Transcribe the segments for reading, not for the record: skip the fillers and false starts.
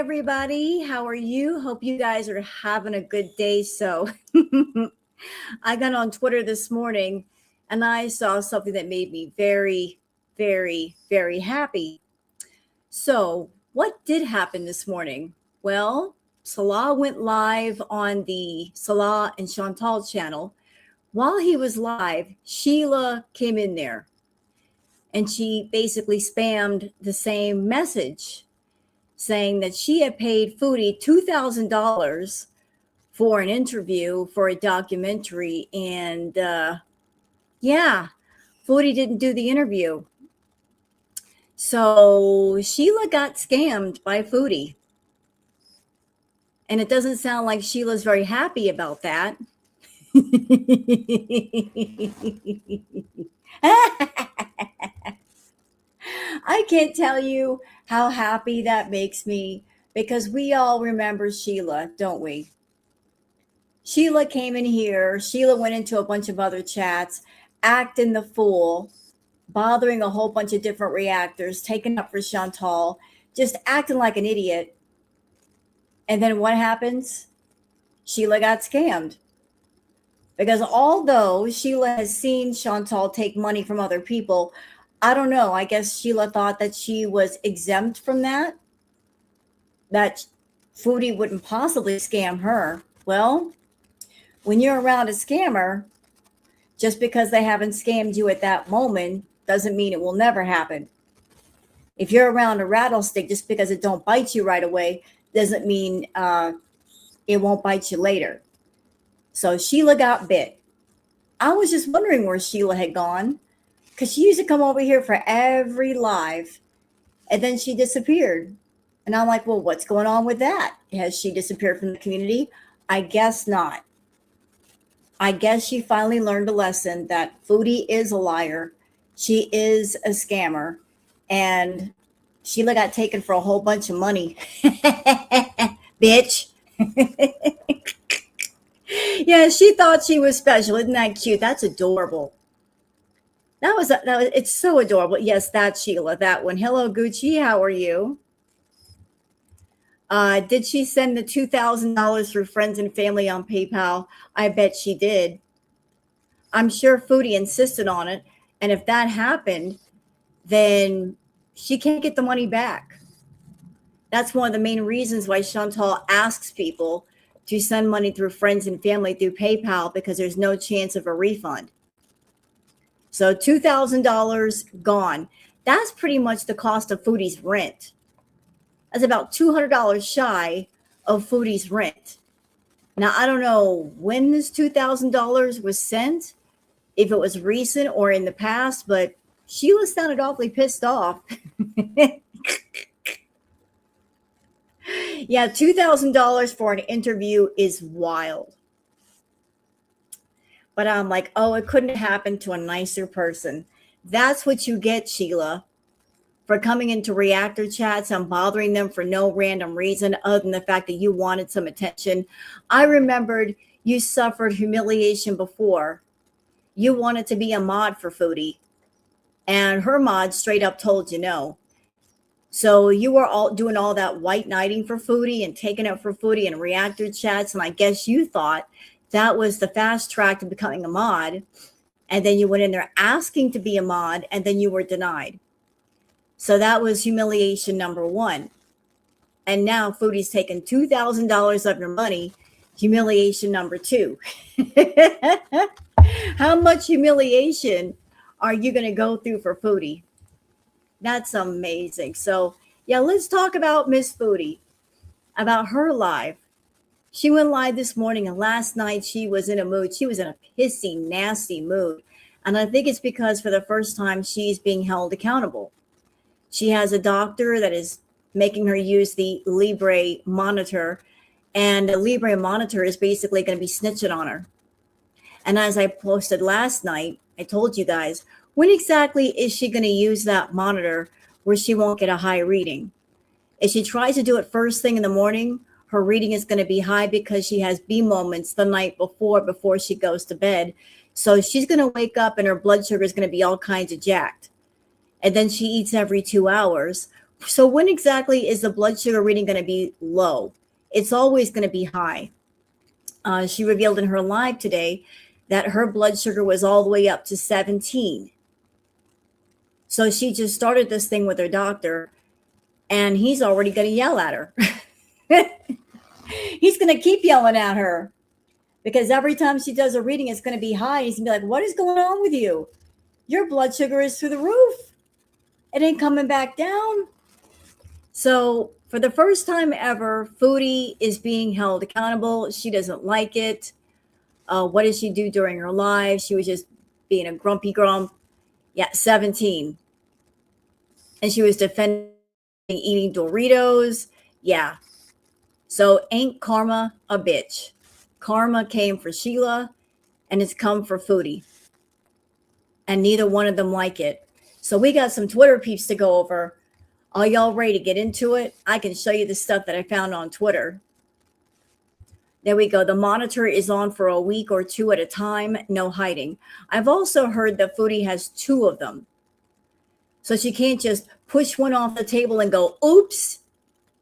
everybody. How are you? Hope you guys are having a good day. So, I got on Twitter this morning and I saw something that made me very, very, very happy. So, what did happen this morning? Well, Salah went live on the Salah and Chantal channel. While he was live, Sheila came in there and she basically spammed the same message saying that she had paid Foodie $2,000 for an interview for a documentary. And yeah, Foodie didn't do the interview. So Sheila got scammed by Foodie. And it doesn't sound like Sheila's very happy about that. I can't tell you how happy that makes me because we all remember Sheila, don't we? Sheila came in here. Sheila went into a bunch of other chats, acting the fool, bothering a whole bunch of different reactors, taking up for Chantal, just acting like an idiot. And then what happens? Sheila got scammed. Because although Sheila has seen Chantal take money from other people, I don't know. I guess Sheila thought that she was exempt from that Foodie wouldn't possibly scam her. Well, when you're around a scammer, just because they haven't scammed you at that moment doesn't mean it will never happen. If you're around a rattlesnake, just because it don't bite you right away doesn't mean it won't bite you later. So Sheila got bit. I was just wondering where Sheila had gone, because she used to come over here for every live, and then she disappeared. And I'm like, well, what's going on with that? Has she disappeared from the community? I guess not. I guess she finally learned a lesson that Foodie is a liar. She is a scammer. And Sheila got taken for a whole bunch of money. Bitch. Yeah, she thought she was special. Isn't that cute? That's adorable. That was it's so adorable. Yes, that's Sheila, that one. Hello, Gucci. How are you? Did she send the $2,000 through friends and family on PayPal? I bet she did. I'm sure Foodie insisted on it. And if that happened, then she can't get the money back. That's one of the main reasons why Chantal asks people to send money through friends and family through PayPal, because there's no chance of a refund. So $2,000 gone. That's pretty much the cost of Foodie's rent. That's about $200 shy of Foodie's rent. Now, I don't know when this $2,000 was sent, if it was recent or in the past, but Sheila sounded awfully pissed off. Yeah, $2,000 for an interview is wild. But I'm like, oh, it couldn't happen to a nicer person. That's what you get, Sheila, for coming into reactor chats and bothering them for no random reason other than the fact that you wanted some attention. I remembered you suffered humiliation before. You wanted to be a mod for Foodie, and her mod straight up told you no. So you were all doing all that white knighting for Foodie and taking up for Foodie and reactor chats, and I guess you thought that was the fast track to becoming a mod. And then you went in there asking to be a mod, and then you were denied. So that was humiliation number one. And now Foodie's taken $2,000 of your money, humiliation number two. How much humiliation are you going to go through for Foodie? That's amazing. So, yeah, let's talk about Miss Foodie, about her live. She went live this morning, and last night she was in a mood. She was in a pissy, nasty mood. And I think it's because for the first time she's being held accountable. She has a doctor that is making her use the Libre monitor, and the Libre monitor is basically going to be snitching on her. And as I posted last night, I told you guys, when exactly is she going to use that monitor where she won't get a high reading? If she tries to do it first thing in the morning, her reading is going to be high because she has B moments the night before she goes to bed. So she's going to wake up and her blood sugar is going to be all kinds of jacked. And then she eats every 2 hours. So when exactly is the blood sugar reading going to be low? It's always going to be high. She revealed in her live today that her blood sugar was all the way up to 17. So she just started this thing with her doctor, and he's already going to yell at her. He's going to keep yelling at her because every time she does a reading, it's going to be high. He's going to be like, what is going on with you? Your blood sugar is through the roof. It ain't coming back down. So for the first time ever, Foodie is being held accountable. She doesn't like it. What did she do during her life? She was just being a grumpy grump. Yeah, 17. And she was defending eating Doritos. Yeah. So ain't karma a bitch? Karma came for Sheila and it's come for Foodie. And neither one of them like it. So we got some Twitter peeps to go over. Are y'all ready to get into it? I can show you the stuff that I found on Twitter. There we go. The monitor is on for a week or two at a time. No hiding. I've also heard that Foodie has 2 of them. So she can't just push one off the table and go, oops,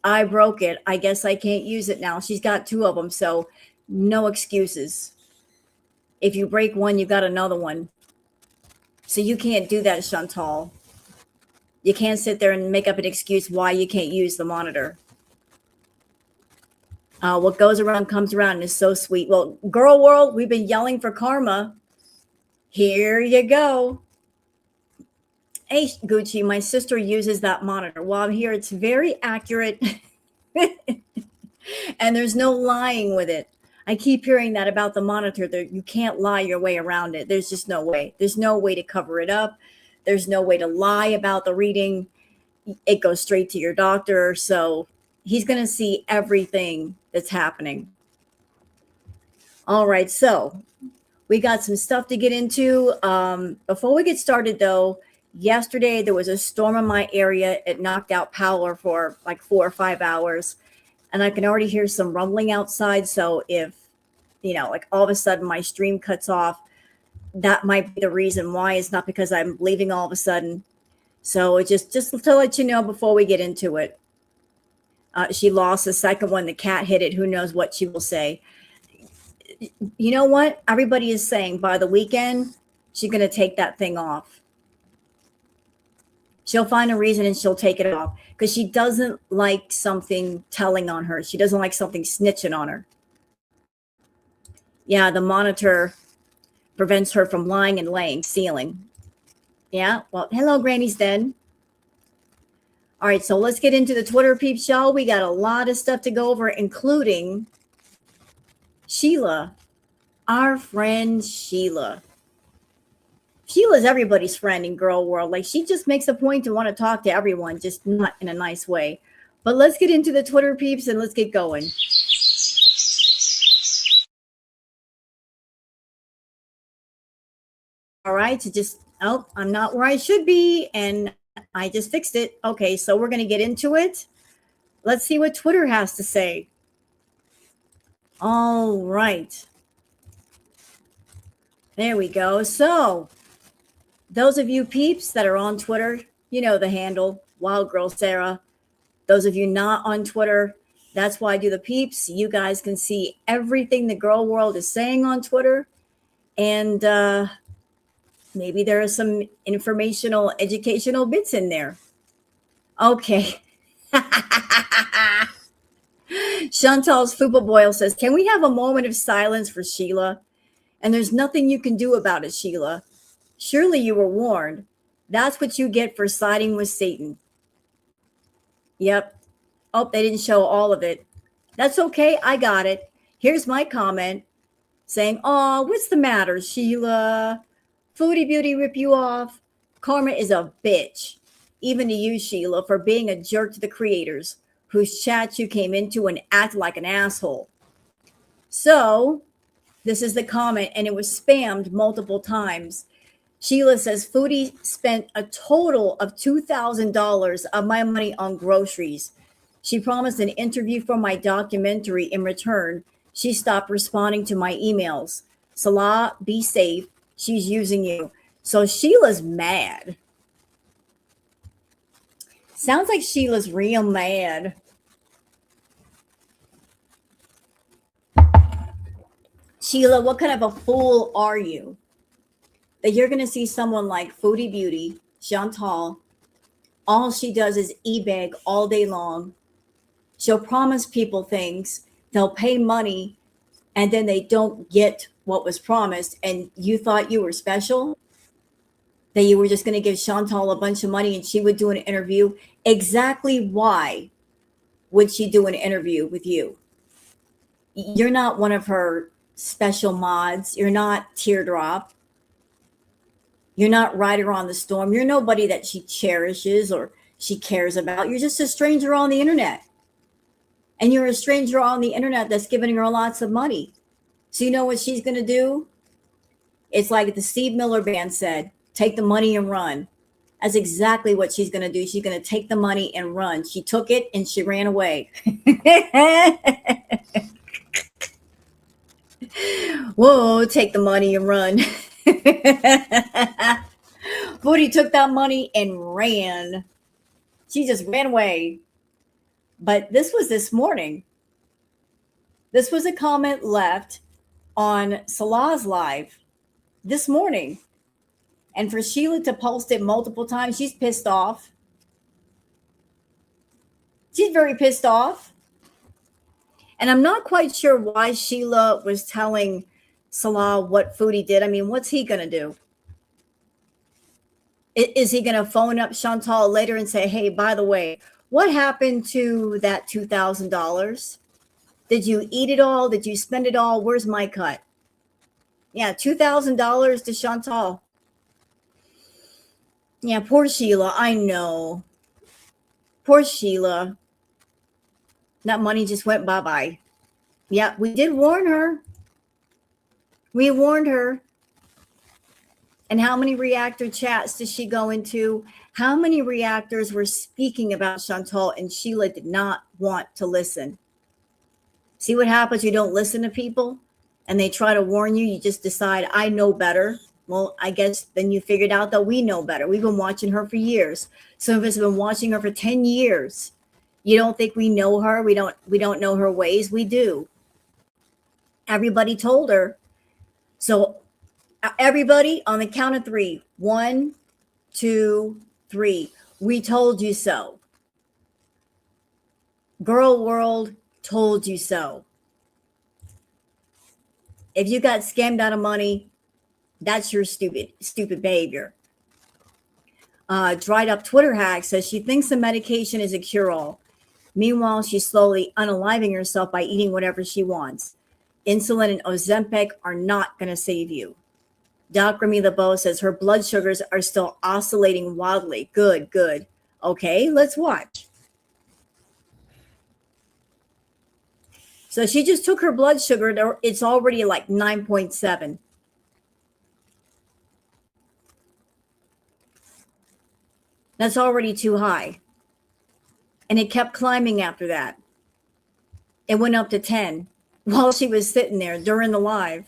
I broke it. I guess I can't use it now. She's got 2 of them. So no excuses. If you break one, you got another one. So you can't do that, Chantal. You can't sit there and make up an excuse why you can't use the monitor. What goes around comes around and is so sweet. Well, girl world, we've been yelling for karma. Here you go. Hey, Gucci, my sister uses that monitor. Well, I'm here. It's very accurate. And there's no lying with it. I keep hearing that about the monitor. You can't lie your way around it. There's just no way. There's no way to cover it up. There's no way to lie about the reading. It goes straight to your doctor. So he's going to see everything that's happening. All right. So we got some stuff to get into. Before we get started, though, yesterday there was a storm in my area. It knocked out power for like 4 or 5 hours. And I can already hear some rumbling outside. So if, like all of a sudden my stream cuts off, that might be the reason why. It's not because I'm leaving all of a sudden. So just to let you know before we get into it. She lost the second one. The cat hit it. Who knows what she will say. You know what? Everybody is saying by the weekend, she's going to take that thing off. She'll find a reason and she'll take it off because she doesn't like something telling on her. She doesn't like something snitching on her. Yeah, the monitor prevents her from lying and laying, sealing. Yeah, well, hello, Granny's Den. All right, so let's get into the Twitter peeps, y'all. We got a lot of stuff to go over, including Sheila, our friend Sheila. Sheila's everybody's friend in girl world. Like, she just makes a point to want to talk to everyone, just not in a nice way. But let's get into the Twitter peeps and let's get going. All right, so I'm not where I should be, and I just fixed it. Okay, so we're going to get into it. Let's see what Twitter has to say. All right. There we go. So those of you peeps that are on Twitter, you know the handle, Wild Girl Sarah. Those of you not on Twitter, that's why I do the peeps. You guys can see everything the girl world is saying on Twitter. And maybe there are some informational, educational bits in there. Okay. Chantal's Fupa Boyle says, can we have a moment of silence for Sheila? And there's nothing you can do about it, Sheila. Surely you were warned. That's what you get for siding with Satan. Yep. Oh, they didn't show all of it. That's okay. I got it. Here's my comment saying, oh, what's the matter, Sheila? Foodie Beauty rip you off? Karma is a bitch. Even to you, Sheila, for being a jerk to the creators whose chat you came into and act like an asshole. So this is the comment, and it was spammed multiple times. Sheila says, Foodie spent a total of $2,000 of my money on groceries. She promised an interview for my documentary. In return, she stopped responding to my emails. Salah, be safe. She's using you. So Sheila's mad. Sounds like Sheila's real mad. Sheila, what kind of a fool are you that you're going to see someone like Foodie Beauty, Chantal? All she does is e-beg all day long. She'll promise people things. They'll pay money and then they don't get what was promised. And you thought you were special, that you were just going to give Chantal a bunch of money and she would do an interview. Exactly why would she do an interview with you? You're not one of her special mods. You're not Teardrop. You're not Rider on the Storm. You're nobody that she cherishes or she cares about. You're just a stranger on the internet. And you're a stranger on the internet that's giving her lots of money. So you know what she's going to do? It's like the Steve Miller Band said, take the money and run. That's exactly what she's going to do. She's going to take the money and run. She took it and she ran away. Whoa, take the money and run. Foodie took that money and ran. She just ran away. But this was this morning. This was a comment left on Salah's live this morning. And for Sheila to post it multiple times, she's pissed off. She's very pissed off. And I'm not quite sure why Sheila was telling Salah what Foodie did. I mean, what's he going to do? Is he going to phone up Chantal later and say, hey, by the way, what happened to that $2,000? Did you eat it all? Did you spend it all? Where's my cut? Yeah, $2,000 to Chantal. Yeah, poor Sheila. I know. Poor Sheila. That money just went bye-bye. Yeah, we did warn her. We warned her. And how many reactor chats did she go into? How many reactors were speaking about Chantal and Sheila did not want to listen? See what happens? You don't listen to people and they try to warn you. You just decide, I know better. Well, I guess then you figured out that we know better. We've been watching her for years. Some of us have been watching her for 10 years. You don't think we know her? We don't know her ways. We do. Everybody told her. So everybody on the count of three. 1, 2, 3. We told you so. Girl world told you so. If you got scammed out of money, that's your stupid behavior. Dried up Twitter hack says she thinks the medication is a cure-all. Meanwhile, she's slowly unaliving herself by eating whatever she wants. Insulin and Ozempic are not going to save you. Doc Remy LeBeau says her blood sugars are still oscillating wildly. Good. Okay, let's watch. So she just took her blood sugar. It's already like 9.7. That's already too high. And it kept climbing after that. It went up to 10 while she was sitting there during the live.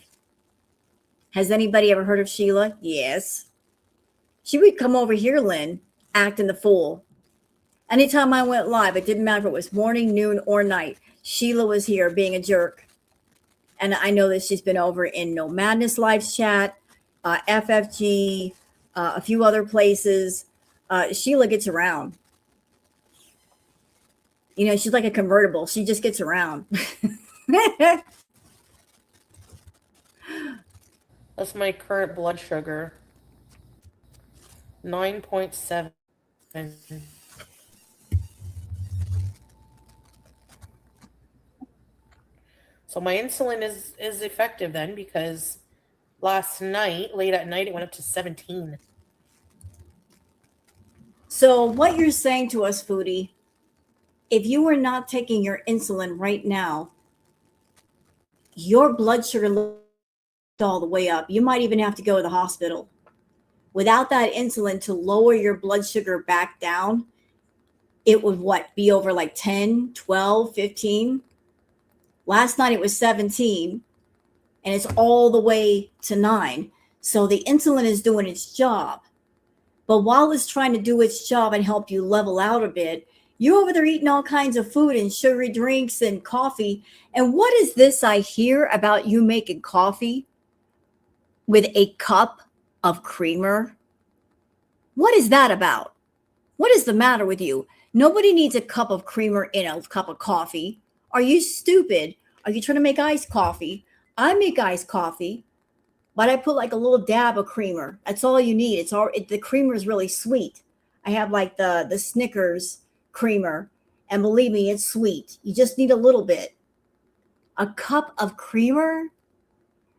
Has anybody ever heard of Sheila? Yes. She would come over here, Lynn, acting the fool. Anytime I went live, it didn't matter if it was morning, noon, or night. Sheila was here being a jerk. And I know that she's been over in No Madness Live chat, FFG, a few other places. Sheila gets around. You know, she's like a convertible. She just gets around. That's my current blood sugar. 9.7. So my insulin is effective then, because last night, late at night, it went up to 17. So what you're saying to us, Foodie, if you were not taking your insulin right now, your blood sugar looked all the way up. You might even have to go to the hospital. Without that insulin to lower your blood sugar back down, it would be over like 10, 12, 15. Last night it was 17 and it's all the way to 9. So the insulin is doing its job. But while it's trying to do its job and help you level out a bit, you're over there eating all kinds of food and sugary drinks and coffee. And what is this I hear about you making coffee with a cup of creamer? What is that about? What is the matter with you? Nobody needs a cup of creamer in a cup of coffee. Are you stupid? Are you trying to make iced coffee? I make iced coffee, but I put like a little dab of creamer. That's all you need. The creamer is really sweet. I have like the Snickers creamer, and believe me, it's sweet. You just need a little bit. A cup of creamer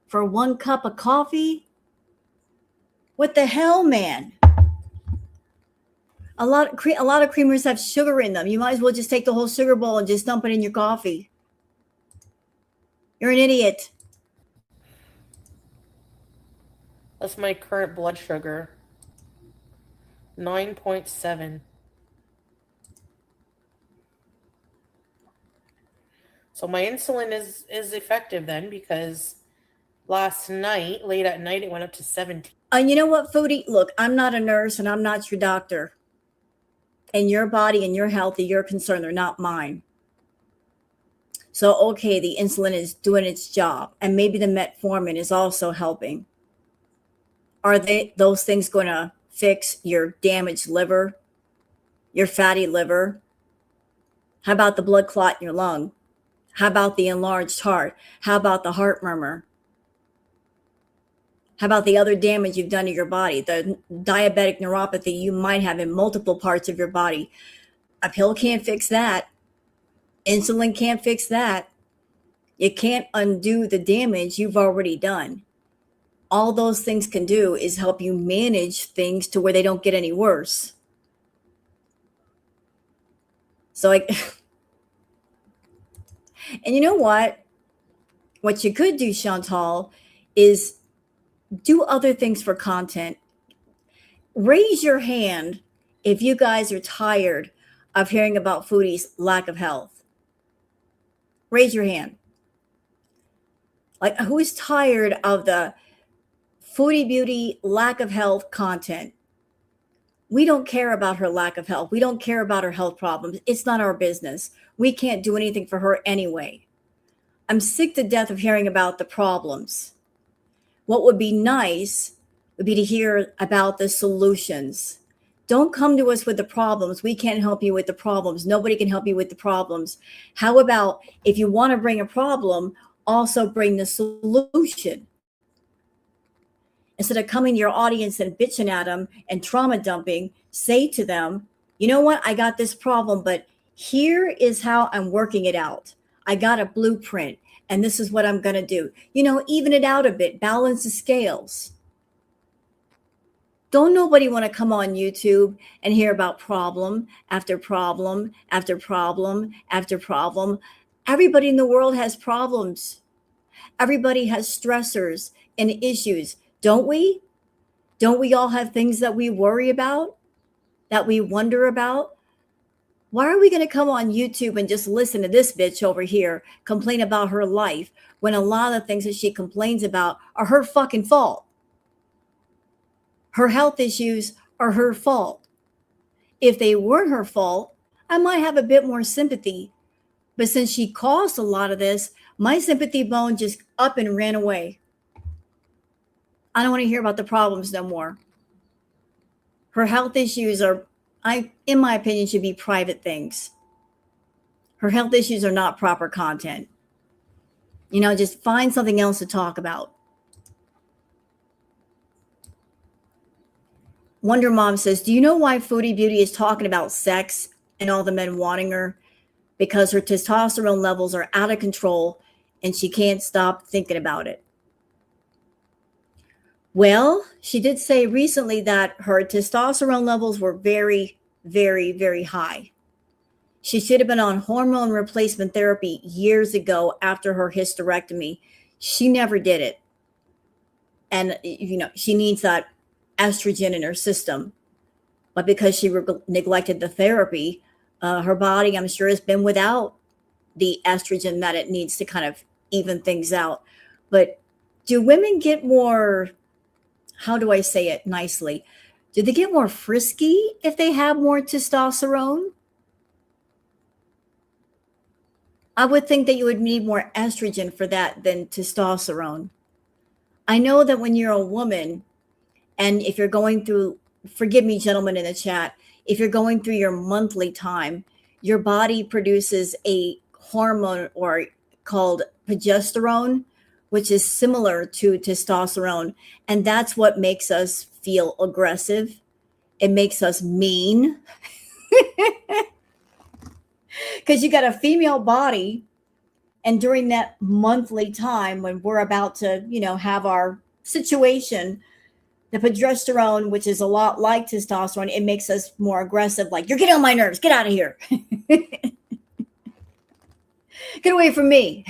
for 1 cup of coffee? What the hell, man? A lot of creamers have sugar in them. You might as well just take the whole sugar bowl and just dump it in your coffee. You're an idiot. That's my current blood sugar. 9.7. So my insulin is effective then, because last night, late at night, it went up to 17. And you know what, Foodie? Look, I'm not a nurse and I'm not your doctor. And your body and your health are your concern. They're not mine. So, okay, the insulin is doing its job. And maybe the metformin is also helping. Are those things going to fix your damaged liver, your fatty liver? How about the blood clot in your lung? How about the enlarged heart? How about the heart murmur? How about the other damage you've done to your body? The diabetic neuropathy you might have in multiple parts of your body. A pill can't fix that. Insulin can't fix that. You can't undo the damage you've already done. All those things can do is help you manage things to where they don't get any worse. So and you know what? What you could do, Chantal, is do other things for content. Raise your hand if you guys are tired of hearing about Foodie's lack of health. Raise your hand. Like, who's tired of the Foodie Beauty lack of health content? We don't care about her lack of health. We don't care about her health problems. It's not our business. We can't do anything for her anyway. I'm sick to death of hearing about the problems. What would be nice would be to hear about the solutions. Don't come to us with the problems. We can't help you with the problems. Nobody can help you with the problems. How about if you want to bring a problem, also bring the solution? Instead of coming to your audience and bitching at them and trauma dumping, say to them, you know what? I got this problem, but here is how I'm working it out. I got a blueprint. And this is what I'm going to do. Even it out a bit, balance the scales. Don't nobody want to come on YouTube and hear about problem after problem after problem after problem. Everybody in the world has problems. Everybody has stressors and issues, don't we? Don't we all have things that we worry about, that we wonder about? Why are we going to come on YouTube and just listen to this bitch over here complain about her life when a lot of the things that she complains about are her fucking fault? Her health issues are her fault. If they weren't her fault, I might have a bit more sympathy. But since she caused a lot of this, my sympathy bone just up and ran away. I don't want to hear about the problems no more. Her health issues in my opinion, should be private things. Her health issues are not proper content. Just find something else to talk about. Wonder Mom says, do you know why Foodie Beauty is talking about sex and all the men wanting her? Because her testosterone levels are out of control and she can't stop thinking about it. Well, she did say recently that her testosterone levels were very, very, very high. She should have been on hormone replacement therapy years ago after her hysterectomy. She never did it. And, she needs that estrogen in her system. But because she neglected the therapy, her body, I'm sure, has been without the estrogen that it needs to kind of even things out. But do women get more, how do I say it nicely? Do they get more frisky if they have more testosterone? I would think that you would need more estrogen for that than testosterone. I know that when you're a woman, and if you're going through, forgive me, gentlemen in the chat, if you're going through your monthly time, your body produces a hormone or called progesterone, which is similar to testosterone. And that's what makes us feel aggressive. It makes us mean because you got a female body. And during that monthly time when we're about to, have our situation, the progesterone, which is a lot like testosterone, it makes us more aggressive. Like, you're getting on my nerves. Get out of here. Get away from me.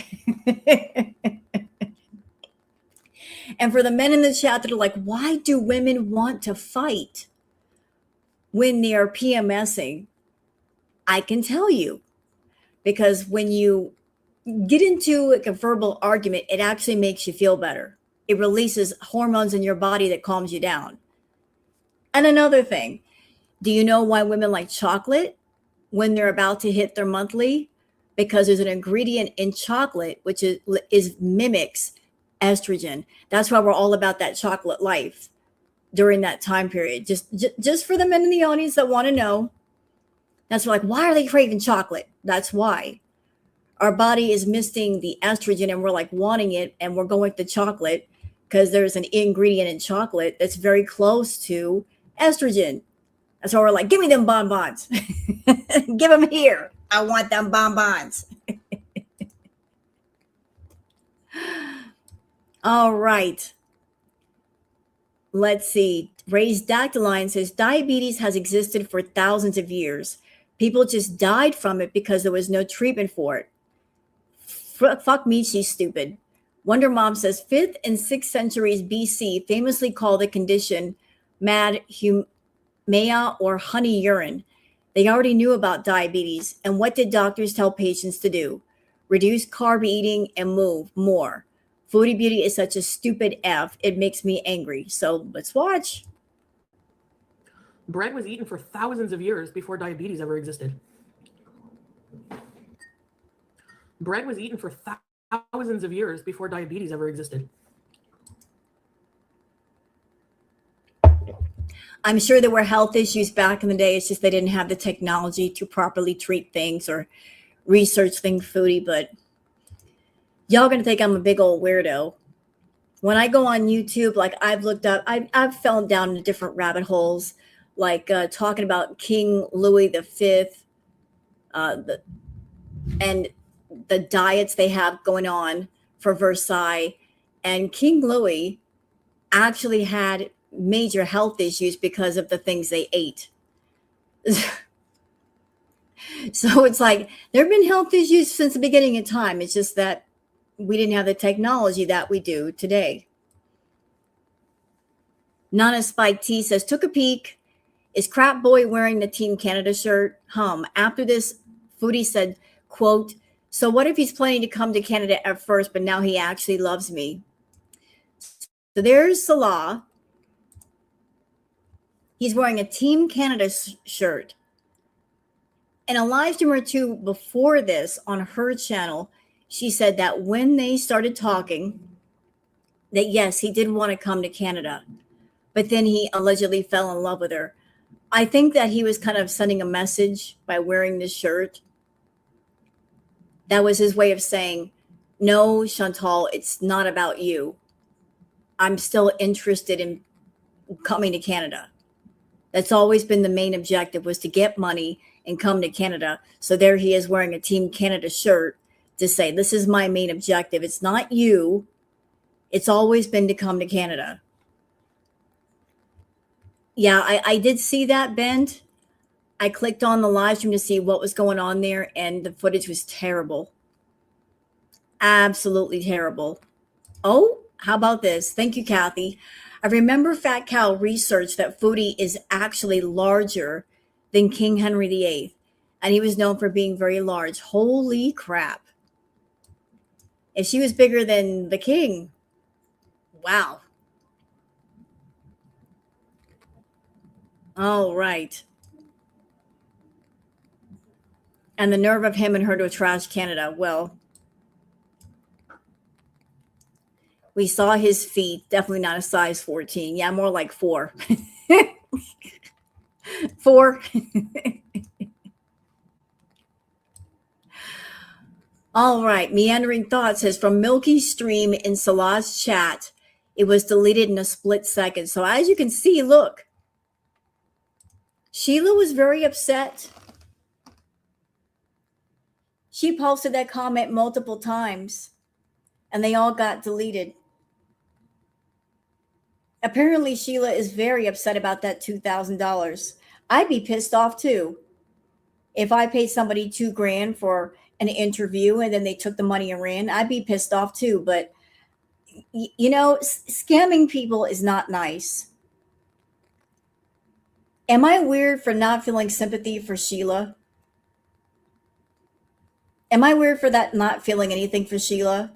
And for the men in the chat that are like, why do women want to fight when they are PMSing? I can tell you, because when you get into like a verbal argument, it actually makes you feel better. It releases hormones in your body that calms you down. And another thing, do you know why women like chocolate when they're about to hit their monthly? Because there's an ingredient in chocolate which is mimics estrogen. That's why we're all about that chocolate life during that time period. Just for the men in the audience that want to know. That's like, why are they craving chocolate? That's why. Our body is missing the estrogen and we're like wanting it, and we're going to chocolate because there's an ingredient in chocolate that's very close to estrogen. That's why we're like, give me them bonbons. Give them here. I want them bonbons. All right. Let's see. Raised Dactyline says diabetes has existed for thousands of years. People just died from it because there was no treatment for it. Fuck me, she's stupid. Wonder Mom says 5th and 6th centuries BC famously called the condition mad humea or honey urine. They already knew about diabetes, and what did doctors tell patients to do? Reduce carb eating and move more. Foodie Beauty is such a stupid F. It makes me angry. So let's watch. Bread was eaten for thousands of years before diabetes ever existed. Bread was eaten for thousands of years before diabetes ever existed. I'm sure there were health issues back in the day. It's just they didn't have the technology to properly treat things or research things, Foodie. But y'all gonna think I'm a big old weirdo. When I go on YouTube, like I've looked up, I've fallen down into different rabbit holes, like talking about King Louis V, and the diets they have going on for Versailles. And King Louis actually had major health issues because of the things they ate. So it's like there have been health issues since the beginning of time. It's just that we didn't have the technology that we do today. Nana Spike T says, took a peek. Is Crap Boy wearing the Team Canada shirt? After this, Foodie said, quote, so what if he's planning to come to Canada at first, but now he actually loves me? So there's Salah. He's wearing a Team Canada shirt. In a live stream or two before this on her channel, she said that when they started talking, that yes, he did want to come to Canada, but then he allegedly fell in love with her. I think that he was kind of sending a message by wearing this shirt. That was his way of saying, no, Chantal, it's not about you. I'm still interested in coming to Canada. That's always been the main objective, was to get money and come to Canada. So there he is wearing a Team Canada shirt to say, this is my main objective. It's not you. It's always been to come to Canada. Yeah, I did see that, Ben. I clicked on the live stream to see what was going on there, and the footage was terrible. Absolutely terrible. Oh, how about this? Thank you, Kathy. I remember Fat Cow researched that Foodie is actually larger than King Henry VIII, and he was known for being very large. Holy crap. If she was bigger than the king, wow. Oh, right. And the nerve of him and her to trash Canada. Well, we saw his feet. Definitely not a size 14. Yeah, more like 4. 4. All right. Meandering Thought says from Milky Stream in Salah's chat, it was deleted in a split second. So as you can see, look, Sheila was very upset. She posted that comment multiple times and they all got deleted. Apparently, Sheila is very upset about that $2,000. I'd be pissed off too. If I paid somebody $2,000 for an interview and then they took the money and ran, I'd be pissed off too. But you know, scamming people is not nice. Am I weird for not feeling sympathy for Sheila? Am I weird for that not feeling anything for Sheila?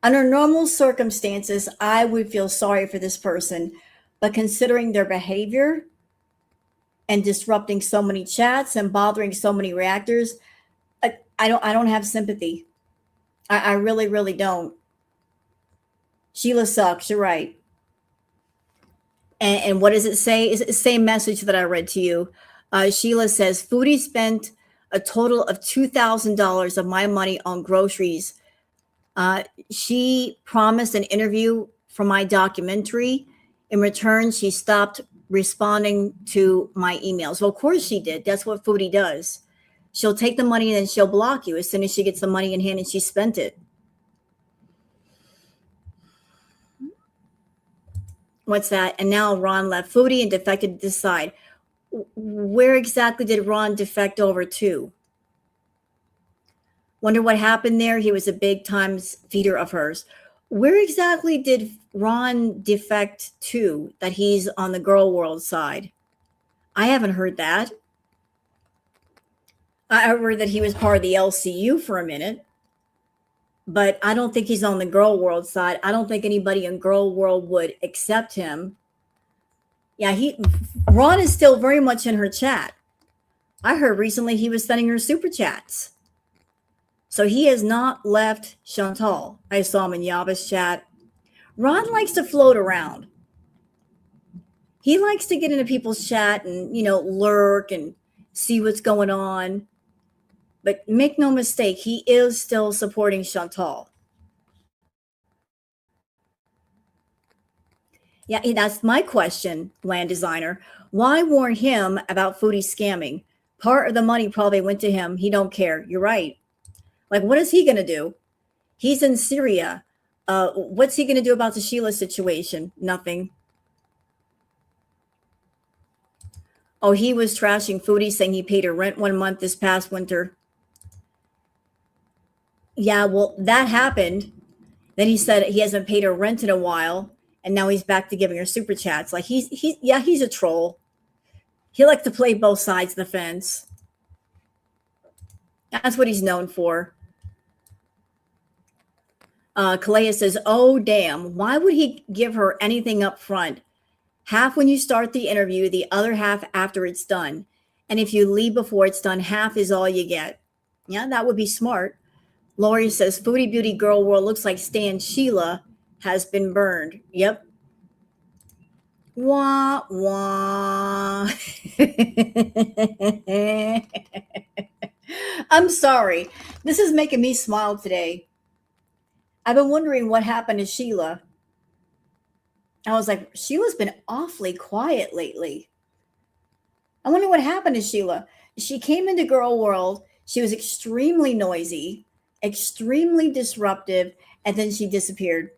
Under normal circumstances, I would feel sorry for this person, but considering their behavior and disrupting so many chats and bothering so many reactors, I don't have sympathy. I really, really don't. Sheila sucks. You're right. And what does it say? It's the same message that I read to you. Sheila says, Foodie spent a total of $2,000 of my money on groceries. She promised an interview for my documentary. In return, she stopped responding to my emails. Well, of course she did. That's what Foodie does. She'll take the money and then she'll block you as soon as she gets the money in hand and she spent it. What's that? And now Ron left Foodie and defected to this side. Where exactly did Ron defect over to? Wonder what happened there. He was a big time feeder of hers. Where exactly did Ron defect to that he's on the girl world side? I haven't heard that. I heard that he was part of the LCU for a minute, but I don't think he's on the girl world side. I don't think anybody in girl world would accept him. Yeah, Ron is still very much in her chat. I heard recently he was sending her super chats. So he has not left Chantal. I saw him in Yaba's chat. Ron likes to float around. He likes to get into people's chat and, lurk and see what's going on. But make no mistake, he is still supporting Chantal. Yeah, that's my question, Land Designer. Why warn him about Foodie scamming? Part of the money probably went to him. He don't care. You're right. Like, what is he going to do? He's in Syria. What's he going to do about the Sheila situation? Nothing. Oh, he was trashing Foodie, saying he paid her rent 1 month this past winter. Yeah, well, that happened. Then he said he hasn't paid her rent in a while, and now he's back to giving her super chats. Like he's a troll. He likes to play both sides of the fence. That's what he's known for. Kalea says, oh, damn. Why would he give her anything up front? Half when you start the interview, the other half after it's done. And if you leave before it's done, half is all you get. Yeah, that would be smart. Lori says, Foodie Beauty Girl World looks like Stan Sheila has been burned. Yep. Wah, wah. I'm sorry. This is making me smile today. I've been wondering what happened to Sheila. I was like, Sheila's been awfully quiet lately. I wonder what happened to Sheila. She came into Girl World. She was extremely noisy, extremely disruptive, and then she disappeared.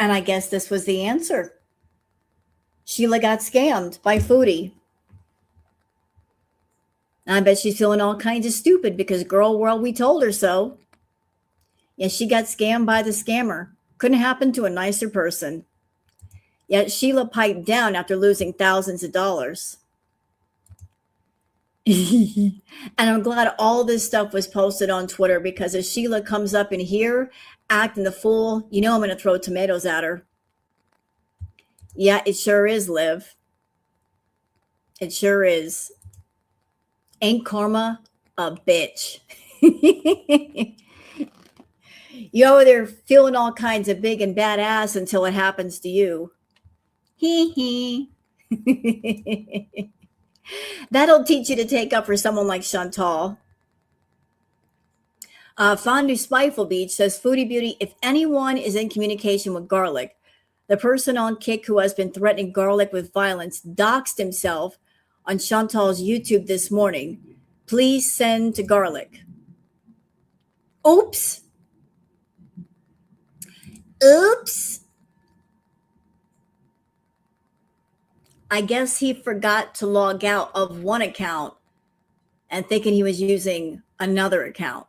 And I guess this was the answer. Sheila got scammed by Foodie. And I bet she's feeling all kinds of stupid because Girl World, we told her so. Yeah, she got scammed by the scammer. Couldn't happen to a nicer person. Yet Sheila piped down after losing thousands of dollars. And I'm glad all this stuff was posted on Twitter because if Sheila comes up in here acting the fool, I'm going to throw tomatoes at her. Yeah, it sure is, Liv. It sure is. Ain't karma a bitch? You over there feeling all kinds of big and badass until it happens to you. Hee hee. That'll teach you to take up for someone like Chantal. Fondue Spiteful Beach says, Foodie Beauty, if anyone is in communication with garlic, the person on Kick who has been threatening garlic with violence doxed himself on Chantal's YouTube this morning. Please send to garlic. Oops. Oops. I guess he forgot to log out of one account and thinking he was using another account.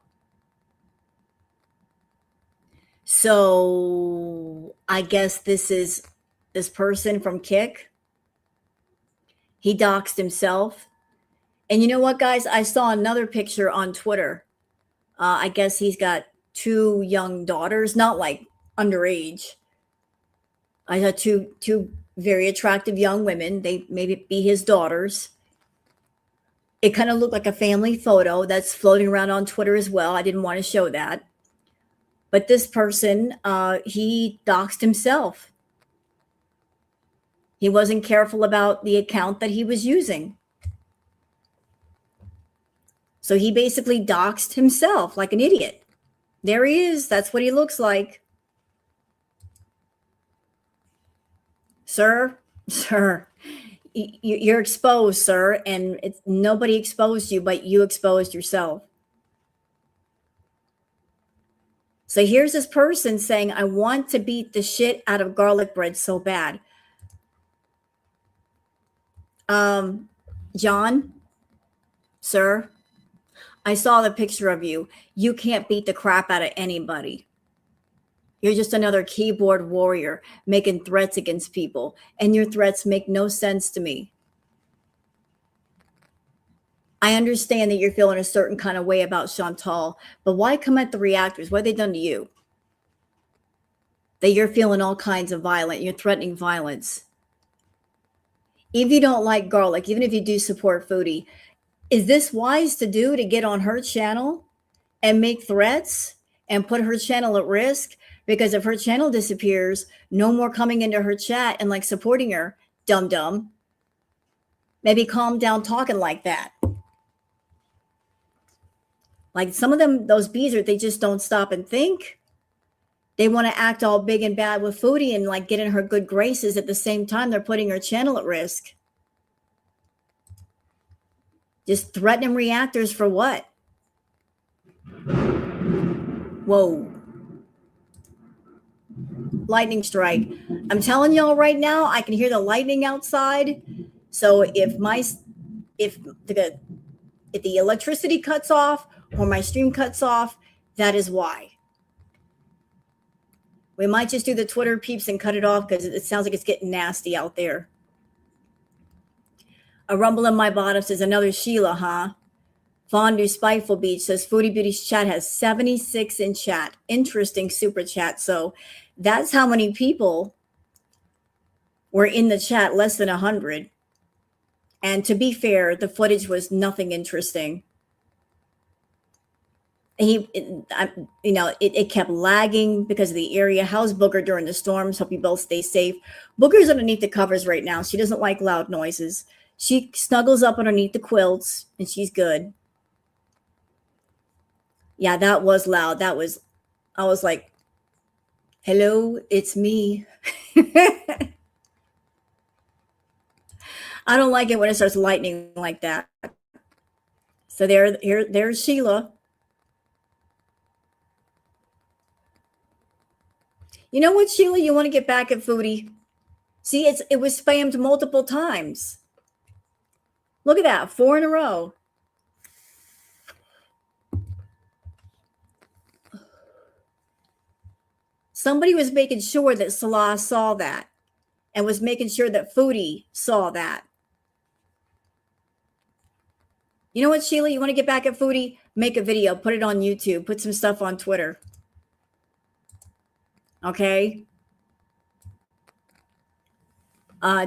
So I guess this is this person from Kick. He doxed himself. And you know what, guys? I saw another picture on Twitter. I guess he's got 2 young daughters, not like underage. I saw two very attractive young women. They maybe be his daughters. It kind of looked like a family photo that's floating around on Twitter as well. I didn't want to show that. But this person, he doxed himself. He wasn't careful about the account that he was using. So he basically doxed himself like an idiot. There he is. That's what he looks like. Sir, you're exposed, sir. And nobody exposed you, but you exposed yourself. So here's this person saying, I want to beat the shit out of garlic bread so bad. John, sir, I saw the picture of you. You can't beat the crap out of anybody. You're just another keyboard warrior making threats against people, and your threats make no sense to me. I understand that you're feeling a certain kind of way about Chantal, but why come at the reactors? What have they done to you? That you're feeling all kinds of violent, you're threatening violence. If you don't like garlic, even if you do support Foodie, is this wise to do, to get on her channel and make threats and put her channel at risk? Because if her channel disappears, no more coming into her chat and like supporting her, dum-dum. Maybe calm down talking like that. Like some of them, those bees they just don't stop and think. They want to act all big and bad with Foodie and like get in her good graces. At the same time, they're putting her channel at risk. Just threatening reactors for what? Whoa. Lightning strike. I'm telling y'all right now, I can hear the lightning outside. So if the electricity cuts off or my stream cuts off, that is why. We might just do the Twitter peeps and cut it off because it sounds like it's getting nasty out there. A rumble in my bottom says, another Sheila, huh? Fondue Spiteful Beach says, Foodie Beauty's chat has 76 in chat. Interesting super chat. So that's how many people were in the chat, less than 100. And to be fair, the footage was nothing interesting. It kept lagging because of the area. How's Booger during the storms? Hope you both stay safe. Booger's underneath the covers right now. She doesn't like loud noises. She snuggles up underneath the quilts and she's good. Yeah, that was loud. I was like, hello, it's me. I don't like it when it starts lightning like that. So there's Sheila. You know what, Sheila? You want to get back at Foodie? See, it was spammed multiple times. Look at that, 4 in a row. Somebody was making sure that Salah saw that and was making sure that Foodie saw that. You know what, Sheila? You want to get back at Foodie? Make a video, put it on YouTube, put some stuff on Twitter. Okay?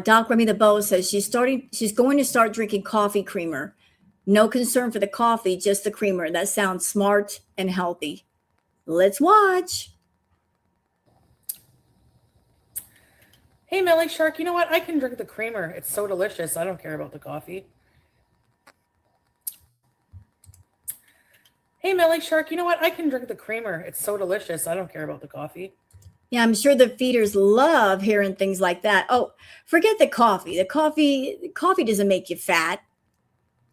Doc Remy the Bow says she's going to start drinking coffee creamer. No concern for the coffee, just the creamer. That sounds smart and healthy. Let's watch. Hey, Melly Shark, you know what? I can drink the creamer. It's so delicious. I don't care about the coffee. Hey, Melly Shark, you know what? I can drink the creamer. It's so delicious. I don't care about the coffee. Yeah, I'm sure the feeders love hearing things like that. Oh, forget the coffee. The coffee doesn't make you fat.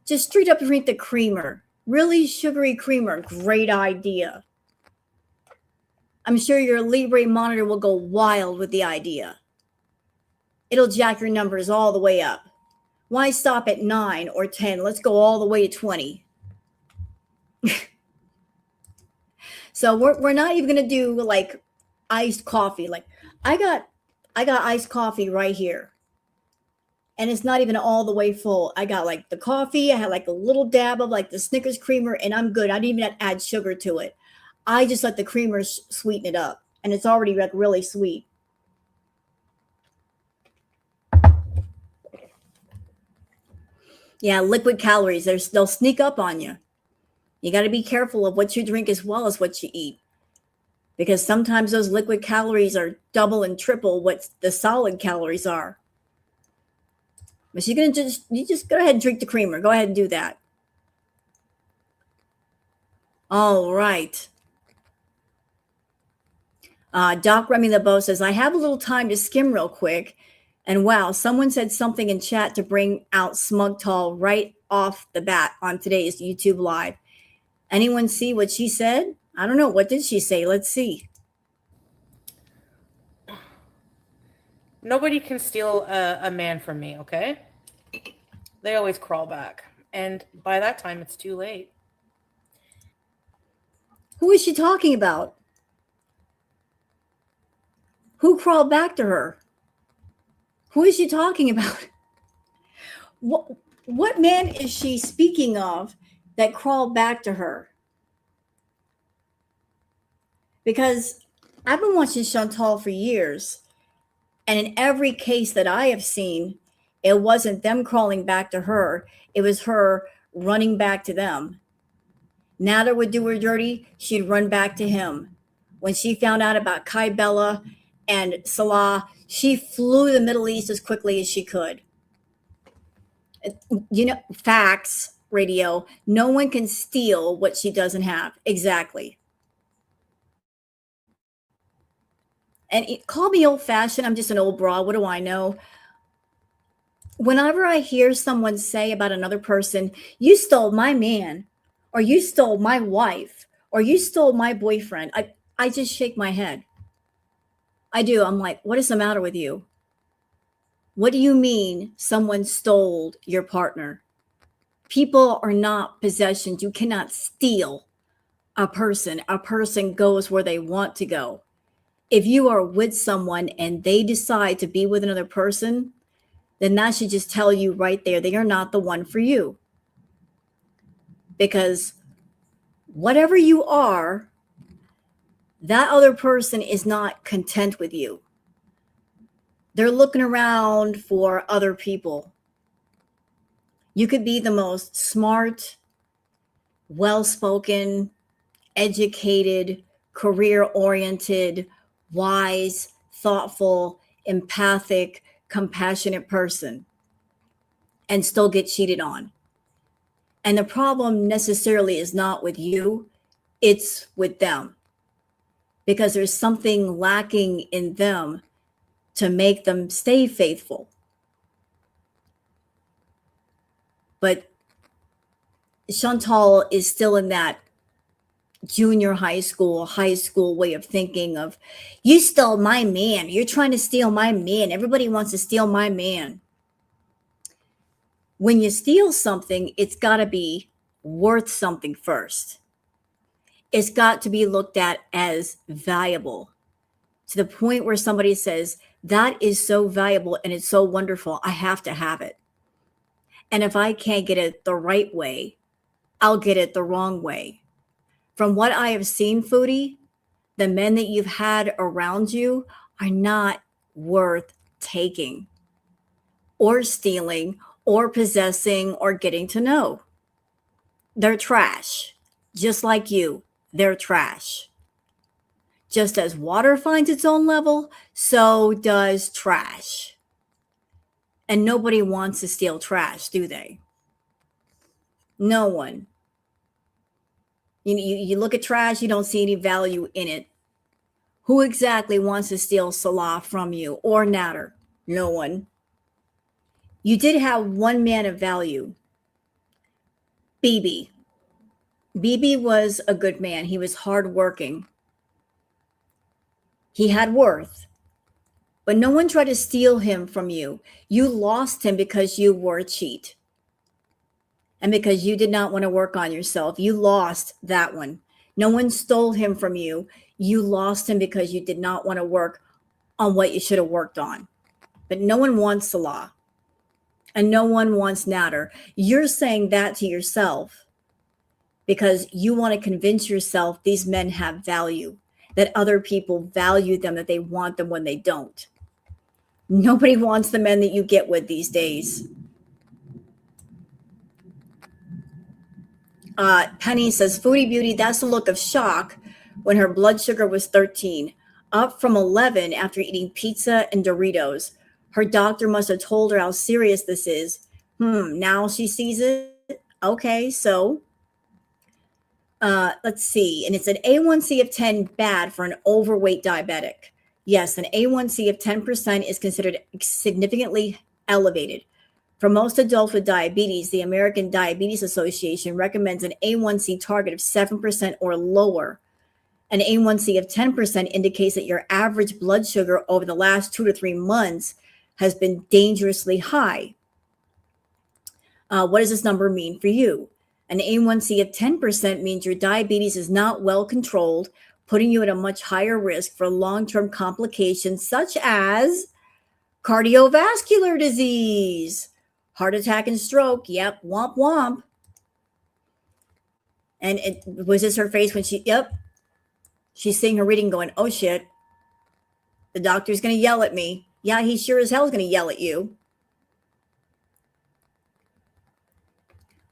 Just straight up drink the creamer. Really sugary creamer. Great idea. I'm sure your Libre monitor will go wild with the idea. It'll jack your numbers all the way up. Why stop at 9 or 10? Let's go all the way to 20. So we're not even gonna do like iced coffee. Like I got iced coffee right here. And it's not even all the way full. I got like the coffee. I had like a little dab of like the Snickers creamer, and I'm good. I didn't even add sugar to it. I just let the creamer sweeten it up, and it's already like really sweet. Yeah, liquid calories. They'll sneak up on you. You got to be careful of what you drink as well as what you eat, because sometimes those liquid calories are double and triple what the solid calories are. But you just go ahead and drink the creamer. Go ahead and do that. All right. Doc Remy LeBeau says, I have a little time to skim real quick. And wow, someone said something in chat to bring out Smug Tall right off the bat on today's YouTube Live. Anyone see what she said? I don't know. What did she say? Let's see. Nobody can steal a man from me, okay? They always crawl back. And by that time, it's too late. Who is she talking about? Who crawled back to her? Who is she talking about? What man is she speaking of that crawled back to her? Because I've been watching Chantal for years, and in every case that I have seen, it wasn't them crawling back to her. It was her running back to them. Nader would do her dirty. She'd run back to him. When she found out about Kai Bella and Salah, she flew to the Middle East as quickly as she could. You know, facts, radio. No one can steal what she doesn't have. Exactly. And call me old-fashioned. I'm just an old broad. What do I know? Whenever I hear someone say about another person, you stole my man, or you stole my wife, or you stole my boyfriend, I just shake my head. I do. I'm like, what is the matter with you? What do you mean someone stole your partner? People are not possessions. You cannot steal a person. A person goes where they want to go. If you are with someone and they decide to be with another person, then that should just tell you right there, they are not the one for you. Because whatever you are, that other person is not content with you. They're looking around for other people. You could be the most smart, well-spoken, educated, career-oriented, wise, thoughtful, empathic, compassionate person and still get cheated on. And the problem necessarily is not with you, it's with them. Because there's something lacking in them to make them stay faithful. But Chantal is still in that junior high school way of thinking of, you stole my man. You're trying to steal my man. Everybody wants to steal my man. When you steal something, it's got to be worth something first. It's got to be looked at as valuable to the point where somebody says, that is so valuable and it's so wonderful. I have to have it. And if I can't get it the right way, I'll get it the wrong way. From what I have seen, Foodie, the men that you've had around you are not worth taking. or stealing or possessing or getting to know. They're trash. Just like you, they're trash. Just as water finds its own level, so does trash. And nobody wants to steal trash, do they? No one. You look at trash, you don't see any value in it. Who exactly wants to steal Salah from you or Natter? No one. You did have one man of value, BB. BB was a good man. He was hardworking. He had worth, but no one tried to steal him from you. You lost him because you were a cheat and because you did not want to work on yourself. You lost that one. No one stole him from you. You lost him because you did not want to work on what you should have worked on. But no one wants Salah and no one wants Natter. You're saying that to yourself because you want to convince yourself these men have value, that other people value them, that they want them when they don't. Nobody wants the men that you get with these days. Penny says, Foodie Beauty, that's the look of shock when her blood sugar was 13, up from 11 after eating pizza and Doritos. Her doctor must have told her how serious this is. Now she sees it. Okay, so let's see. And it's an A1C of 10, bad for an overweight diabetic. Yes, an A1C of 10% is considered significantly elevated. For most adults with diabetes, the American Diabetes Association recommends an A1C target of 7% or lower. An A1C of 10% indicates that your average blood sugar over the last 2 to 3 months has been dangerously high. What does this number mean for you? An A1C of 10% means your diabetes is not well controlled, putting you at a much higher risk for long-term complications such as cardiovascular disease, heart attack and stroke. Yep, womp womp. And it was this her face when she's seeing her reading going, oh shit, the doctor's going to yell at me. Yeah, he sure as hell is going to yell at you.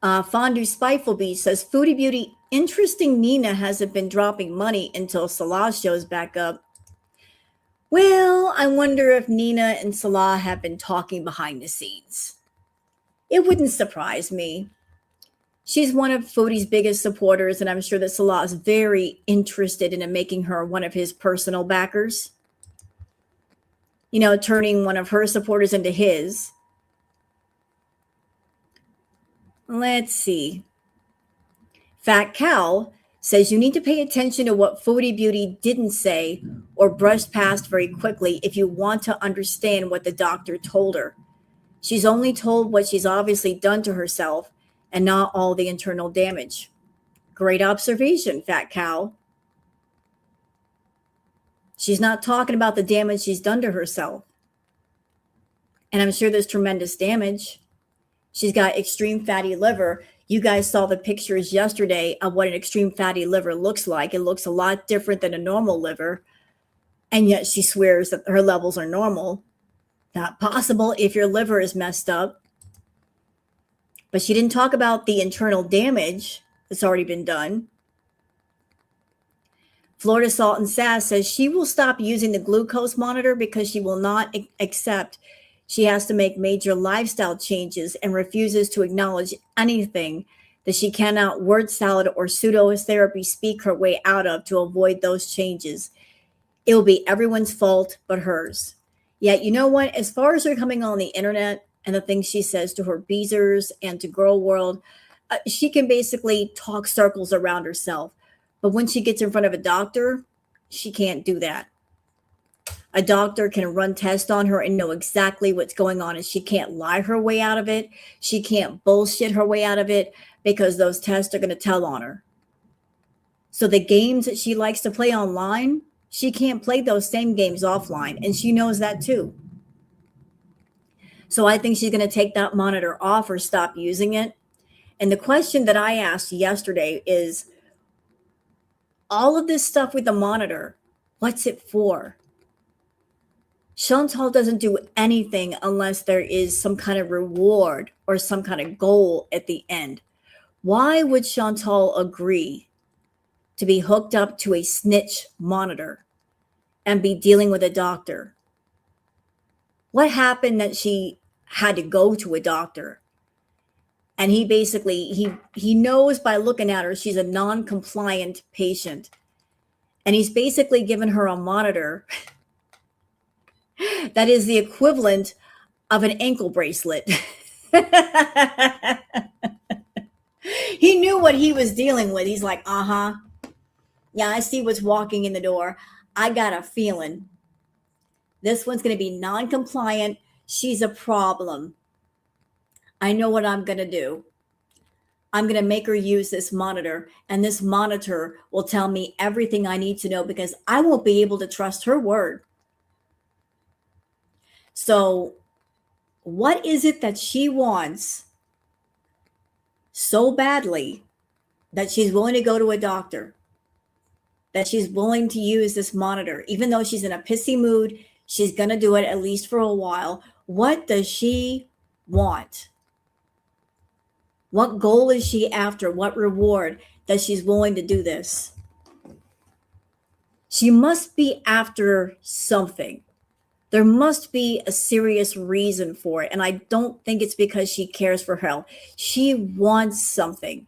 Fondue Spiteful Bee says, Foodie Beauty, interesting Nina hasn't been dropping money until Salah shows back up. Well, I wonder if Nina and Salah have been talking behind the scenes. It wouldn't surprise me. She's one of Foodie's biggest supporters, and I'm sure that Salah is very interested in making her one of his personal backers. You know, turning one of her supporters into his. Let's see. Fat Cal says you need to pay attention to what Foodie Beauty didn't say or brushed past very quickly if you want to understand what the doctor told her. She's only told what she's obviously done to herself and not all the internal damage. Great observation, Fat Cal. She's not talking about the damage she's done to herself. And I'm sure there's tremendous damage. She's got extreme fatty liver. You guys saw the pictures yesterday of what an extreme fatty liver looks like. It looks a lot different than a normal liver. And yet she swears that her levels are normal. Not possible if your liver is messed up. But she didn't talk about the internal damage that's already been done. Florida Salt and Sass says she will stop using the glucose monitor because she will not accept she has to make major lifestyle changes and refuses to acknowledge anything that she cannot word salad or pseudo-therapy speak her way out of to avoid those changes. It will be everyone's fault but hers. Yet, you know what? As far as her coming on the internet and the things she says to her Beezers and to Girl World, she can basically talk circles around herself. But when she gets in front of a doctor, she can't do that. A doctor can run tests on her and know exactly what's going on, and she can't lie her way out of it. She can't bullshit her way out of it because those tests are going to tell on her. So the games that she likes to play online, she can't play those same games offline, and she knows that too. So I think she's going to take that monitor off or stop using it. And the question that I asked yesterday is, all of this stuff with the monitor, what's it for? Chantal doesn't do anything unless there is some kind of reward or some kind of goal at the end. Why would Chantal agree to be hooked up to a snitch monitor and be dealing with a doctor? What happened that she had to go to a doctor? And he basically, he knows by looking at her, she's a non-compliant patient. And he's basically given her a monitor that is the equivalent of an ankle bracelet. He knew what he was dealing with. He's like, yeah, I see what's walking in the door. I got a feeling this one's going to be non-compliant. She's a problem. I know what I'm going to do. I'm going to make her use this monitor, and this monitor will tell me everything I need to know because I won't be able to trust her word. So what is it that she wants so badly that she's willing to go to a doctor, that she's willing to use this monitor, even though she's in a pissy mood? She's going to do it at least for a while. What does she want? What goal is she after? What reward that she's willing to do this? She must be after something. There must be a serious reason for it. And I don't think it's because she cares for health. She wants something.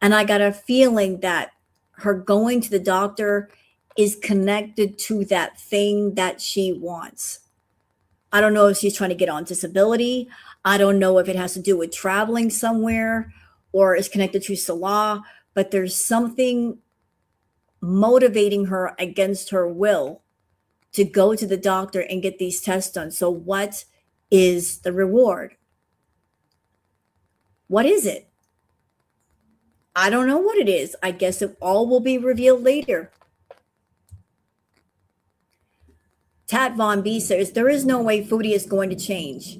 And I got a feeling that her going to the doctor is connected to that thing that she wants. I don't know if she's trying to get on disability. I don't know if it has to do with traveling somewhere or is connected to Salah, but there's something motivating her against her will to go to the doctor and get these tests done. So what is the reward? What is it? I don't know what it is. I guess it all will be revealed later. Tat Von B says, there is no way Foodie is going to change.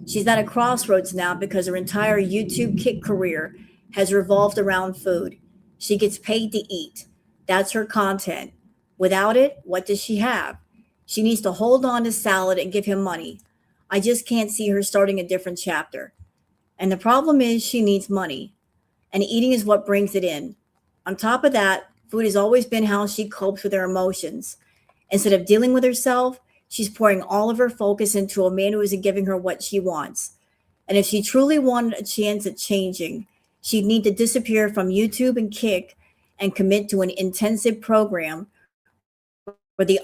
She's at a crossroads now because her entire YouTube kick career has revolved around food. She gets paid to eat. That's her content. Without it, what does she have? She needs to hold on to salad and give him money. I just can't see her starting a different chapter. And the problem is she needs money. And eating is what brings it in. On top of that, food has always been how she copes with her emotions. Instead of dealing with herself, she's pouring all of her focus into a man who isn't giving her what she wants. And if she truly wanted a chance at changing, she'd need to disappear from YouTube and Kick and commit to an intensive program where the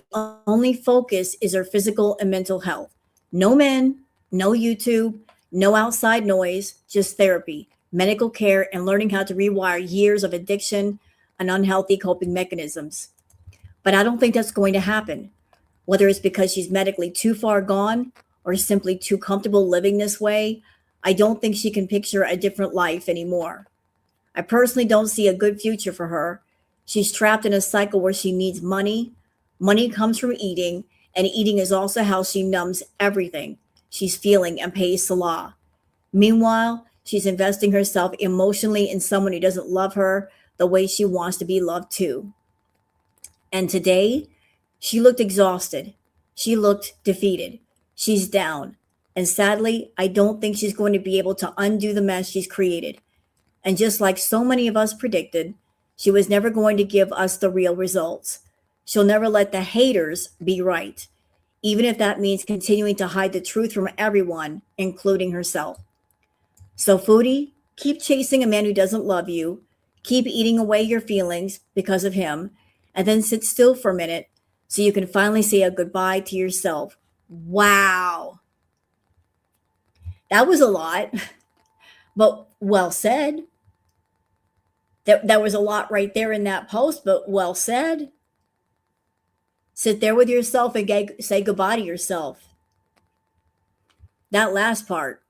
only focus is her physical and mental health. No men, no YouTube, no outside noise, just therapy, medical care, and learning how to rewire years of addiction and unhealthy coping mechanisms. But I don't think that's going to happen, whether it's because she's medically too far gone or simply too comfortable living this way. I don't think she can picture a different life anymore. I personally don't see a good future for her. She's trapped in a cycle where she needs money. Money comes from eating, and eating is also how she numbs everything she's feeling and pays Salah. Meanwhile, she's investing herself emotionally in someone who doesn't love her the way she wants to be loved too. And today, she looked exhausted. She looked defeated. She's down. And sadly, I don't think she's going to be able to undo the mess she's created. And just like so many of us predicted, she was never going to give us the real results. She'll never let the haters be right, even if that means continuing to hide the truth from everyone, including herself. So Foodie, keep chasing a man who doesn't love you. Keep eating away your feelings because of him, and then sit still for a minute so you can finally say a goodbye to yourself. Wow. That was a lot, but well said. That was a lot right there in that post, but well said. Sit there with yourself and say goodbye to yourself. That last part.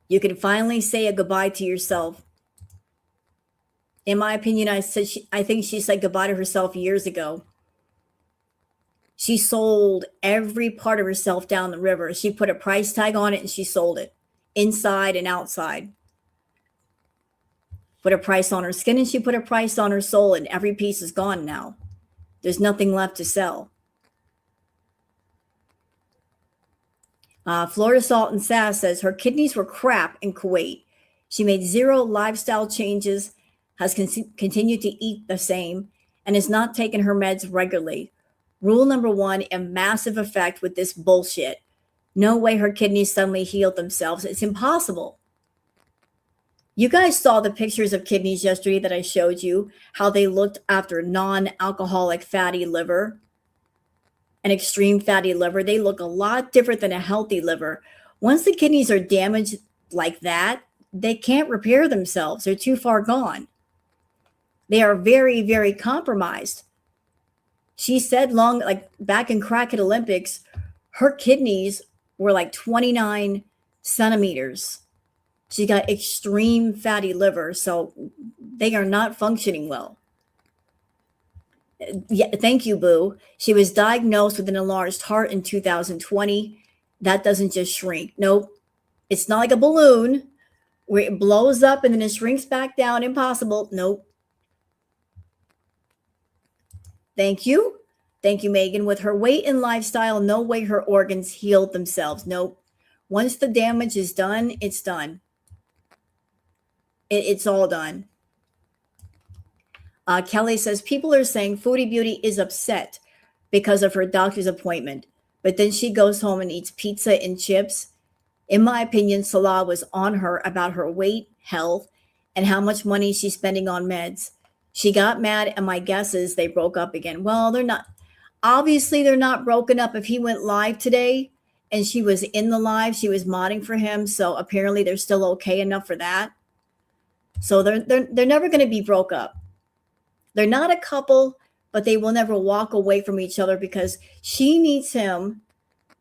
You can finally say a goodbye to yourself. In my opinion, I think she said goodbye to herself years ago. She sold every part of herself down the river. She put a price tag on it and she sold it inside and outside. Put a price on her skin and she put a price on her soul, and every piece is gone now. There's nothing left to sell. Florida Salt and Sass says her kidneys were crap in Kuwait. She made 0 lifestyle changes, has continued to eat the same, and has not taken her meds regularly. Rule number 1, a massive effect with this bullshit. No way her kidneys suddenly healed themselves. It's impossible. You guys saw the pictures of kidneys yesterday that I showed you, how they looked after non-alcoholic fatty liver, an extreme fatty liver. They look a lot different than a healthy liver. Once the kidneys are damaged like that, they can't repair themselves. They're too far gone. They are very, very compromised. She said like back in Crackhead Olympics, her kidneys were like 29 centimeters. She got extreme fatty liver, so they are not functioning well. Yeah, thank you, Boo. She was diagnosed with an enlarged heart in 2020. That doesn't just shrink. Nope. It's not like a balloon where it blows up and then it shrinks back down. Impossible. Nope. Thank you. Thank you, Megan. With her weight and lifestyle, no way her organs healed themselves. Nope. Once the damage is done, it's done. It's all done. Kelly says, people are saying Foodie Beauty is upset because of her doctor's appointment, but then she goes home and eats pizza and chips. In my opinion, Salah was on her about her weight, health, and how much money she's spending on meds. She got mad, and my guess is they broke up again. Well, they're not. Obviously, they're not broken up. If he went live today and she was in the live, she was modding for him. So apparently they're still okay enough for that. So they're never going to be broke up. They're not a couple, but they will never walk away from each other because she needs him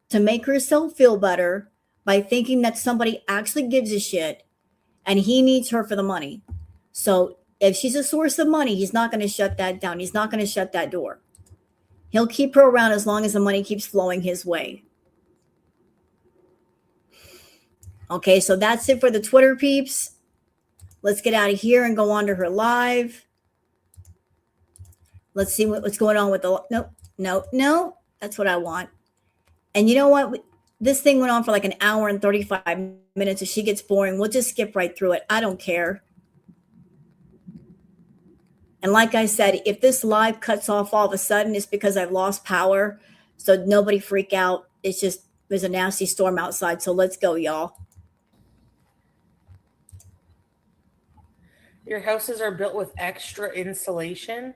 to make herself feel better by thinking that somebody actually gives a shit, and he needs her for the money. So if she's a source of money, he's not going to shut that down. He's not going to shut that door. He'll keep her around as long as the money keeps flowing his way. Okay, so that's it for the Twitter peeps. Let's get out of here and go on to her live. Let's see what's going on with the, no, that's what I want. And you know what? This thing went on for like an hour and 35 minutes. If she gets boring, we'll just skip right through it. I don't care. And like I said, if this live cuts off all of a sudden, it's because I've lost power. So nobody freak out. It's just, there's a nasty storm outside. So let's go, y'all. Your houses are built with extra insulation?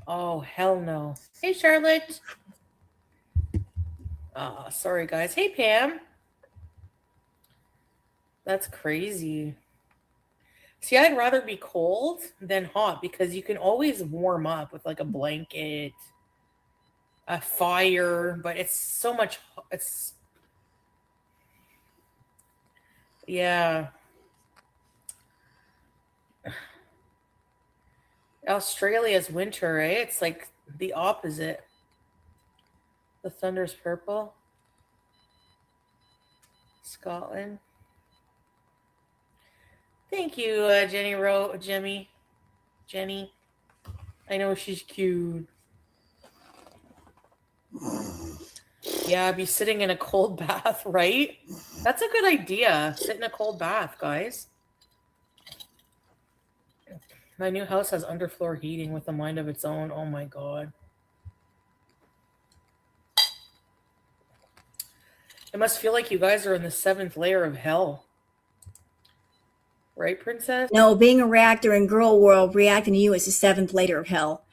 Oh, hell no. Hey, Charlotte. Sorry, guys. Hey, Pam. That's crazy. See, I'd rather be cold than hot because you can always warm up with like a blanket, a fire, but it's so much, yeah. Australia's winter, eh? It's like the opposite. The thunder's purple. Scotland. Thank you, Jenny. I know she's cute. Yeah, be sitting in a cold bath, right? That's a good idea. Sit in a cold bath, guys. My new house has underfloor heating with a mind of its own. Oh my God. It must feel like you guys are in the 7th layer of hell. Right, Princess? No, being a reactor in girl world, reacting to you is the 7th layer of hell.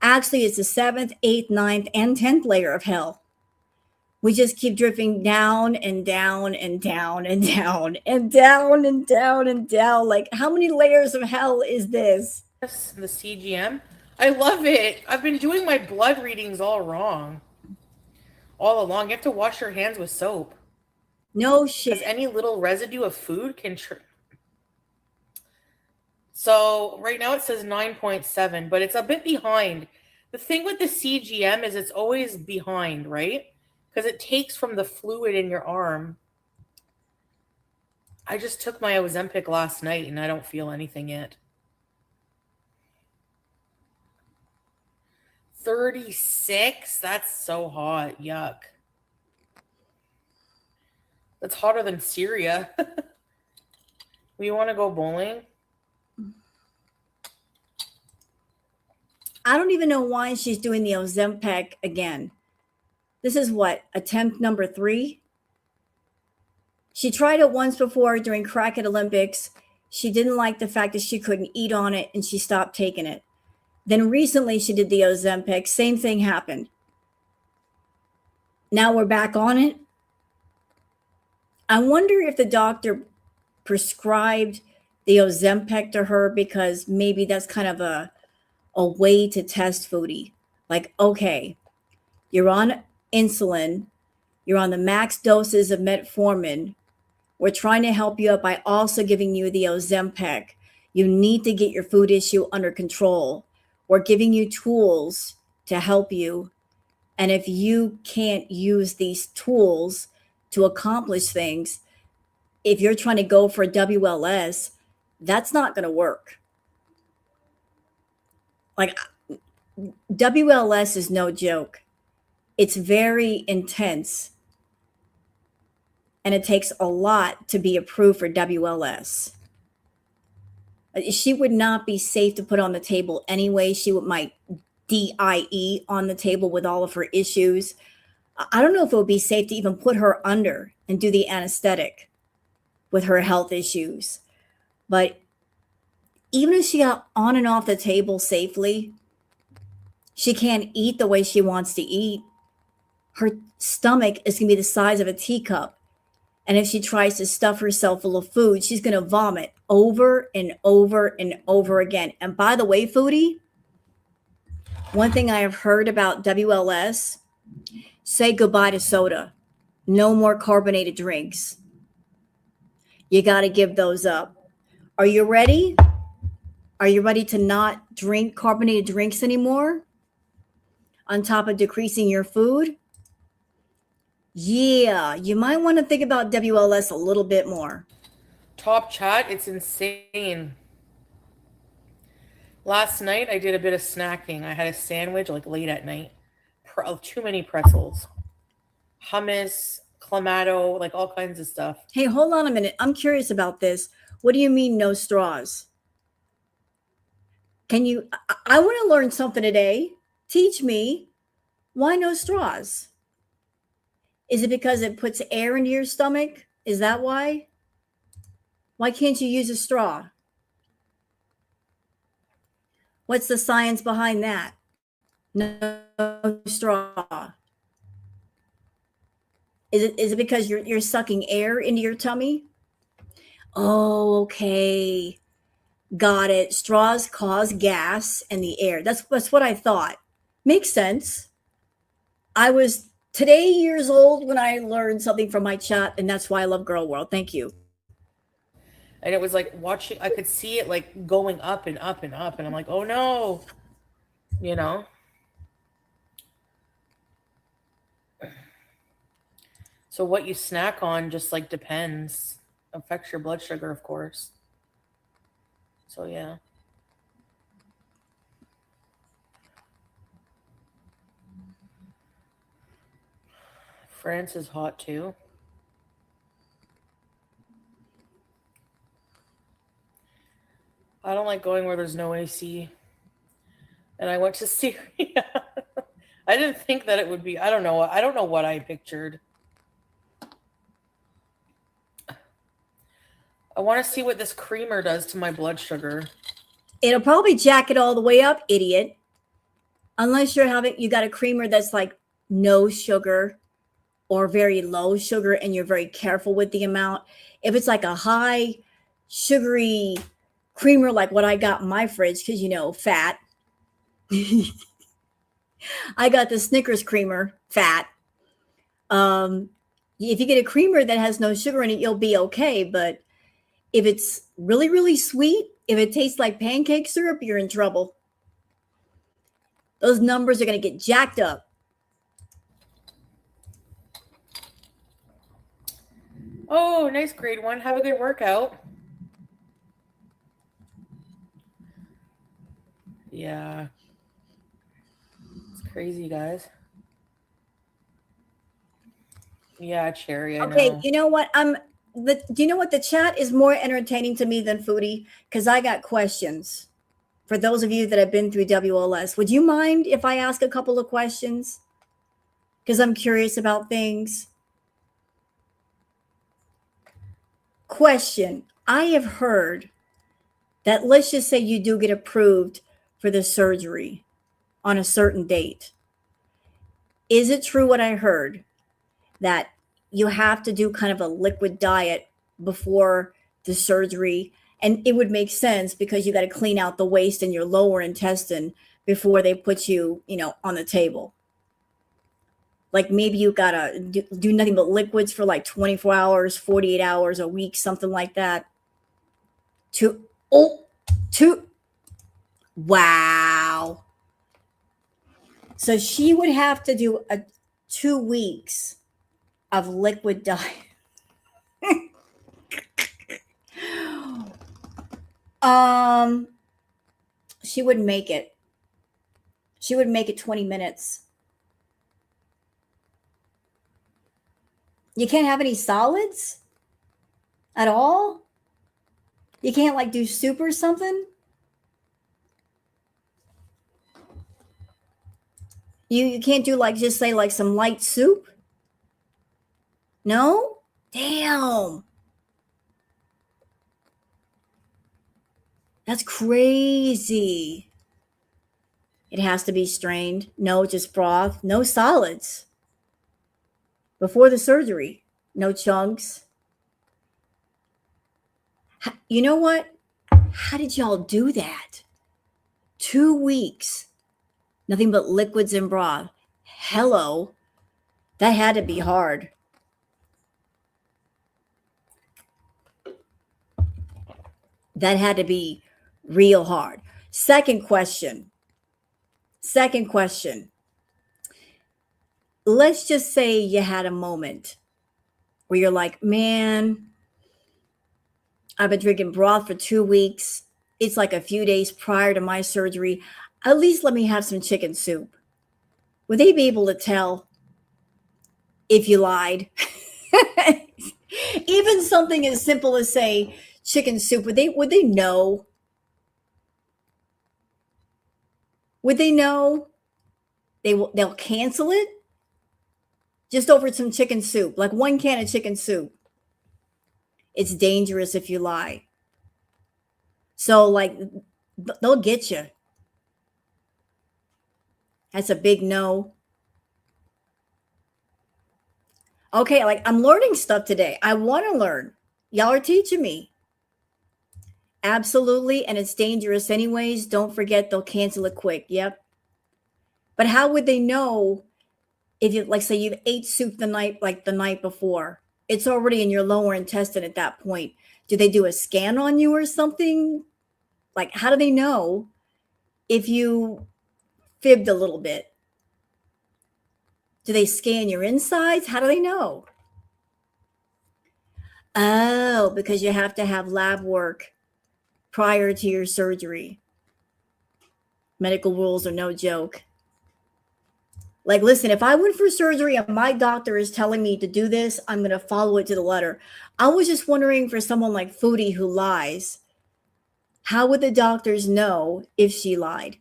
Actually, it's the 7th, 8th, 9th, and 10th layer of hell. We just keep drifting down and down and down and down and down and down and down. Like, how many layers of hell is this? The CGM. I love it. I've been doing my blood readings all wrong. All along. You have to wash your hands with soap. No shit. Because any little residue of food can... So right now it says 9.7, but it's a bit behind. The thing with the CGM is it's always behind, right? Because it takes from the fluid in your arm. I just took my Ozempic last night and I don't feel anything yet. 36? That's so hot. Yuck. That's hotter than Syria. We want to go bowling? I don't even know why she's doing the Ozempic again. This is what, attempt number 3? She tried it once before during Crack at Olympics. She didn't like the fact that she couldn't eat on it and she stopped taking it. Then recently she did the Ozempic. Same thing happened. Now we're back on it. I wonder if the doctor prescribed the Ozempic to her because maybe that's kind of a way to test Foodie. Like, okay, you're on insulin, you're on the max doses of metformin. We're trying to help you out by also giving you the Ozempic. You need to get your food issue under control. We're giving you tools to help you. And if you can't use these tools to accomplish things, if you're trying to go for a WLS, that's not going to work. Like, WLS is no joke. It's very intense. And it takes a lot to be approved for WLS. She would not be safe to put on the table anyway. She might DIE on the table with all of her issues. I don't know if it would be safe to even put her under and do the anesthetic with her health issues. But even if she got on and off the table safely, she can't eat the way she wants to eat. Her stomach is going to be the size of a teacup. And if she tries to stuff herself full of food, she's going to vomit over and over and over again. And by the way, Foodie, one thing I have heard about WLS, say goodbye to soda. No more carbonated drinks. You got to give those up. Are you ready? Are you ready to not drink carbonated drinks anymore? On top of decreasing your food? Yeah, you might want to think about WLS a little bit more. Top chat, it's insane. Last night I did a bit of snacking. I had a sandwich like late at night. Too many pretzels. Hummus, clamato, like all kinds of stuff. Hey, hold on a minute. I'm curious about this. What do you mean no straws? I want to learn something today. Teach me. Why no straws? Is it because it puts air into your stomach? Is that why? Why can't you use a straw? What's the science behind that? No straw. Is it because you're sucking air into your tummy? Oh, okay. Got it. Straws cause gas in the air. That's what I thought. Makes sense. I was today years old when I learned something from my chat, and that's why I love Girl World. Thank you. And it was like watching, I could see it like going up and up and up. And I'm like, oh no. You know? So what you snack on just like depends. Affects your blood sugar, of course. So yeah. France is hot too. I don't like going where there's no AC. And I went to Syria. I didn't think that it would be, I don't know what I pictured. I want to see what this creamer does to my blood sugar. It'll probably jack it all the way up, idiot. Unless you got a creamer that's like no sugar or very low sugar and you're very careful with the amount. If it's like a high sugary creamer like what I got in my fridge, because fat. I got the Snickers creamer, fat. If you get a creamer that has no sugar in it, you'll be okay. But if it's really, really sweet, if it tastes like pancake syrup, you're in trouble. Those numbers are going to get jacked up. Oh, nice grade 1. Have a good workout. Yeah. It's crazy, guys. Yeah, cherry. I Okay, know. you know what? Do you know what? The chat is more entertaining to me than Foodie because I got questions. For those of you that have been through WLS, would you mind if I ask a couple of questions? Because I'm curious about things. Question. I have heard that, let's just say you do get approved for the surgery on a certain date. Is it true what I heard that you have to do kind of a liquid diet before the surgery? And it would make sense because you got to clean out the waste in your lower intestine before they put you, on the table. Like maybe you got to do nothing but liquids for like 24 hours, 48 hours a week, something like that. Wow. So she would have to do 2 weeks of liquid diet. She would make it. She would make it 20 minutes. You can't have any solids at all? You can't like do soup or something? You can't do like just say like some light soup? No? Damn. That's crazy. It has to be strained. No, just broth. No solids. Before the surgery. No chunks. You know what? How did y'all do that? 2 weeks. Nothing but liquids and broth. Hello. That had to be hard. That had to be real hard. Second question. Let's just say you had a moment where you're like, man, I've been drinking broth for 2 weeks. It's like a few days prior to my surgery. At least let me have some chicken soup. Would they be able to tell if you lied? Even something as simple as say chicken soup, would they know? Would they know? They'll cancel it just over some chicken soup, like 1 can of chicken soup. It's dangerous if you lie. So like they'll get you. That's a big no. Okay, like I'm learning stuff today. I want to learn. Y'all are teaching me. Absolutely, and it's dangerous anyways. Don't forget they'll cancel it quick. Yep. But how would they know if you like say you've ate soup the night before? It's already in your lower intestine at that point. Do they do a scan on you or something? Like how do they know if you fibbed a little bit? Do they scan your insides? How do they know? Oh, because you have to have lab work prior to your surgery. Medical rules are no joke. Like, listen, if I went for surgery and my doctor is telling me to do this, I'm going to follow it to the letter. I was just wondering for someone like Foodie who lies, how would the doctors know if she lied?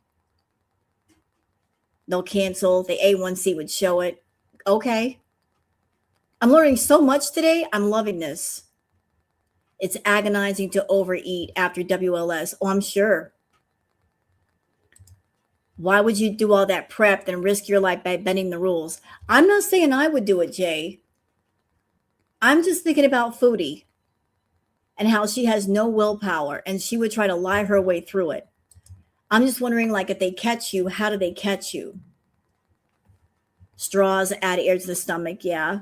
They'll cancel. The A1C would show it. Okay. I'm learning so much today. I'm loving this. It's agonizing to overeat after WLS. Oh, I'm sure. Why would you do all that prep and risk your life by bending the rules? I'm not saying I would do it, Jay. I'm just thinking about Foodie and how she has no willpower and she would try to lie her way through it. I'm just wondering, like, if they catch you, how do they catch you? Straws add air to the stomach, yeah.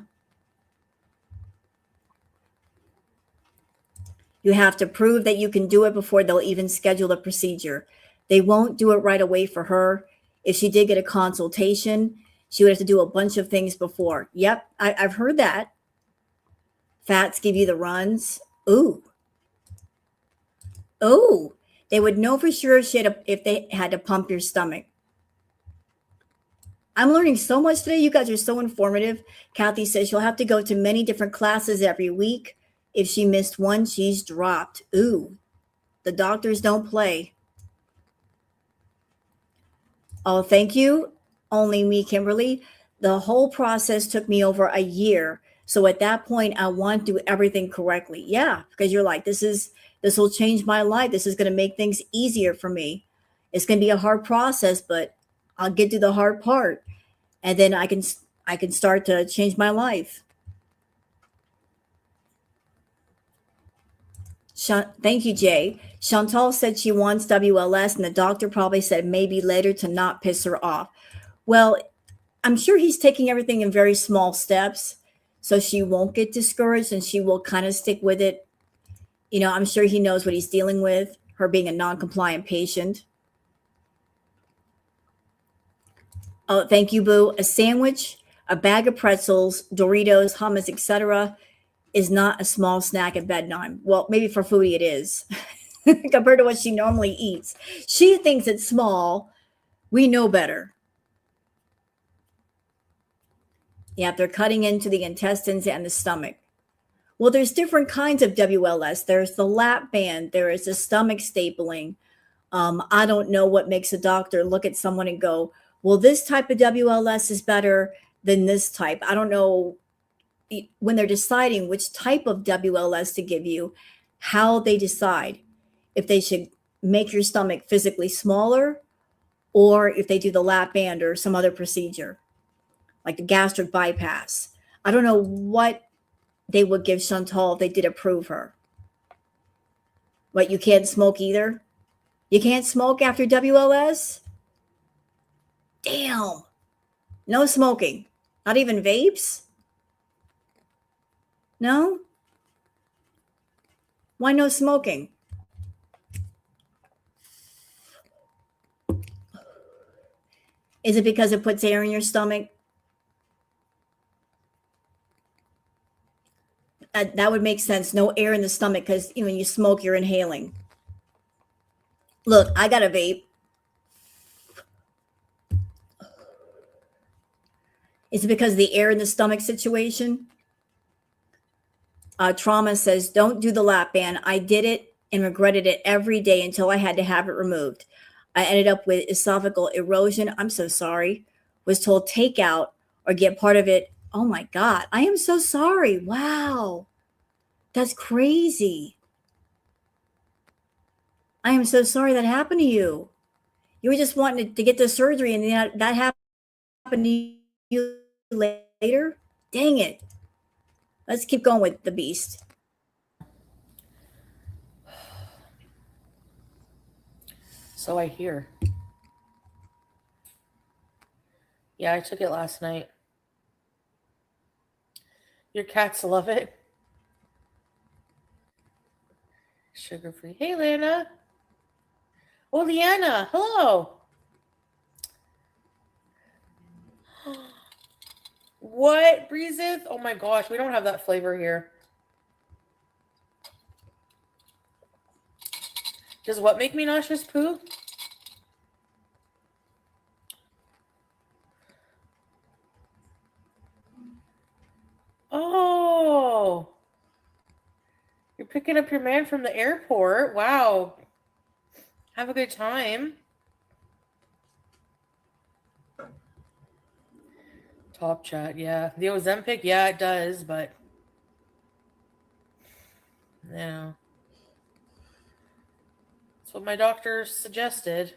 You have to prove that you can do it before they'll even schedule the procedure. They won't do it right away for her. If she did get a consultation, she would have to do a bunch of things before. Yep, I've heard that. Fats give you the runs. Ooh. They would know for sure if they had to pump your stomach. I'm learning so much today. You guys are so informative. Kathy says she'll have to go to many different classes every week. If she missed one, she's dropped. Ooh, the doctors don't play. Oh, thank you. Only me, Kimberly. The whole process took me over a year. So at that point, I want to do everything correctly. Yeah, because you're like, this will change my life. This is going to make things easier for me. It's going to be a hard process, but I'll get to the hard part, and then I can start to change my life. Thank you, Jay. Chantal said she wants WLS, and the doctor probably said maybe later to not piss her off. Well, I'm sure he's taking everything in very small steps, so she won't get discouraged and she will kind of stick with it. You know, I'm sure he knows what he's dealing with, her being a non-compliant patient. Oh, thank you, Boo. A sandwich, a bag of pretzels, Doritos, hummus, etc. is not a small snack at bedtime. Well, maybe for Foodie it is compared to what she normally eats. She thinks it's small. We know better. Yeah, they're cutting into the intestines and the stomach. Well, there's different kinds of WLS. There's the lap band. There is the stomach stapling. I don't know what makes a doctor look at someone and go, well, this type of WLS is better than this type. I don't know when they're deciding which type of WLS to give you, how they decide if they should make your stomach physically smaller or if they do the lap band or some other procedure like the gastric bypass. I don't know what they would give Chantal if they did approve her. What, you can't smoke either? You can't smoke after WLS? Damn. No smoking. Not even vapes? No? Why no smoking? Is it because it puts air in your stomach? That would make sense. No air in the stomach because when you smoke, you're inhaling. Look, I got a vape. Is it because of the air in the stomach situation? Trauma says, don't do the lap band. I did it and regretted it every day until I had to have it removed. I ended up with esophageal erosion. I'm so sorry. Was told take out or get part of it. Oh my God. I am so sorry. Wow. That's crazy. I am so sorry that happened to you. You were just wanting to get the surgery and then that happened to you later? Dang it. Let's keep going with the beast. So I hear. Yeah, I took it last night. Your cats love it. Sugar-free. Hey, Lana. Oh, Leanna. Hello. What? Breezeth? Oh my gosh, we don't have that flavor here. Does what make me nauseous, Pooh? Oh. You're picking up your man from the airport. Wow. Have a good time. Top chat, yeah. The Ozempic, yeah, it does, but yeah. That's what my doctor suggested.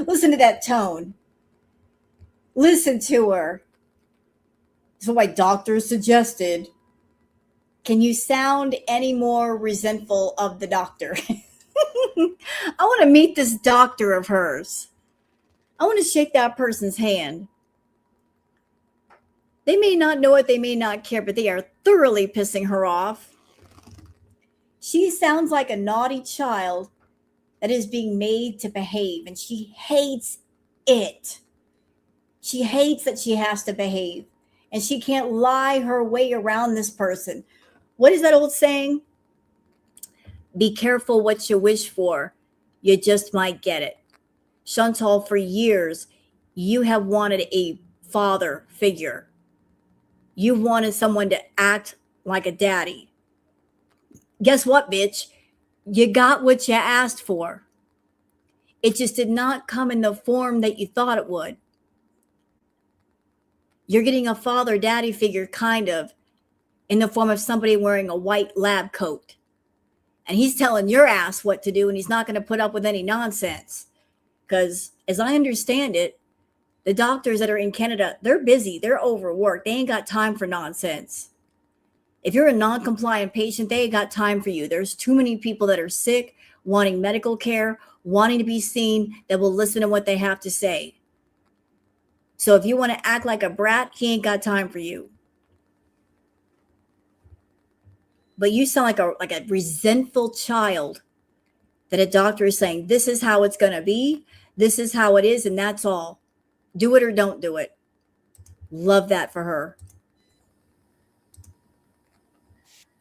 Listen to that tone. Listen to her. That's what my doctor suggested. Can you sound any more resentful of the doctor? I want to meet this doctor of hers. I want to shake that person's hand. They may not know it, they may not care, but they are thoroughly pissing her off. She sounds like a naughty child that is being made to behave, and she hates it. She hates that she has to behave, and she can't lie her way around this person. What is that old saying? Be careful what you wish for. You just might get it. Chantal, for years, you have wanted a father figure. You wanted someone to act like a daddy. Guess what, bitch? You got what you asked for. It just did not come in the form that you thought it would. You're getting a father daddy figure, kind of, in the form of somebody wearing a white lab coat. And he's telling your ass what to do, and he's not going to put up with any nonsense. Because as I understand it, the doctors that are in Canada, they're busy. They're overworked. They ain't got time for nonsense. If you're a non-compliant patient, they ain't got time for you. There's too many people that are sick, wanting medical care, wanting to be seen, that will listen to what they have to say. So if you want to act like a brat, he ain't got time for you. But you sound like a resentful child that a doctor is saying, this is how it's going to be. This is how it is. And that's all. Do it or don't do it. Love that for her.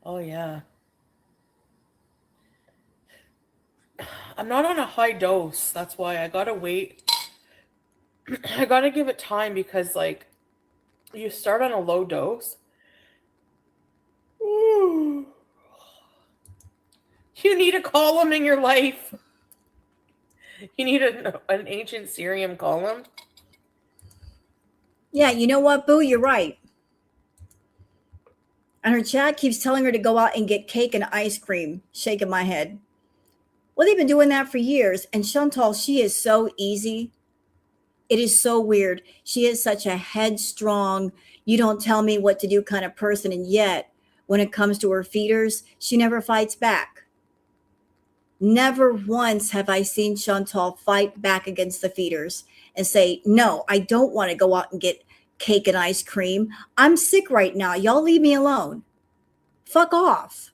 Oh, yeah. I'm not on a high dose. That's why I got to wait. I got to give it time because, like, you start on a low dose. Ooh. You need a column in your life. You need an ancient Syrian column. Yeah, you know what, Boo? You're right. And her chat keeps telling her to go out and get cake and ice cream. Shaking my head. Well, they've been doing that for years. And Chantal, she is so easy. It is so weird. She is such a headstrong, you don't tell me what to do kind of person. And yet, when it comes to her feeders, she never fights back. Never once have I seen Chantal fight back against the feeders and say, no, I don't want to go out and get cake and ice cream. I'm sick right now. Y'all leave me alone. Fuck off.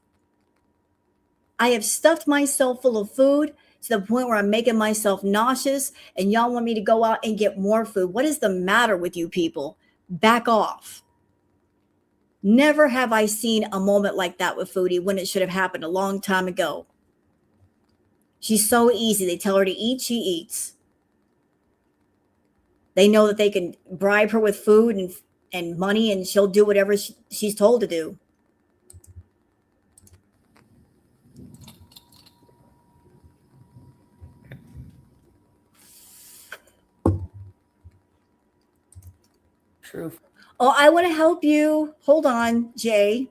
I have stuffed myself full of food to the point where I'm making myself nauseous, and y'all want me to go out and get more food. What is the matter with you people? Back off. Never have I seen a moment like that with Foodie when it should have happened a long time ago. She's so easy. They tell her to eat, she eats. They know that they can bribe her with food and money, and she'll do whatever she's told to do. True. Oh, I want to help you. Hold on, Jay.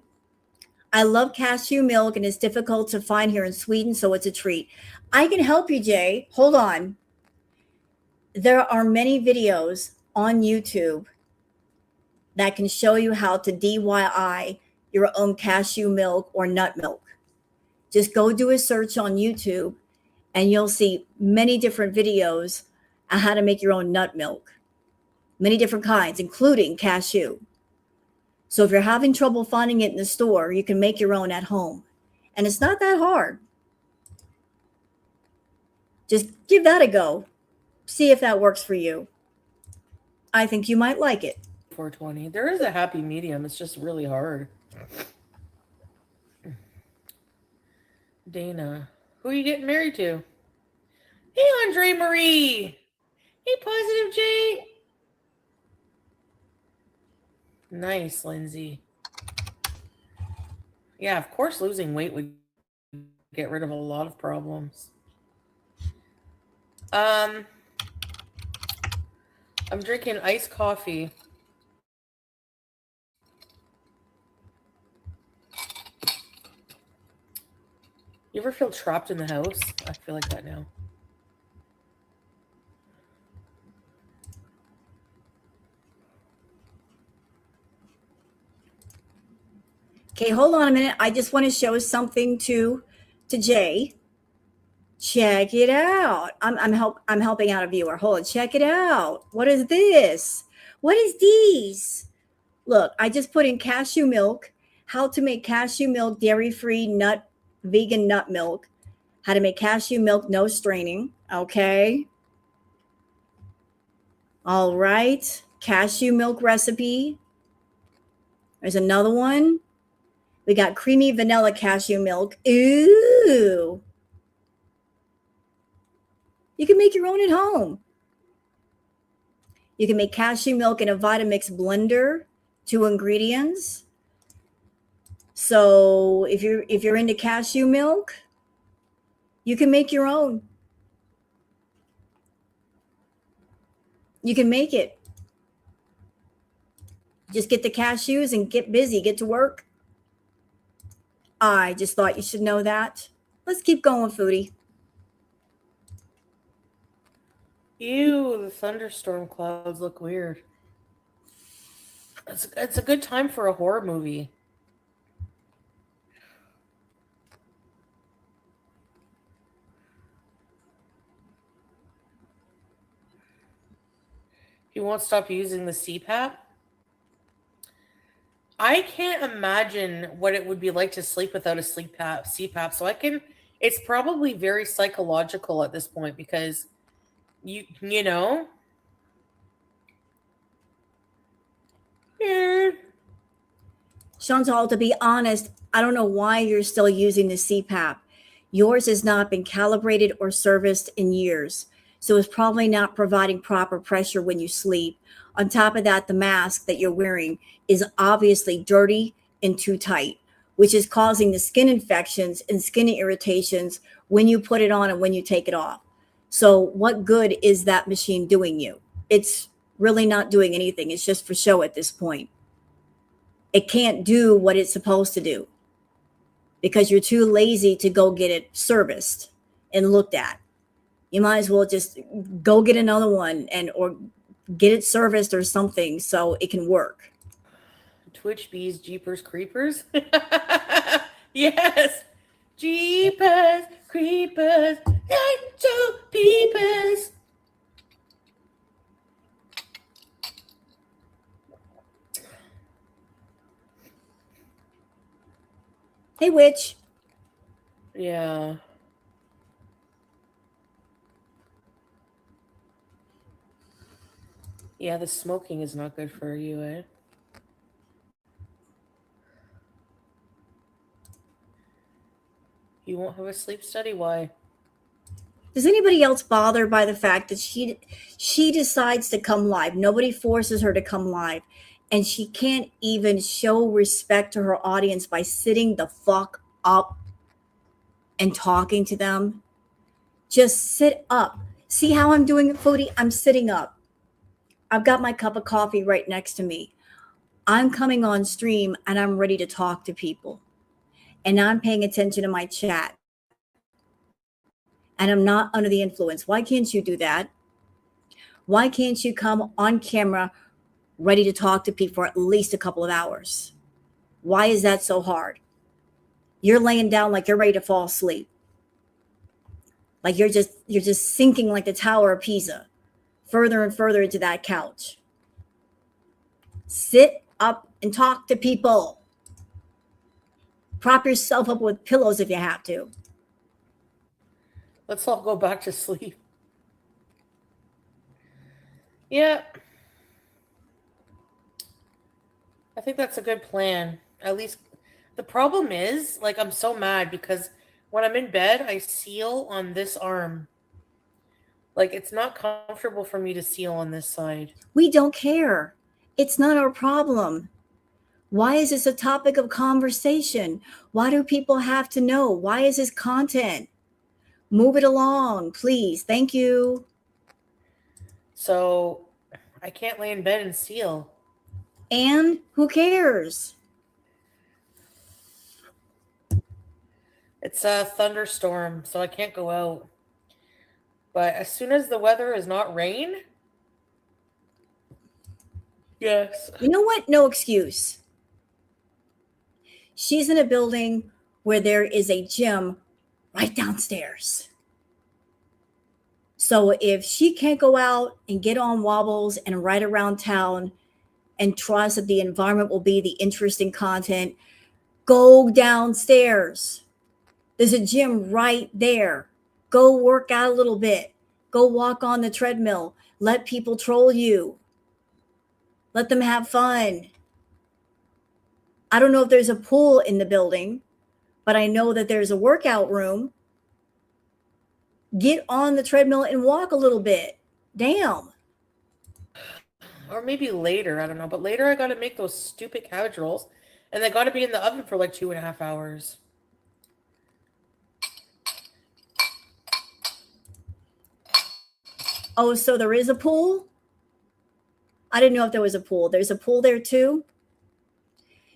I love cashew milk, and it's difficult to find here in Sweden, so it's a treat. I can help you, Jay. Hold on. There are many videos on YouTube that can show you how to DIY your own cashew milk or nut milk. Just go do a search on YouTube, and you'll see many different videos on how to make your own nut milk. Many different kinds, including cashew. So if you're having trouble finding it in the store, you can make your own at home. And it's not that hard. Just give that a go. See if that works for you. I think you might like it. 420. There is a happy medium. It's just really hard. Dana. Who are you getting married to? Hey, Andre Marie. Hey, Positive J. Nice, Lindsay. Yeah, of course losing weight would get rid of a lot of problems. I'm drinking iced coffee. You ever feel trapped in the house? I feel like that now. Okay, hold on a minute. I just want to show something to Jay. Check it out. I'm helping out a viewer. Hold on. Check it out. What is this? What is these? Look, I just put in cashew milk. How to make cashew milk dairy-free vegan nut milk. How to make cashew milk no straining. Okay. All right. Cashew milk recipe. There's another one. We got creamy vanilla cashew milk. Ooh. You can make your own at home. You can make cashew milk in a Vitamix blender, 2 ingredients. So if you're into cashew milk, you can make your own. You can make it. Just get the cashews and get busy, get to work. I just thought you should know that. Let's keep going, Foodie. Ew, the thunderstorm clouds look weird. It's a good time for a horror movie. You won't stop using the CPAP? I can't imagine what it would be like to sleep without a CPAP. So it's probably very psychological at this point because you know. Yeah. Chantal, to be honest, I don't know why you're still using the CPAP. Yours has not been calibrated or serviced in years, so it's probably not providing proper pressure when you sleep. On top of that, the mask that you're wearing is obviously dirty and too tight, which is causing the skin infections and skin irritations when you put it on and when you take it off. So what good is that machine doing you? It's really not doing anything. It's just for show at this point. It can't do what it's supposed to do because you're too lazy to go get it serviced and looked at. You might as well just go get another one or get it serviced or something so it can work. Twitch bees, Jeepers Creepers. Yes. Jeepers Creepers, so peepers. Hey, witch. Yeah. Yeah, the smoking is not good for you, eh? You won't have a sleep study? Why? Does anybody else bother by the fact that she decides to come live? Nobody forces her to come live. And she can't even show respect to her audience by sitting the fuck up and talking to them. Just sit up. See how I'm doing it, Foodie? I'm sitting up. I've got my cup of coffee right next to me. I'm coming on stream and I'm ready to talk to people. And I'm paying attention to my chat. And I'm not under the influence. Why can't you do that? Why can't you come on camera ready to talk to people for at least a couple of hours? Why is that so hard? You're laying down like you're ready to fall asleep. Like you're just sinking like the Tower of Pisa, further and further into that couch. Sit up and talk to people. Prop yourself up with pillows if you have to. Let's all go back to sleep. Yeah. I think that's a good plan. At least the problem is, like, I'm so mad because when I'm in bed, I seal on this arm. Like, it's not comfortable for me to seal on this side. We don't care. It's not our problem. Why is this a topic of conversation? Why do people have to know? Why is this content? Move it along, please. Thank you. So I can't lay in bed and seal. And who cares? It's a thunderstorm, so I can't go out. But as soon as the weather is not rain, yes. You know what? No excuse. She's in a building where there is a gym right downstairs. So if she can't go out and get on wobbles and ride around town and trust that the environment will be the interesting content, go downstairs. There's a gym right there. Go work out a little bit. Go walk on the treadmill. Let people troll you. Let them have fun. I don't know if there's a pool in the building, but I know that there's a workout room. Get on the treadmill and walk a little bit. Damn. Or maybe later, I don't know. But later I got to make those stupid cabbage rolls. And they got to be in the oven for like 2.5 hours. Oh, so there is a pool? I didn't know if there was a pool. There's a pool there too.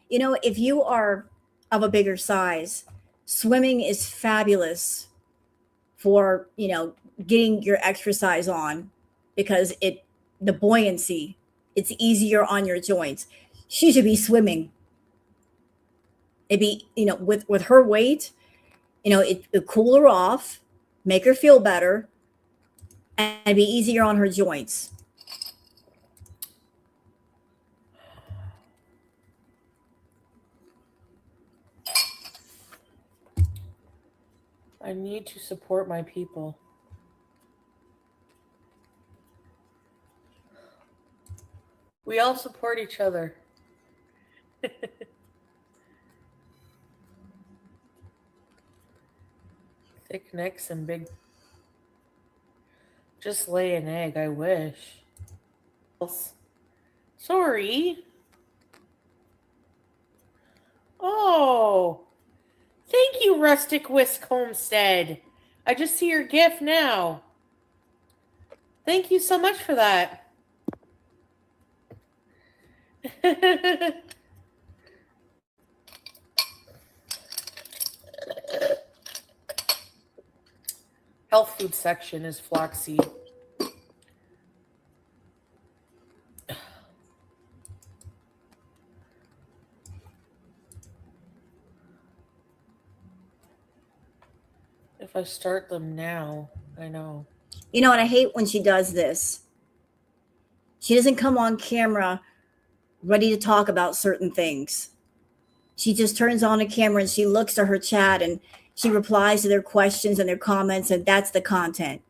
You know, if you are of a bigger size, swimming is fabulous for, you know, getting your exercise on because the buoyancy, it's easier on your joints. She should be swimming. It'd be, you know, with her weight, you know, it'd cool her off, make her feel better, and be easier on her joints. I need to support my people. We all support each other. Thick necks and big. Just lay an egg, I wish. Sorry. Oh. Thank you, Rustic Whisk Homestead. I just see your gift now. Thank you so much for that. Health food section is flaxseed. If I start them now, I know. You know what? I hate when she does this. She doesn't come on camera ready to talk about certain things. She just turns on a camera and she looks to her chat and she replies to their questions and their comments, and that's the content.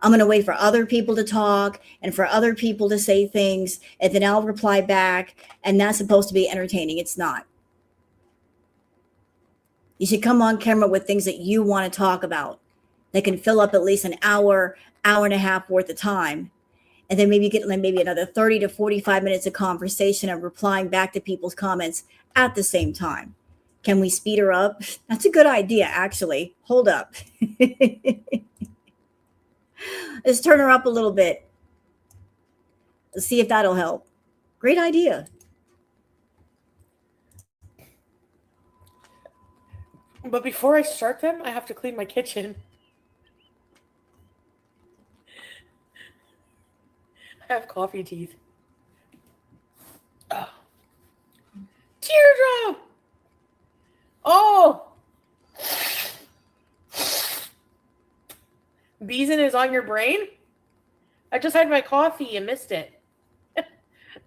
I'm going to wait for other people to talk and for other people to say things, and then I'll reply back, and that's supposed to be entertaining. It's not. You should come on camera with things that you want to talk about that can fill up at least an hour, hour and a half worth of time. And then maybe get maybe another 30 to 45 minutes of conversation and replying back to people's comments at the same time. Can we speed her up? That's a good idea, actually. Hold up. Let's turn her up a little bit. Let's see if that'll help. Great idea. But before I start them, I have to clean my kitchen. I have coffee teeth. Oh. Teardrop! Oh! Beeson is on your brain? I just had my coffee. You missed it.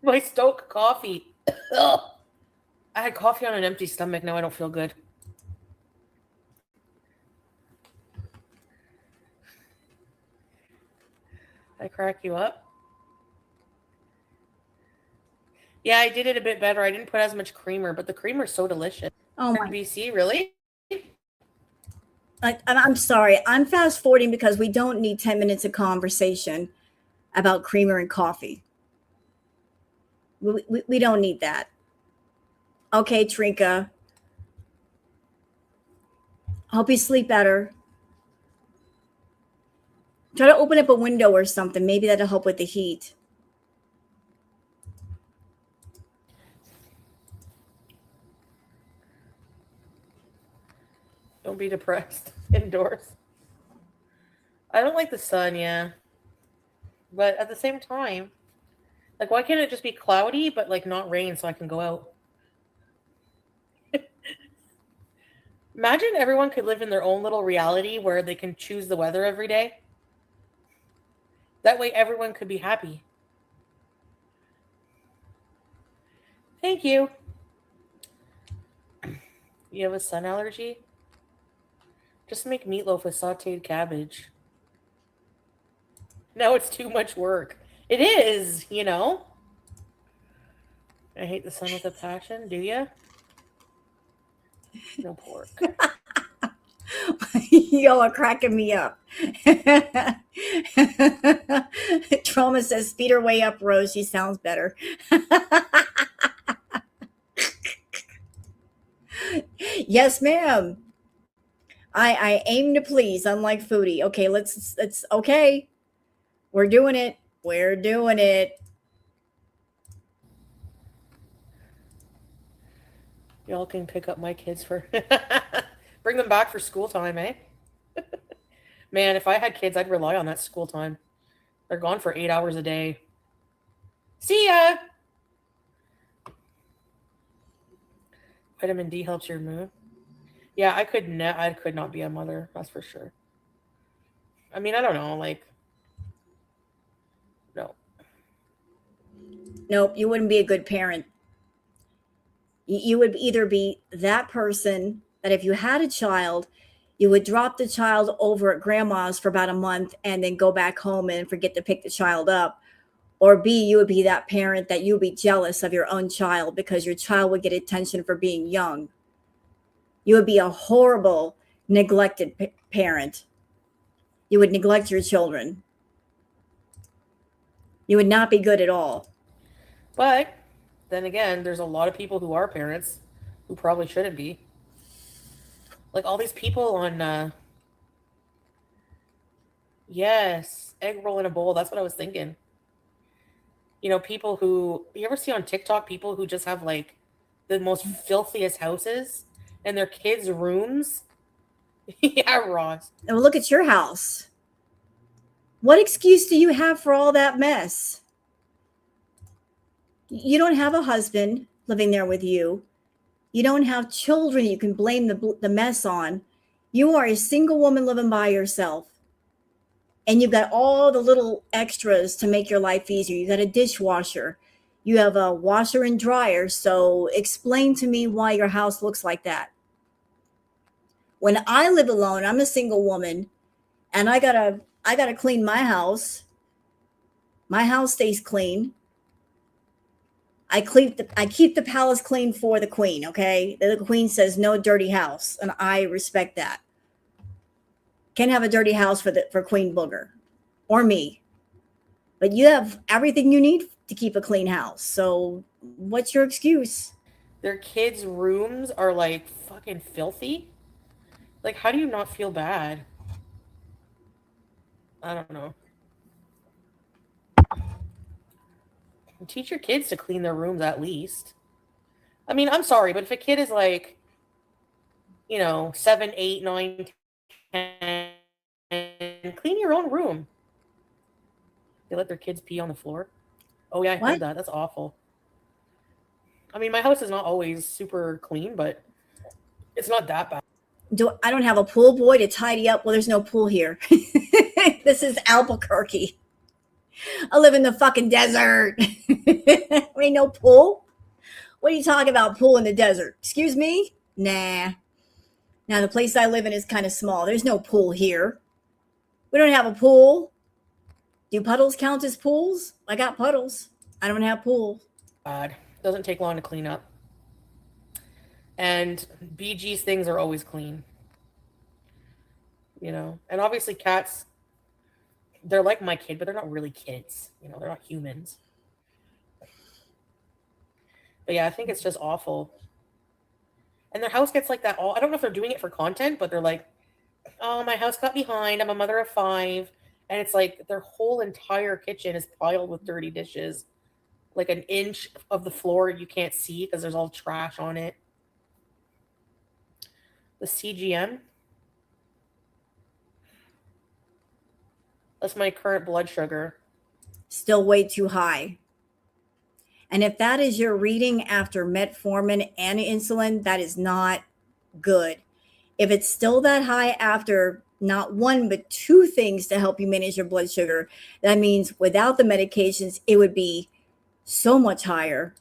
My Stoke coffee. I had coffee on an empty stomach. Now I don't feel good. I crack you up? Yeah, I did it a bit better. I didn't put as much creamer, but the creamer's so delicious. Oh my. BC, really? I'm sorry. I'm fast forwarding because we don't need 10 minutes of conversation about creamer and coffee. We don't need that. Okay, Trinka. Hope you sleep better. Try to open up a window or something. Maybe that'll help with the heat. Don't be depressed indoors. I don't like the sun, yeah. But at the same time, like, why can't it just be cloudy, but like not rain so I can go out? Imagine everyone could live in their own little reality where they can choose the weather every day. That way everyone could be happy. Thank you. You have a sun allergy? Just make meatloaf with sauteed cabbage. No, it's too much work. It is, you know. I hate the sun with a passion. Do you? No pork. Y'all are cracking me up. Trauma says, speed her way up, Rose. She sounds better. Yes, ma'am. I aim to please, unlike Foodie. Okay, let's okay. We're doing it. We're doing it. Y'all can pick up my kids for bring them back for school time, eh? Man, if I had kids, I'd rely on that school time. They're gone for 8 hours a day. See ya. Vitamin D helps your mood. Yeah, I could not be a mother. That's for sure. I mean, I don't know, like, no. Nope, you wouldn't be a good parent. You would either be that person that if you had a child, you would drop the child over at grandma's for about a month and then go back home and forget to pick the child up. Or B, you would be that parent that you would be jealous of your own child because your child would get attention for being young. You would be a horrible, neglected parent. You would neglect your children. You would not be good at all. But then again, there's a lot of people who are parents who probably shouldn't be. Like all these people on, yes, egg roll in a bowl. That's what I was thinking. You know, people who, you ever see on TikTok, people who just have like the most filthiest houses and their kids' rooms? Yeah, Ross. And look at your house. What excuse do you have for all that mess? You don't have a husband living there with you. You don't have children you can blame the mess on. You are a single woman living by yourself. And you've got all the little extras to make your life easier. You got a dishwasher. You have a washer and dryer. So explain to me why your house looks like that. When I live alone, I'm a single woman, and I gotta clean my house. My house stays clean. I keep the palace clean for the queen, okay? The queen says no dirty house, and I respect that. Can't have a dirty house for Queen Booger or me. But you have everything you need to keep a clean house. So what's your excuse? Their kids' rooms are like fucking filthy. Like, how do you not feel bad? I don't know. Teach your kids to clean their rooms at least. I mean, I'm sorry, but if a kid is like, 7, 8, 9, 10, clean your own room. They let their kids pee on the floor. Oh yeah, I heard that. That's awful. I mean, my house is not always super clean, but it's not that bad. I don't have a pool boy to tidy up. Well, there's no pool here. This is Albuquerque. I live in the fucking desert. Ain't no pool. What are you talking about, pool in the desert? Excuse me? Nah. Now, the place I live in is kind of small. There's no pool here. We don't have a pool. Do puddles count as pools? I got puddles. I don't have pools. Bad. Doesn't take long to clean up. And BG's things are always clean. And obviously cats, they're like my kid, but they're not really kids. They're not humans. But yeah, I think it's just awful. And their house gets like that I don't know if they're doing it for content, but they're like, oh, my house got behind. I'm a mother of 5. And it's like their whole entire kitchen is piled with dirty dishes. Like an inch of the floor you can't see because there's all trash on it. The CGM. That's my current blood sugar. Still way too high. And if that is your reading after metformin and insulin, that is not good. If it's still that high after not one, but 2 things to help you manage your blood sugar, that means without the medications, it would be so much higher.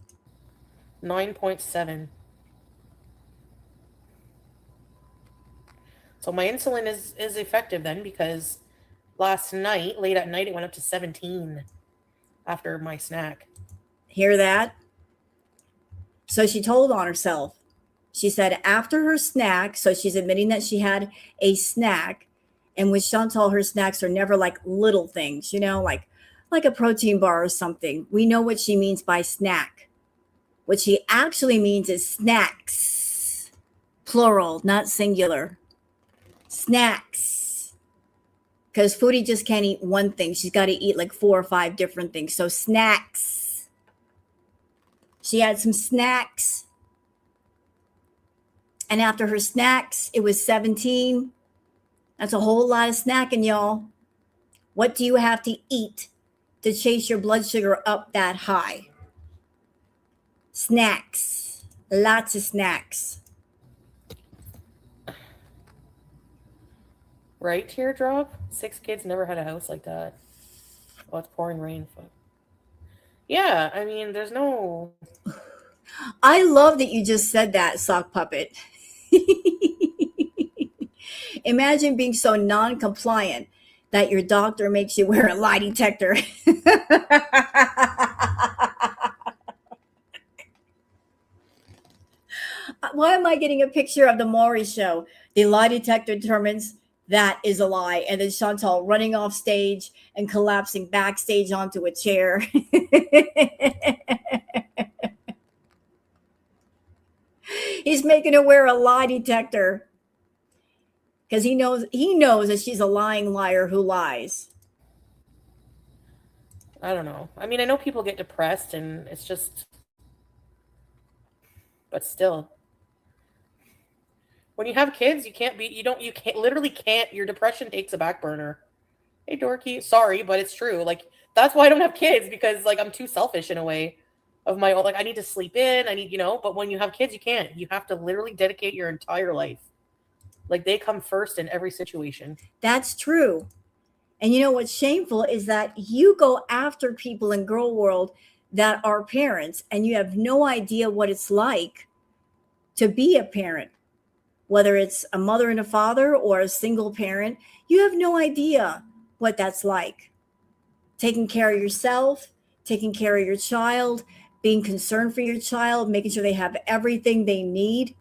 9.7. So my insulin is effective then, because last night, late at night, it went up to 17 after my snack. Hear that? So she told on herself. She said after her snack, so she's admitting that she had a snack. And with Chantal, her snacks are never like little things, like a protein bar or something. We know what she means by snack. What she actually means is snacks, plural, not singular. Snacks. Because Foodie just can't eat one thing. She's got to eat like 4 or 5 different things. So snacks. She had some snacks. And after her snacks, it was 17. That's a whole lot of snacking, y'all. What do you have to eat to chase your blood sugar up that high? Snacks. Lots of snacks. Right, Teardrop? 6 kids never had a house like that. Oh, it's pouring rain. Yeah, I mean, there's no... I love that you just said that, sock puppet. Imagine being so non-compliant that your doctor makes you wear a lie detector. Why am I getting a picture of the Maury show? The lie detector determines that is a lie. And then Chantal running off stage and collapsing backstage onto a chair. He's making her wear a lie detector because he knows that she's a lying liar who lies. I don't know. I mean, I know people get depressed and it's just... But still... When you have kids, literally can't, your depression takes a back burner. Hey, dorky. Sorry, but it's true. Like, that's why I don't have kids, because, like, I'm too selfish in a way of my own. Like, I need to sleep in. I need, but when you have kids, you can't. You have to literally dedicate your entire life. Like, they come first in every situation. That's true. And you know what's shameful is that you go after people in girl world that are parents, and you have no idea what it's like to be a parent. Whether it's a mother and a father or a single parent, you have no idea what that's like. Taking care of yourself, taking care of your child, being concerned for your child, making sure they have everything they need,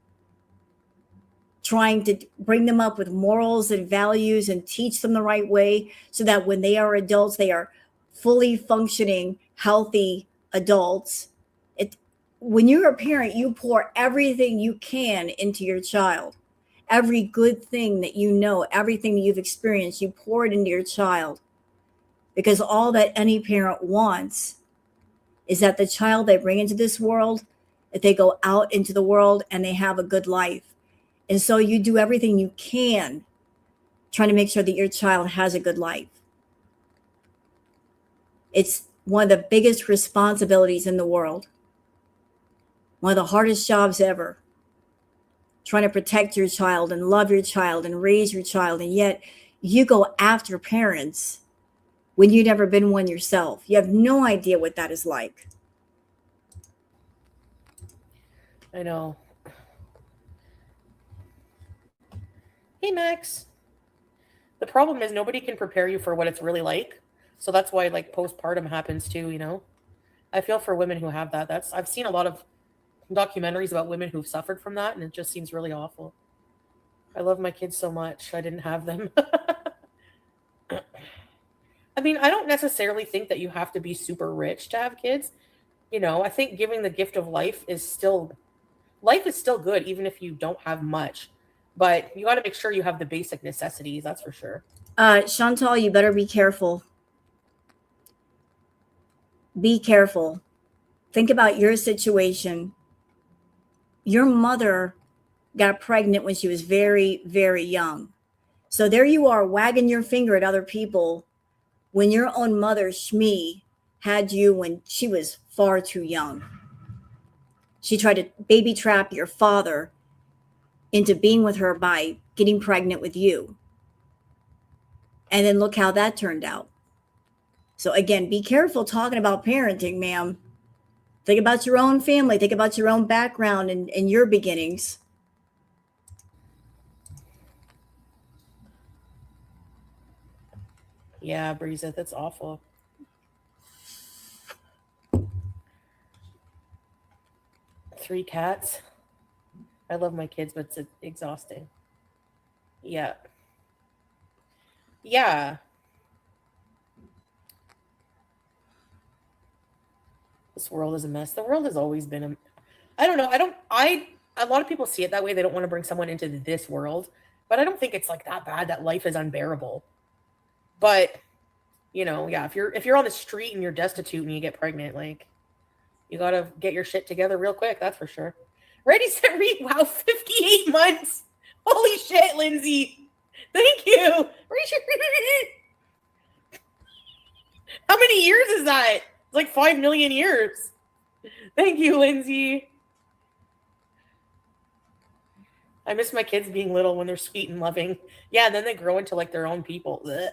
trying to bring them up with morals and values and teach them the right way so that when they are adults, they are fully functioning, healthy adults. When you're a parent, you pour everything you can into your child. Every good thing that you know, everything that you've experienced, you pour it into your child. Because all that any parent wants is that the child they bring into this world, that they go out into the world and they have a good life. And so you do everything you can trying to make sure that your child has a good life. It's one of the biggest responsibilities in the world. One of the hardest jobs ever. Trying to protect your child and love your child and raise your child. And yet you go after parents when you've never been one yourself. You have no idea what that is like. I know. Hey, Max. The problem is nobody can prepare you for what it's really like. So that's why, like, postpartum happens too, I feel for women who have that. I've seen a lot of documentaries about women who've suffered from that, and it just seems really awful. I love my kids so much. I didn't have them. I mean, I don't necessarily think that you have to be super rich to have kids. I think giving the gift of life is still good, even if you don't have much. But you got to make sure you have the basic necessities, that's for sure. Chantal, you better be careful. Be careful. Think about your situation. Your mother got pregnant when she was very, very young. So there you are wagging your finger at other people when your own mother, Shmi, had you when she was far too young. She tried to baby trap your father into being with her by getting pregnant with you. And then look how that turned out. So again, be careful talking about parenting, ma'am. Think about your own family. Think about your own background and your beginnings. Yeah, Breeza, that's awful. 3 cats. I love my kids, but it's exhausting. Yeah. Yeah. This world is a mess. The world has always been a... I don't know. A lot of people see it that way. They don't want to bring someone into this world, but I don't think it's like that bad that life is unbearable. But, you know, yeah, if you're on the street and you're destitute and you get pregnant, like, you got to get your shit together real quick. That's for sure. Ready, set, read. Wow, 58 months. Holy shit, Lindsay. Thank you. How many years is that? It's like 5 million years. Thank you, Lindsay. I miss my kids being little when they're sweet and loving. Yeah, and then they grow into like their own people. Ugh.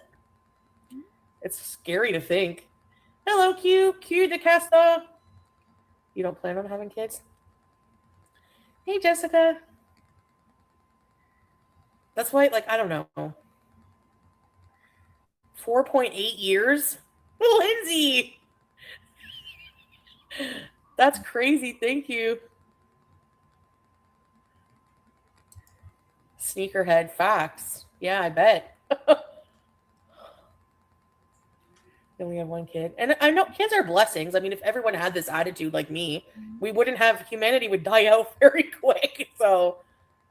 It's scary to think. Hello, Q DeCasta. You don't plan on having kids? Hey, Jessica. That's why, like, I don't know. 4.8 years? Lindsay! That's crazy. Thank you. Sneakerhead facts. Yeah, I bet. They only have one kid. And I know kids are blessings. I mean, if everyone had this attitude like me, humanity would die out very quick. So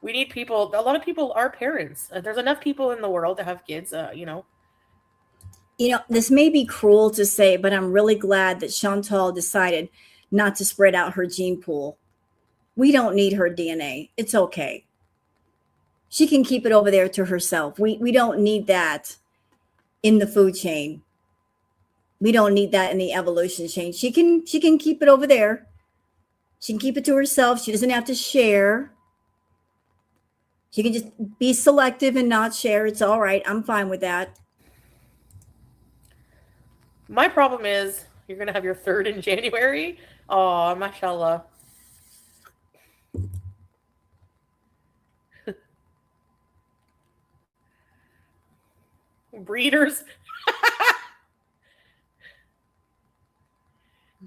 we need people. A lot of people are parents. There's enough people in the world to have kids, you know. You know, this may be cruel to say, but I'm really glad that Chantal decided not to spread out her gene pool. We don't need her DNA. It's okay. She can keep it over there to herself. We don't need that in the food chain. We don't need that in the evolution chain. She can keep it over there. She can keep it to herself. She doesn't have to share. She can just be selective and not share. It's all right. I'm fine with that. My problem is you're going to have your 3rd in January. Oh, mashallah. Breeders.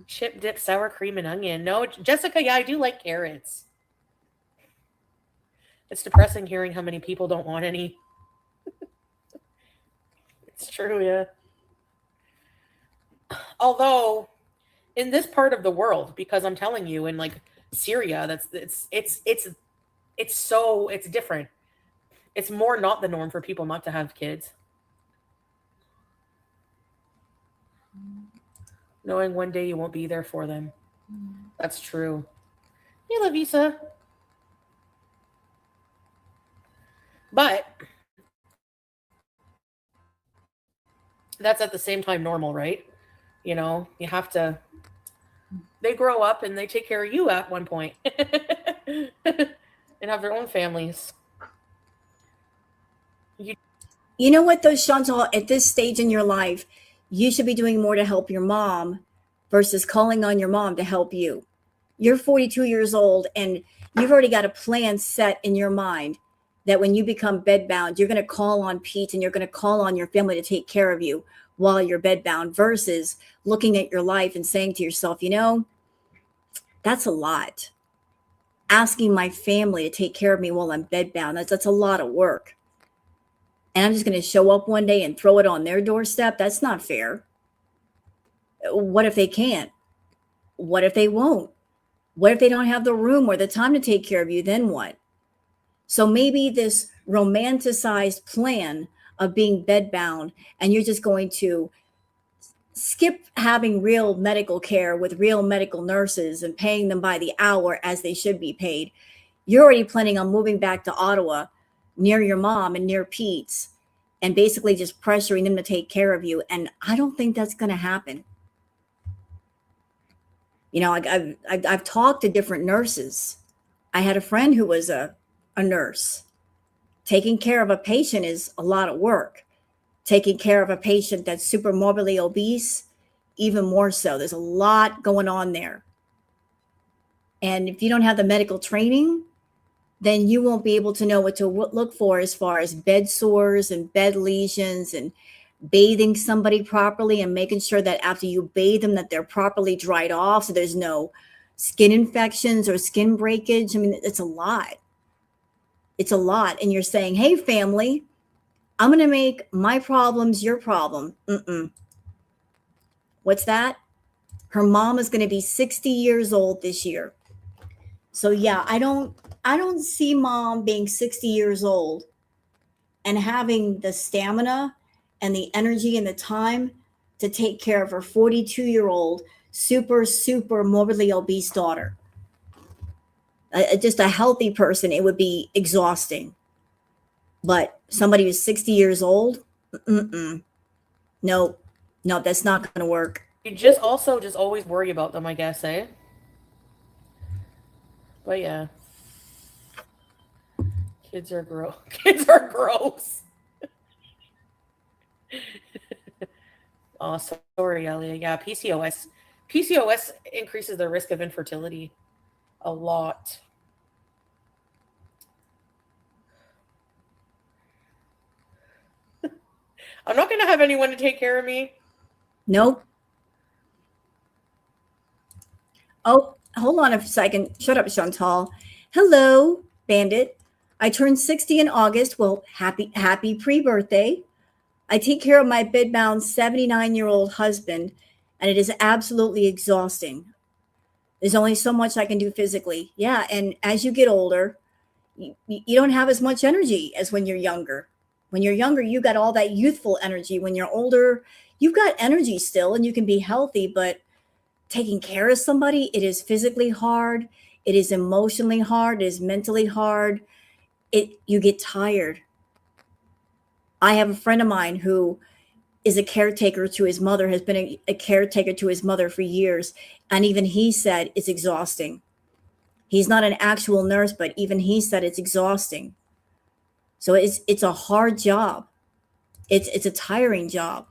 Chip dip, sour cream, and onion. No, Jessica, yeah, I do like carrots. It's depressing hearing how many people don't want any. It's true, yeah. Although, in this part of the world, because I'm telling you, in like Syria, it's different. It's more not the norm for people not to have kids. Knowing one day you won't be there for them. That's true. Yeah, Lavisa. But that's at the same time normal, right? You know, you have to... They grow up and they take care of you at one point. And have their own families. You know what, though, Chantal, at this stage in your life, you should be doing more to help your mom versus calling on your mom to help you. You're 42 years old and you've already got a plan set in your mind that when you become bedbound, you're going to call on Pete and you're going to call on your family to take care of you while you're bedbound versus looking at your life and saying to yourself, you know, that's a lot. Asking my family to take care of me while I'm bedbound, that's a lot of work. And I'm just going to show up one day and throw it on their doorstep. That's not fair. What if they can't? What if they won't? What if they don't have the room or the time to take care of you? Then what? So maybe this romanticized plan of being bedbound and you're just going to skip having real medical care with real medical nurses and paying them by the hour as they should be paid. You're already planning on moving back to Ottawa near your mom and near Pete's and basically just pressuring them to take care of you. And I don't think that's going to happen. You know, I've talked to different nurses. I had a friend who was a nurse. Taking care of a patient is a lot of work. Taking care of a patient that's super morbidly obese, even more so. There's a lot going on there. And if you don't have the medical training, then you won't be able to know what to look for as far as bed sores and bed lesions and bathing somebody properly and making sure that after you bathe them that they're properly dried off so there's no skin infections or skin breakage. I mean, it's a lot. It's a lot. And you're saying, hey, family, I'm going to make my problems your problem. What's that? Her mom is going to be 60 years old this year. So yeah, I don't see mom being 60 years old and having the stamina and the energy and the time to take care of her 42-year-old super morbidly obese daughter. Just a healthy person, it would be exhausting. But somebody who's 60 years old, no, that's not going to work. You just always worry about them, I guess, eh? But yeah. Kids are gross. Kids are gross. Oh, sorry, Elia. Yeah, PCOS. PCOS increases the risk of infertility a lot. I'm not going to have anyone to take care of me. Nope. Oh, hold on a second. Shut up, Chantal. Hello, Bandit. I turned 60 in August. Well, happy pre-birthday. I take care of my bedbound 79-year-old husband, and it is absolutely exhausting. There's only so much I can do physically. Yeah, and as you get older, you don't have as much energy as when you're younger. When you're younger, you got all that youthful energy. When you're older, you've got energy still, and you can be healthy, but taking care of somebody, it is physically hard. It is emotionally hard. It is mentally hard. You get tired. I have a friend of mine who is a caretaker to his mother, has been a caretaker to his mother for years. And even he said it's exhausting. He's not an actual nurse, but even he said it's exhausting. So it's a hard job. It's a tiring job.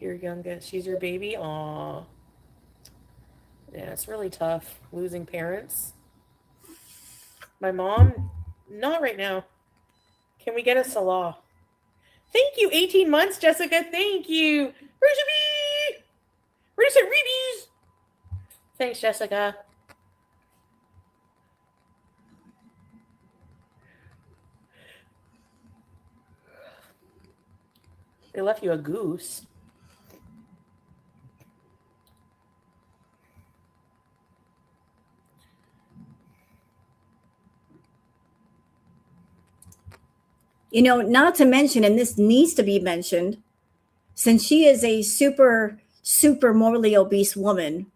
Your youngest, she's your baby. Aw. Yeah, it's really tough losing parents. My mom, not right now. Can we get a Salah? Thank you, 18 months, Jessica. Thank you. Where's it, Reebies? Thanks, Jessica. They left you a goose. You know, not to mention, and this needs to be mentioned, since she is a super morbidly obese woman,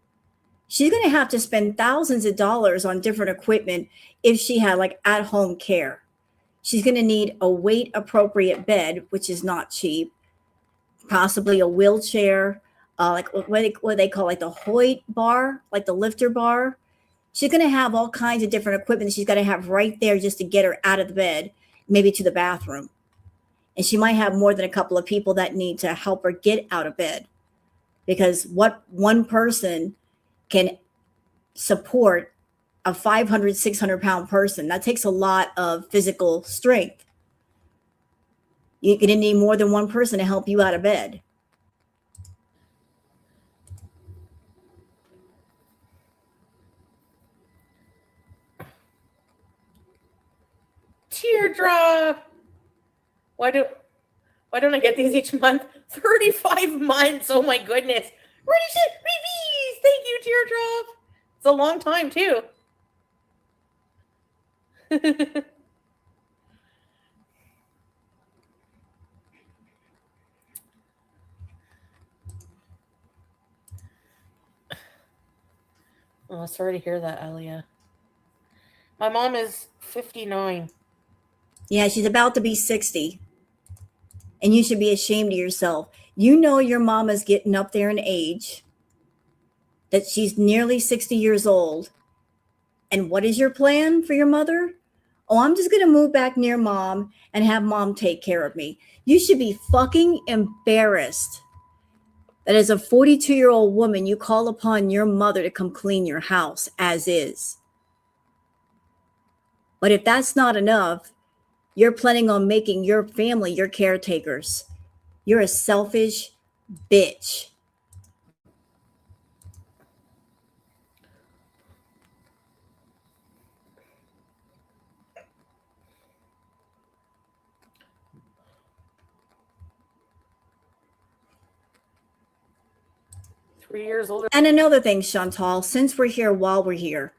she's going to have to spend thousands of dollars on different equipment if she had like at-home care. She's going to need a weight appropriate bed, which is not cheap, possibly a wheelchair, like what they call like the Hoyt bar, like the lifter bar. She's going to have all kinds of different equipment that she's got to have right there just to get her out of the bed, maybe to the bathroom. And she might have more than a couple of people that need to help her get out of bed, because what one person can support a 500, 600 pound person, that takes a lot of physical strength. You're going to need more than one person to help you out of bed. Teardrop. Why don't I get these each month? 35 months. Oh my goodness. Reebies. Thank you, Teardrop. It's a long time too. Oh, sorry to hear that, Elia. My mom is 59. Yeah, she's about to be 60. And you should be ashamed of yourself. You know your mama's getting up there in age, that she's nearly 60 years old. And what is your plan for your mother? Oh, I'm just going to move back near mom and have mom take care of me. You should be fucking embarrassed that as a 42-year-old woman, you call upon your mother to come clean your house as is. But if that's not enough, you're planning on making your family your caretakers. You're a selfish bitch. 3 years older. And another thing, Chantal, since we're here, while we're here,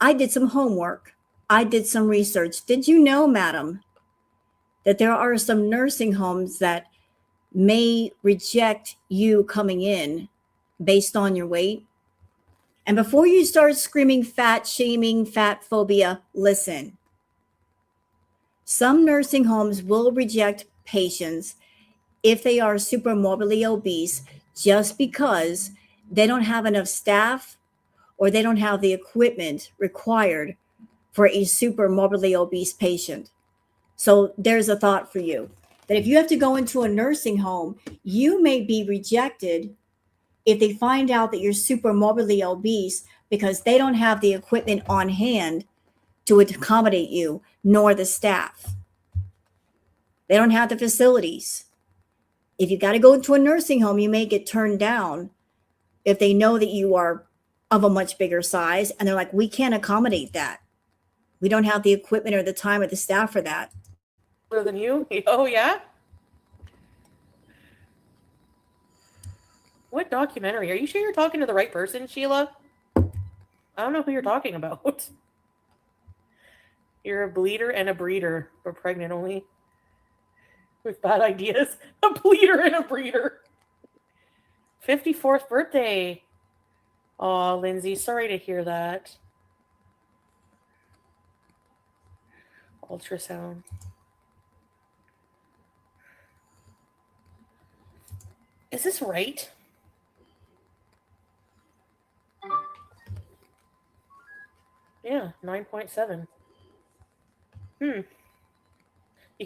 I did some homework. I did some research. Did you know, madam, that there are some nursing homes that may reject you coming in based on your weight? And before you start screaming fat shaming, fat phobia, listen. Some nursing homes will reject patients if they are super morbidly obese just because they don't have enough staff or they don't have the equipment required for a super morbidly obese patient. So there's a thought for you that if you have to go into a nursing home, you may be rejected if they find out that you're super morbidly obese because they don't have the equipment on hand to accommodate you, nor the staff. They don't have the facilities. If you got to go into a nursing home, you may get turned down if they know that you are of a much bigger size and they're like, we can't accommodate that. We don't have the equipment or the time or the staff for that. Older than you? Oh, yeah? What documentary? Are you sure you're talking to the right person, Sheila? I don't know who you're talking about. You're a bleeder and a breeder, but pregnant only. With bad ideas. A bleeder and a breeder. 54th birthday. Aw, Lindsay, sorry to hear that. Ultrasound. Is this right? Yeah, 9.7. You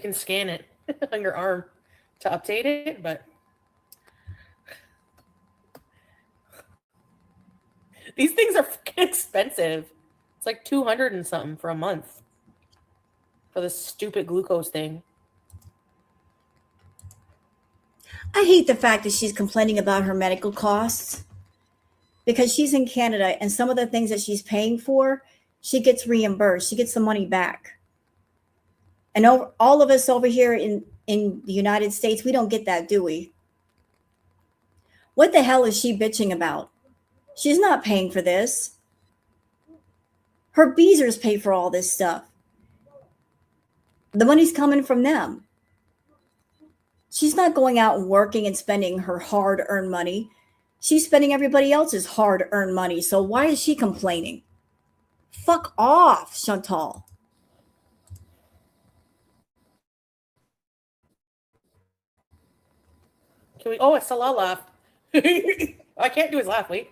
can scan it on your arm to update it, but these things are fucking expensive. It's like 200 and something for a month for this stupid glucose thing. I hate the fact that she's complaining about her medical costs because she's in Canada and some of the things that she's paying for, she gets reimbursed. She gets the money back. And all of us over here in the United States, we don't get that, do we? What the hell is she bitching about? She's not paying for this. Her beezers pay for all this stuff. The money's coming from them. She's not going out and working and spending her hard-earned money. She's spending everybody else's hard-earned money. So why is she complaining? Fuck off, Chantal. Can we? Oh, it's a laugh. I can't do his laugh. Wait.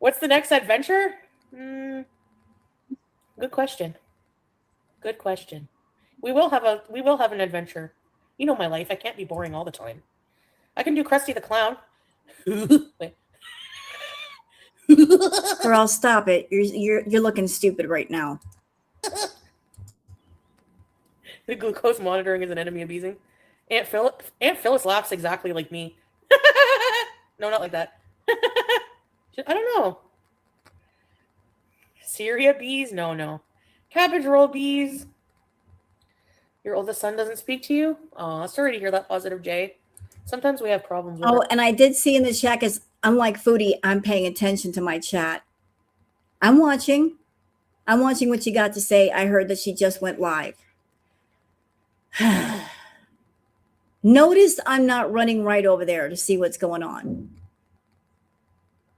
What's the next adventure? Good question. Good question. We will have an adventure. You know my life. I can't be boring all the time. I can do Krusty the Clown. Wait. Girl, stop it. You're looking stupid right now. The glucose monitoring is an enemy of beezing. Aunt Phyllis laughs exactly like me. No, not like that. I don't know. Syria bees? No. Cabbage roll bees. Your oldest son doesn't speak to you? Oh, sorry to hear that, Positive J. Sometimes we have problems with it. And I did see in the chat, because unlike Foodie, I'm paying attention to my chat. I'm watching what you got to say. I heard that she just went live. Notice I'm not running right over there to see what's going on.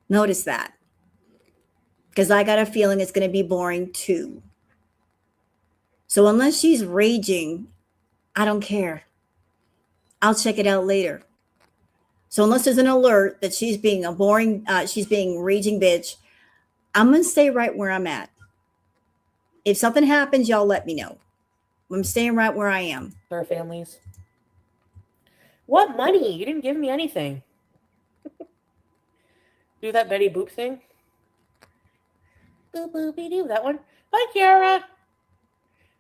Notice that. Because I got a feeling it's going to be boring too. So unless she's raging, I don't care. I'll check it out later. So unless there's an alert that she's being a boring, she's being raging bitch, I'm going to stay right where I'm at. If something happens, y'all let me know. I'm staying right where I am. Our families. What money? You didn't give me anything. Do that Betty Boop thing. Boop boopy doo. That one. Bye, Kiara.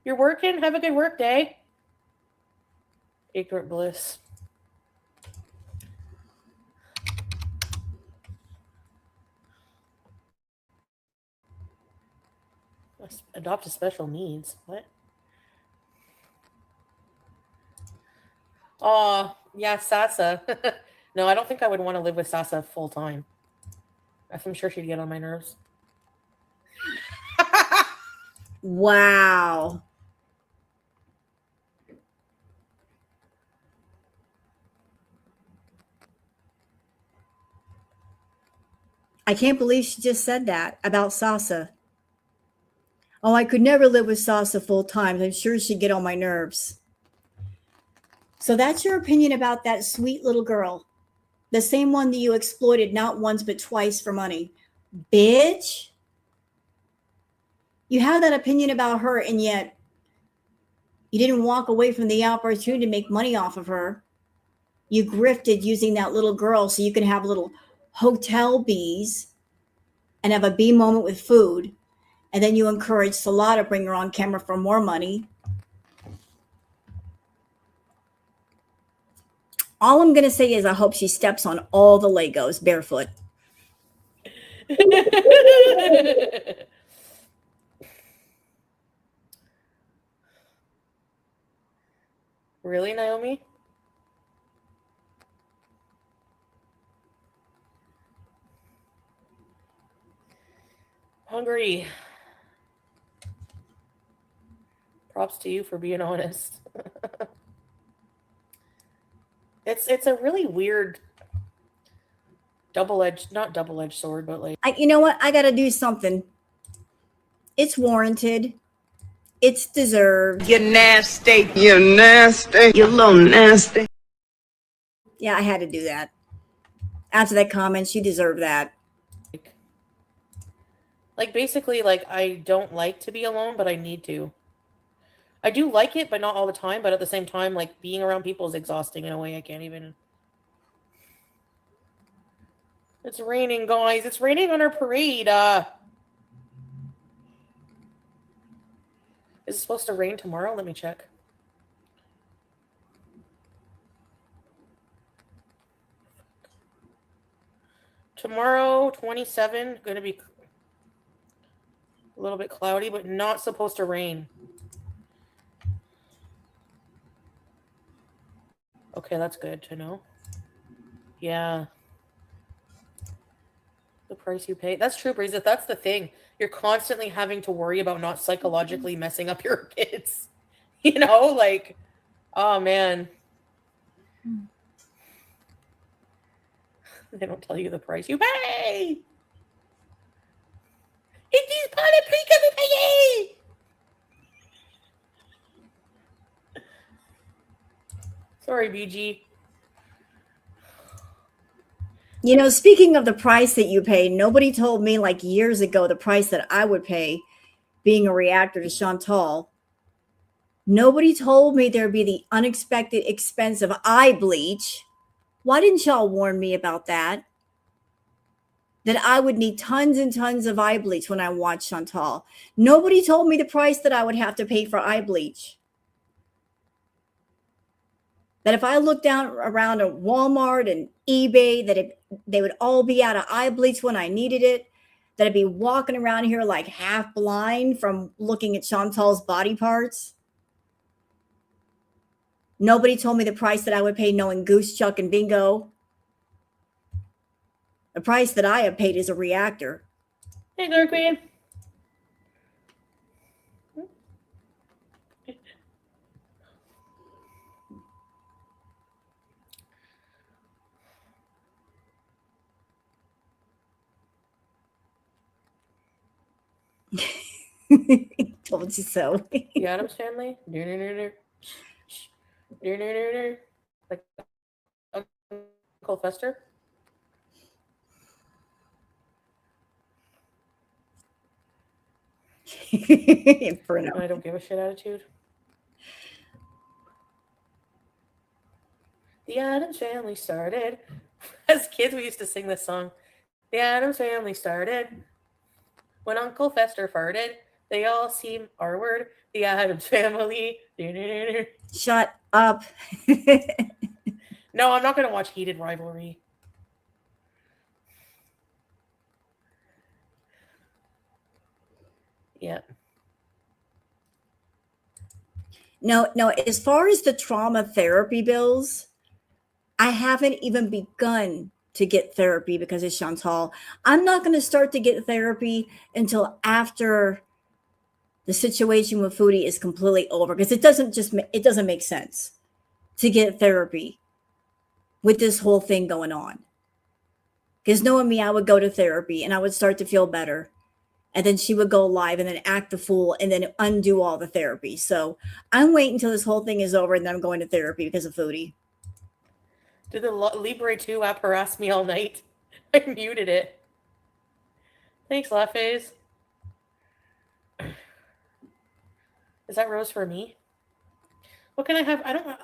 You're working? Have a good work day. Ignorant bliss. Adopt a special needs. What? Oh, yeah, Sasa. No, I don't think I would want to live with Sasa full time. I'm sure she'd get on my nerves. Wow. I can't believe she just said that about Sasa. Oh, I could never live with Sasa full time. I'm sure she'd get on my nerves. So that's your opinion about that sweet little girl. The same one that you exploited not once but twice for money. Bitch. You have that opinion about her, and yet you didn't walk away from the opportunity to make money off of her. You grifted using that little girl so you can have little hotel bees and have a bee moment with food. And then you encourage Salah to bring her on camera for more money. All I'm going to say is I hope she steps on all the Legos barefoot. Really, Naomi? Hungry. Props to you for being honest. It's a really weird not double-edged sword, but like You know what? I got to do something. It's warranted. It's deserved. You're nasty. You're nasty. You're a little nasty. Yeah, I had to do that. After that comment, she deserved that. like basically like I don't like to be alone, but I need to. I do like it, but not all the time, but at the same time, like being around people is exhausting in a way I can't even. It's raining, guys. It's raining on our parade. Is it supposed to rain tomorrow? Let me check. Tomorrow, 27, going to be a little bit cloudy, but not supposed to rain. Okay, that's good to know. Yeah. The price you pay. That's true, Breeze. That's the thing. You're constantly having to worry about not psychologically messing up your kids. You know, like, oh man. They don't tell you the price you pay. It is part of pre-cover. Sorry, BG. You know, speaking of the price that you pay, nobody told me like years ago the price that I would pay being a reactor to Chantal. Nobody told me there'd be the unexpected expense of eye bleach. Why didn't y'all warn me about that? That I would need tons and tons of eye bleach when I watched Chantal. Nobody told me the price that I would have to pay for eye bleach. That if I looked down around at Walmart and eBay, that they would all be out of eye bleach when I needed it. That I'd be walking around here like half blind from looking at Chantal's body parts. Nobody told me the price that I would pay knowing Goose, Chuck, and Bingo. The price that I have paid is a reactor. Hey, Girl Queen. Told you so. The Addams Family. Like Uncle Fester. Inferno. I don't give a shit attitude. The Addams Family started. As kids, we used to sing this song. The Addams Family started when Uncle Fester farted. They all seem R-word. The Addams Family. Shut up. No, I'm not going to watch Heated Rivalry. Yeah. No, as far as the trauma therapy bills, I haven't even begun to get therapy because of Chantal. I'm not going to start to get therapy until after the situation with Foodie is completely over, because it doesn't make sense to get therapy with this whole thing going on. Because knowing me, I would go to therapy and I would start to feel better. And then she would go live and then act the fool and then undo all the therapy. So I'm waiting until this whole thing is over and then I'm going to therapy because of Foodie. Did the Libre 2 app harass me all night? I muted it. Thanks, Lafaze. Is that rose for me? What can I have? I don't know.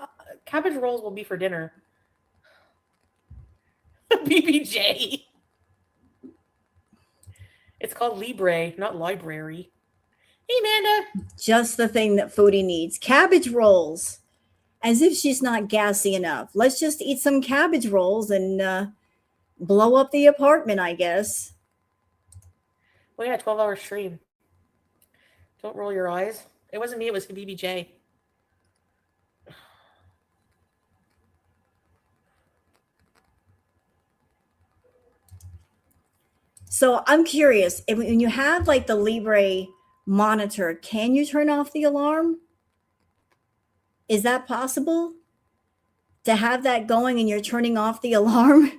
Cabbage rolls will be for dinner. BBJ. It's called Libre, not library. Hey, Amanda. Just the thing that Foodie needs. Cabbage rolls. As if she's not gassy enough. Let's just eat some cabbage rolls and blow up the apartment, I guess. Oh, yeah, 12-hour stream. Don't roll your eyes. It wasn't me, it was the BBJ. So I'm curious, when you have like the Libre monitor, can you turn off the alarm? Is that possible? To have that going and you're turning off the alarm?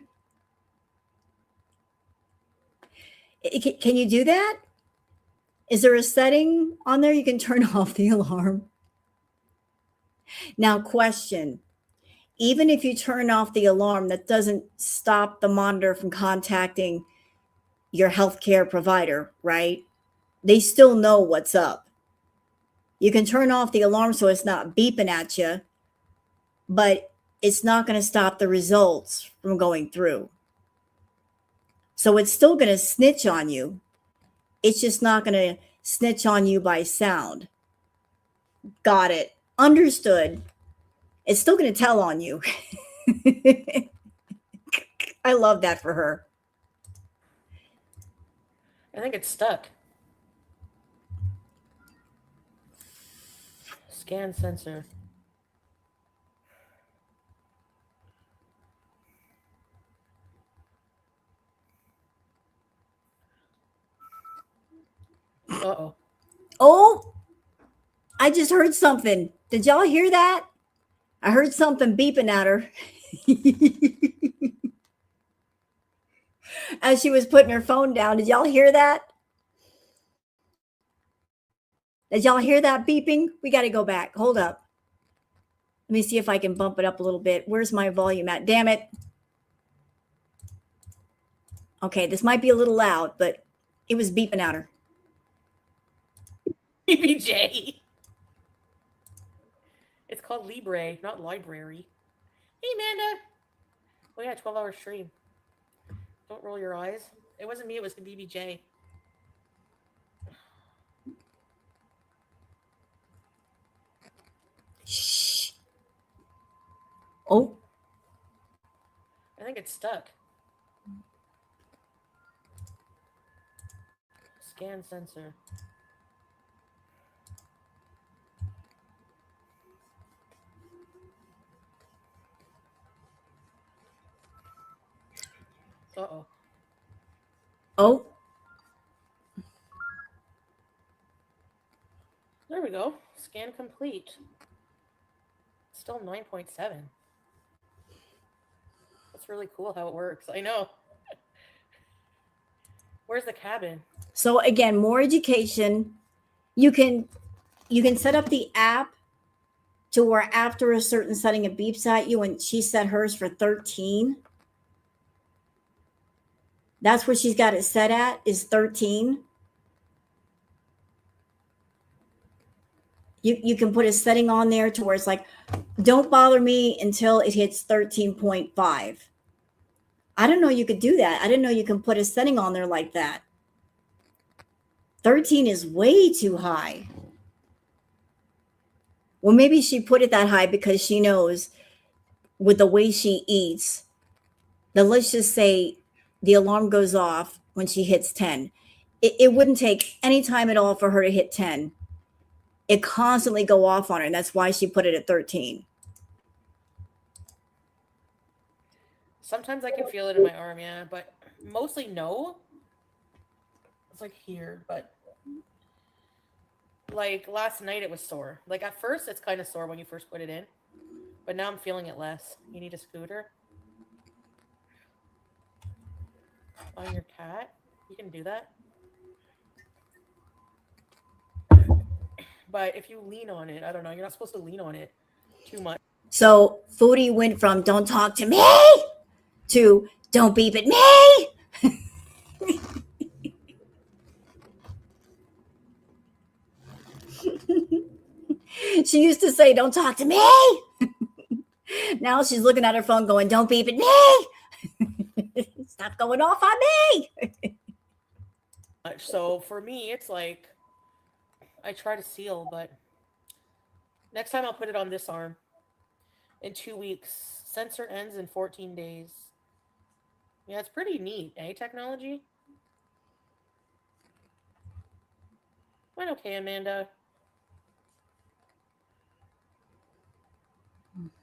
Can you do that? Is there a setting on there you can turn off the alarm? Now, question. Even if you turn off the alarm, that doesn't stop the monitor from contacting your healthcare provider, right? They still know what's up. You can turn off the alarm so it's not beeping at you, but it's not going to stop the results from going through. So it's still going to snitch on you. It's just not going to snitch on you by sound. Got it. Understood. It's still going to tell on you. I love that for her. I think it's stuck. Scan sensor. Uh-oh. Oh, I just heard something. Did y'all hear that? I heard something beeping at her. As she was putting her phone down. Did y'all hear that? Did y'all hear that beeping? We got to go back. Hold up. Let me see if I can bump it up a little bit. Where's my volume at? Damn it. Okay, this might be a little loud, but it was beeping at her. BBJ. It's called Libre, not library. Hey, Amanda. Oh, yeah, 12-hour stream. Don't roll your eyes. It wasn't me, it was the BBJ. Shh. Oh. I think it's stuck. Scan sensor. Uh-oh. Oh. There we go. Scan complete. Still 9.7. That's really cool how it works. I know. Where's the cabin? So again, more education. You can set up the app to where after a certain setting it beeps at you, and she set hers for 13. That's where she's got it set at, is 13. You can put a setting on there to where it's like, don't bother me until it hits 13.5. I didn't know you could do that. I didn't know you can put a setting on there like that. 13 is way too high. Well, maybe she put it that high because she knows with the way she eats, that let's just say the alarm goes off when she hits 10. It wouldn't take any time at all for her to hit 10. it constantly go off on her, and that's why she put it at 13. Sometimes I can feel it in my arm, yeah, but mostly no. It's like here, but like last night it was sore. Like at first it's kind of sore when you first put it in, but now I'm feeling it less. You need a scooter on your cat? You can do that. But if you lean on it, I don't know, you're not supposed to lean on it too much. So Foodie went from "don't talk to me" to "don't beep at me." She used to say, "Don't talk to me." Now she's looking at her phone going, "Don't beep at me." Stop going off on me. So for me, it's like I try to seal, but next time I'll put it on this arm in 2 weeks. Sensor ends in 14 days. Yeah, it's pretty neat, eh, technology? Went okay, Amanda.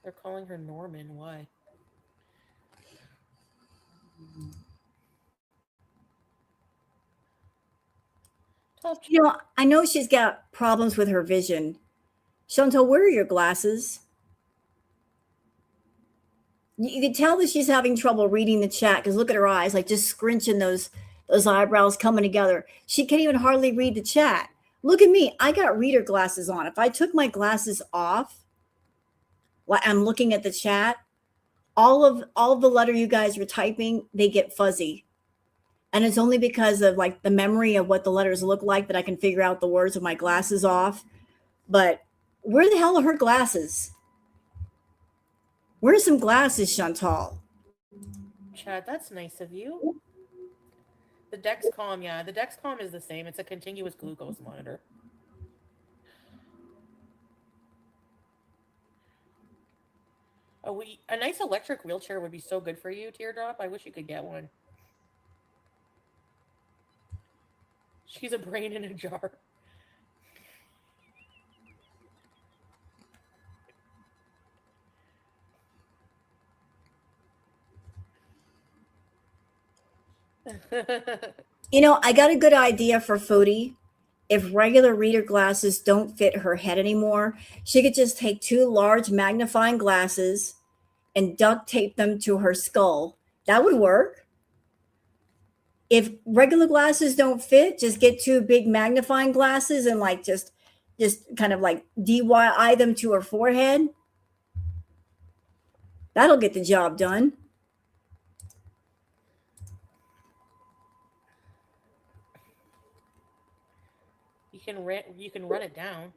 They're calling her Norman. Why? You know, I know she's got problems with her vision. Chantal, where are your glasses? You can tell that she's having trouble reading the chat because look at her eyes, like just scrunching those eyebrows coming together. She can't even hardly read the chat. Look at me. I got reader glasses on. If I took my glasses off while I'm looking at the chat, all of the letter you guys were typing, they get fuzzy. And it's only because of like the memory of what the letters look like that I can figure out the words with my glasses off. But where the hell are her glasses? Where's some glasses, Chantal? Chad, that's nice of you. The Dexcom, yeah. The Dexcom is the same. It's a continuous glucose monitor. A nice electric wheelchair would be so good for you, Teardrop. I wish you could get one. She's a brain in a jar. You know, I got a good idea for Foodie. If regular reader glasses don't fit her head anymore, she could just take 2 large magnifying glasses and duct tape them to her skull. That would work. If regular glasses don't fit, just get 2 big magnifying glasses and like just kind of like DIY them to her forehead. That'll get the job done. You can run it down.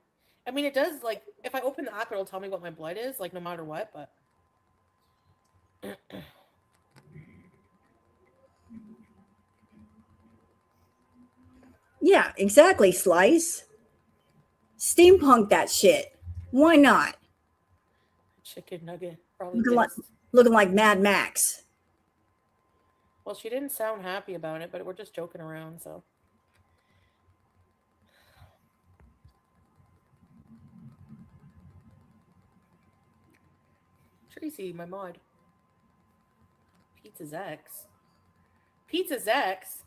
I mean, it does, like, if I open the app, it'll tell me what my blood is, like, no matter what, but... Yeah, exactly, Slice. Steampunk that shit. Why not? Chicken nugget. Probably looking like Mad Max. Well, she didn't sound happy about it, but we're just joking around, so... Tracy, my mod. Pizza's X. Pizza's X?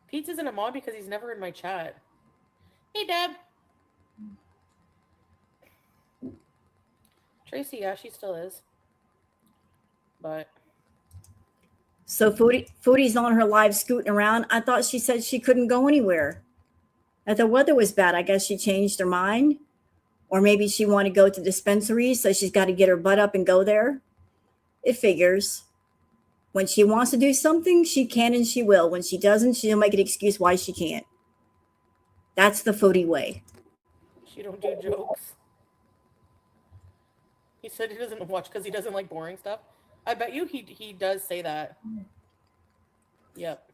Pizza's in a mod because he's never in my chat. Hey, Deb. Tracy, yeah, she still is. But... So Foodie's on her live scooting around. I thought she said she couldn't go anywhere. That the weather was bad. I guess she changed her mind. Or maybe she wanted to go to dispensaries, so she's got to get her butt up and go there. It figures. When she wants to do something, she can and she will. When she doesn't, she'll make an excuse why she can't. That's the Foodie way. She don't do jokes. He said he doesn't watch because he doesn't like boring stuff. I bet you he does say that. Yep.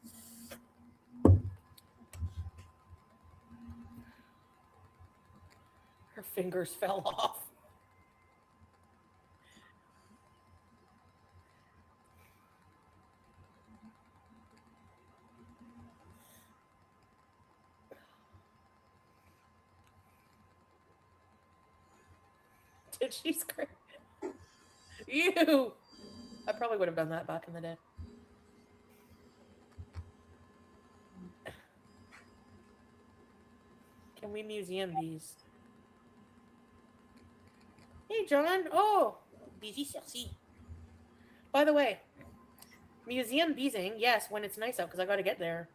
Her fingers fell off. Did she scream? Ew! I probably would have done that back in the day. Can we museum these? Hey, John. Oh, busy sexy. By the way, museum beezing, yes, when it's nice out, because I got to get there.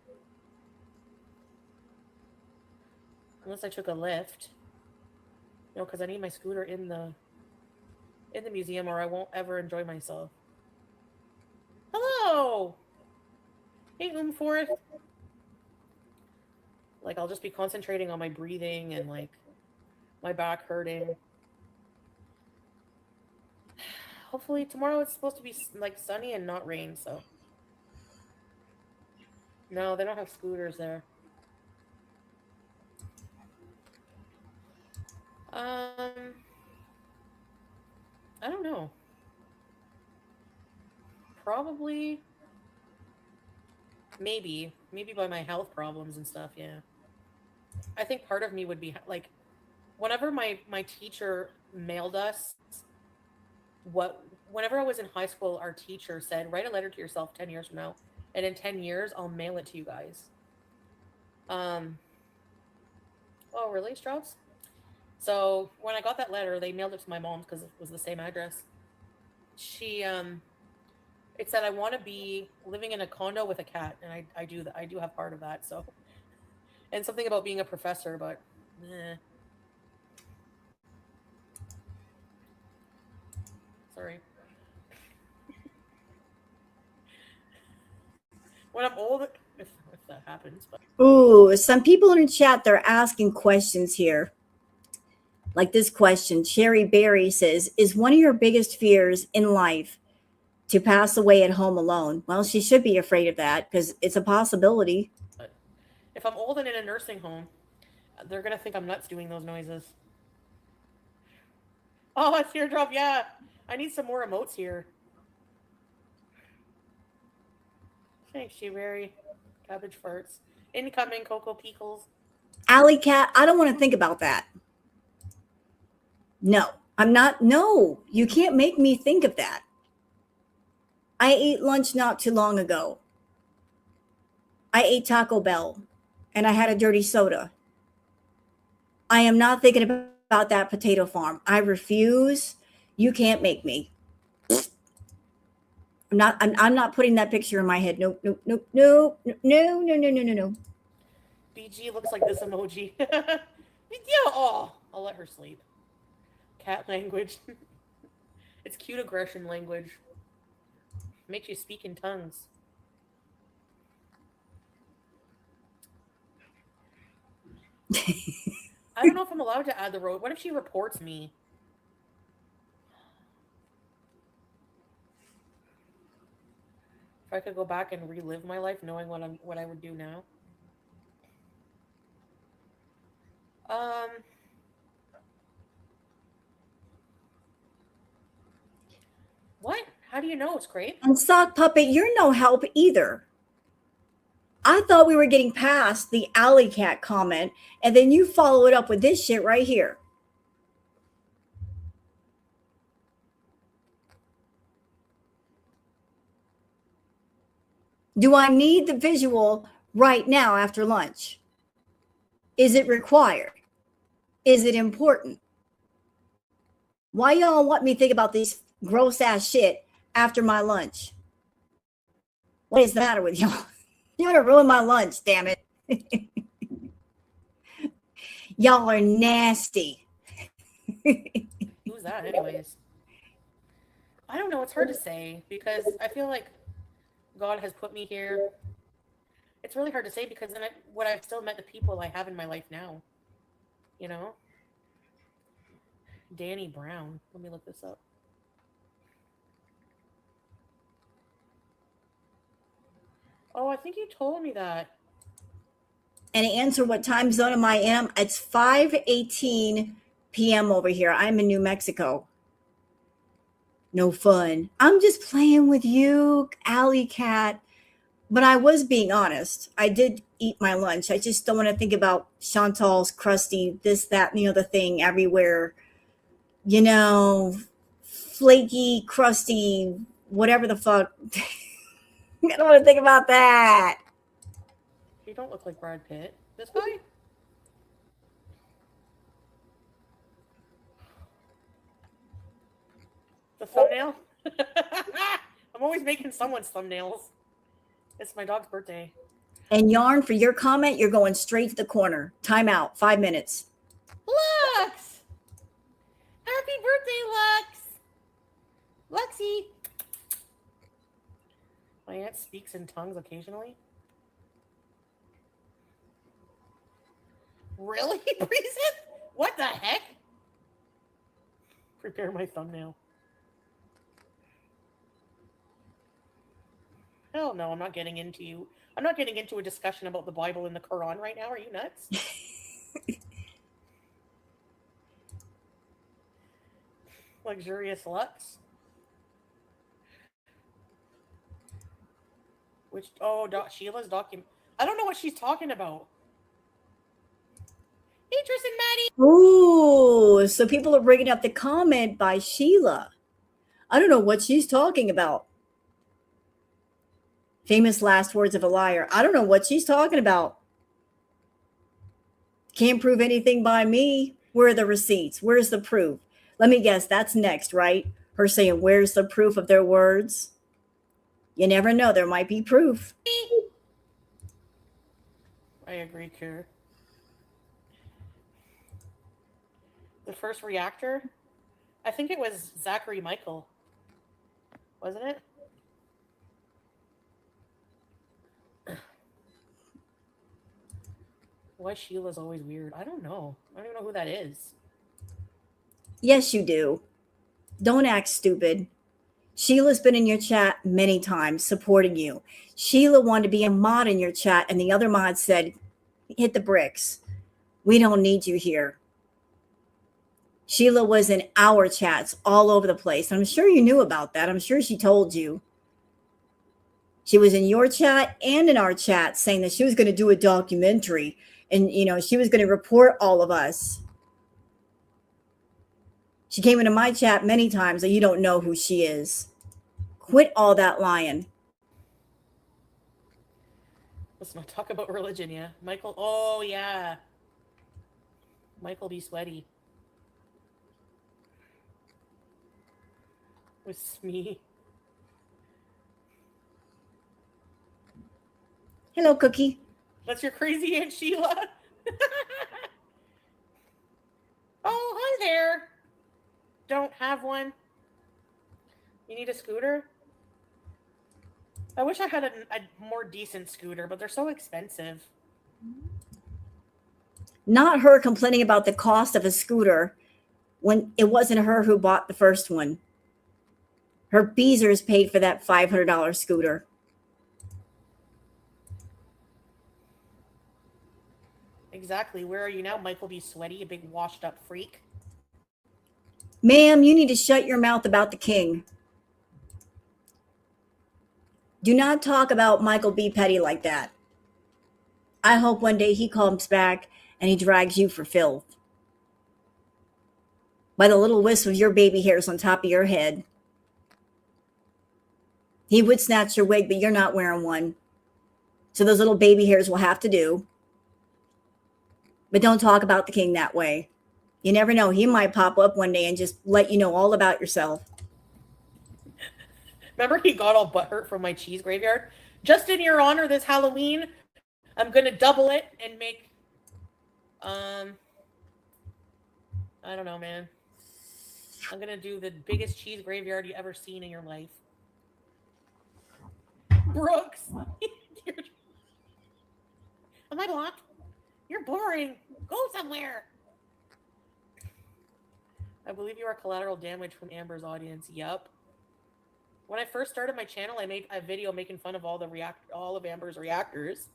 Unless I took a lift. No, because I need my scooter in the museum, or I won't ever enjoy myself. Hello. Hey, Forth. Like, I'll just be concentrating on my breathing and like my back hurting. Hopefully tomorrow it's supposed to be like sunny and not rain, so. No, they don't have scooters there. I don't know. Probably. Maybe by my health problems and stuff, yeah. I think part of me would be like, whenever my teacher mailed us whenever I was in high school, our teacher said, write a letter to yourself 10 years from now, and in 10 years, I'll mail it to you guys. Oh, really, Strauss? So when I got that letter, they mailed it to my mom's because it was the same address. It said, I want to be living in a condo with a cat, and I do that. I do have part of that, so. And something about being a professor, but, Sorry. When I'm old, if that happens. But. Ooh, some people in the chat, they're asking questions here. Like this question, Sherry Berry says, is one of your biggest fears in life to pass away at home alone? Well, she should be afraid of that because it's a possibility. But if I'm old and in a nursing home, they're going to think I'm nuts doing those noises. Oh, a teardrop, yeah. I need some more emotes here. Thanks, Sheila. Cabbage farts. Incoming Cocoa Pickles. Alley Cat, I don't want to think about that. No, I'm not. No, you can't make me think of that. I ate lunch not too long ago. I ate Taco Bell and I had a dirty soda. I am not thinking about that potato farm. I refuse. You can't make me. I'm not putting that picture in my head. No. BG looks like this emoji. Yeah, oh, I'll let her sleep. Cat language. It's cute aggression language. Makes you speak in tongues. I don't know if I'm allowed to add the road. What if she reports me? If I could go back and relive my life knowing what I would do now. What? How do you know it's great? And Sock Puppet, you're no help either. I thought we were getting past the Alley Cat comment, and then you follow it up with this shit right here. Do I need the visual right now after lunch? Is it required? Is it important? Why y'all want me to think about these gross ass shit after my lunch? What is the matter with y'all? You're gonna ruin my lunch, damn it. Y'all are nasty. Who's that anyways? I don't know. It's hard to say because I feel like God has put me here. It's really hard to say because then I've still met the people I have in my life now. You know? Danny Brown. Let me look this up. Oh, I think you told me that. And to answer what time zone am I in, it's 5:18 p.m. over here. I'm in New Mexico. No fun. I'm just playing with you, Alley Cat. But I was being honest. I did eat my lunch. I just don't want to think about Chantal's crusty this, that, and the other thing everywhere. you know, flaky, crusty, whatever the fuck. I don't want to think about that. You don't look like Brad Pitt. This guy? The thumbnail? I'm always making someone's thumbnails. It's my dog's birthday. And Yarn, for your comment, you're going straight to the corner. Time out. 5 minutes. Lux! Happy birthday, Lux! Luxie! My aunt speaks in tongues occasionally. Really, Breezen? What the heck? Prepare my thumbnail. Hell no, I'm not getting into a discussion about the Bible and the Quran right now. Are you nuts? Luxurious Lux. Sheila's document. I don't know what she's talking about. Hey, Tristan, Maddie. Ooh, so people are bringing up the comment by Sheila. I don't know what she's talking about. Famous last words of a liar. I don't know what she's talking about. Can't prove anything by me. Where are the receipts? Where's the proof? Let me guess, that's next, right? Her saying, where's the proof of their words? You never know. There might be proof. I agree, Kier. The first reactor? I think it was Zachary Michael. Wasn't it? Why Sheila's always weird? I don't know. I don't even know who that is. Yes, you do. Don't act stupid. Sheila's been in your chat many times supporting you. Sheila wanted to be a mod in your chat, and the other mod said, hit the bricks. We don't need you here. Sheila was in our chats all over the place. I'm sure you knew about that. I'm sure she told you. She was in your chat and in our chat saying that she was going to do a documentary and, you know, she was going to report all of us. She came into my chat many times and you don't know who she is. Quit all that lying. Let's not talk about religion, yeah. Michael, oh yeah. Michael be sweaty. With Smee. Hello, Cookie. That's your crazy Aunt Sheila. Oh, hi there. Don't have one. You need a scooter? I wish I had a more decent scooter, but they're so expensive. Not her complaining about the cost of a scooter when it wasn't her who bought the first one. Her Beezers paid for that $500 scooter. Exactly. Where are you now, Michael B. Sweaty, you big washed up freak? Ma'am, you need to shut your mouth about the king. Do not talk about Michael B. Petty like that. I hope one day he comes back and he drags you for filth. By the little wisp of your baby hairs on top of your head. He would snatch your wig, but you're not wearing one. So those little baby hairs will have to do. But don't talk about the king that way. You never know. He might pop up one day and just let you know all about yourself. Remember he got all butthurt from my cheese graveyard? Just in your honor this Halloween, I'm going to double it and make, I don't know, man. I'm going to do the biggest cheese graveyard you ever seen in your life. Brooks. Am I blocked? You're boring. Go somewhere. I believe you are collateral damage from Amber's audience. Yup. When I first started my channel, I made a video making fun of all of Amber's reactors.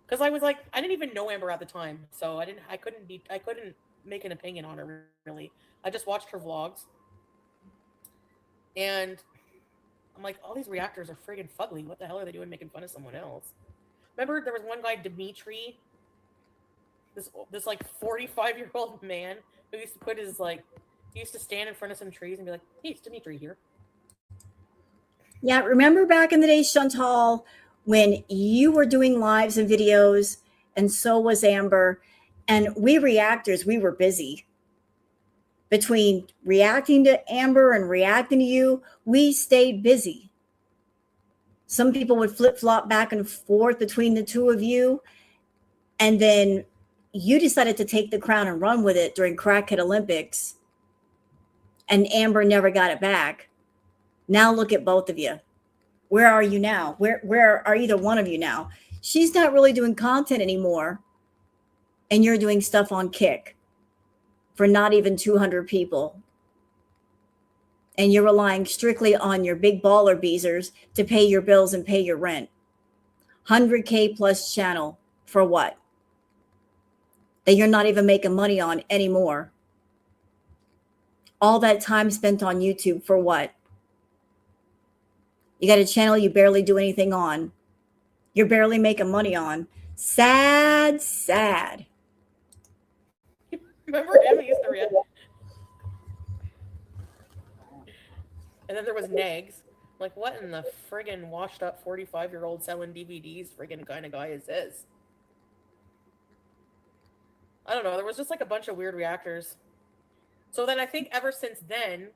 Because I was like, I didn't even know Amber at the time. So I couldn't make an opinion on her, really. I just watched her vlogs. And I'm like, all these reactors are friggin' fugly. What the hell are they doing making fun of someone else? Remember, there was one guy, Dimitri, this like 45-year-old man who used to put his like, He used to stand in front of some trees and be like, "Hey, it's Dimitri here." Yeah, remember back in the day, Chantal, when you were doing lives and videos, and so was Amber, and we reactors, we were busy. Between reacting to Amber and reacting to you, we stayed busy. Some people would flip flop back and forth between the two of you. And then you decided to take the crown and run with it during Crackhead Olympics. And Amber never got it back. Now look at both of you. Where are you now? Where are either one of you now? She's not really doing content anymore. And you're doing stuff on Kick for not even 200 people. And you're relying strictly on your big baller beezers to pay your bills and pay your rent. 100K plus channel for what? That you're not even making money on anymore. All that time spent on YouTube for what? You got a channel you barely do anything on. You're barely making money on. Sad, sad. Remember him? He used to react. And then there was Negs. Like, what in the friggin' washed up 45-year-old selling DVDs friggin' kind of guy is this? I don't know. There was just like a bunch of weird reactors. So then I think ever since then,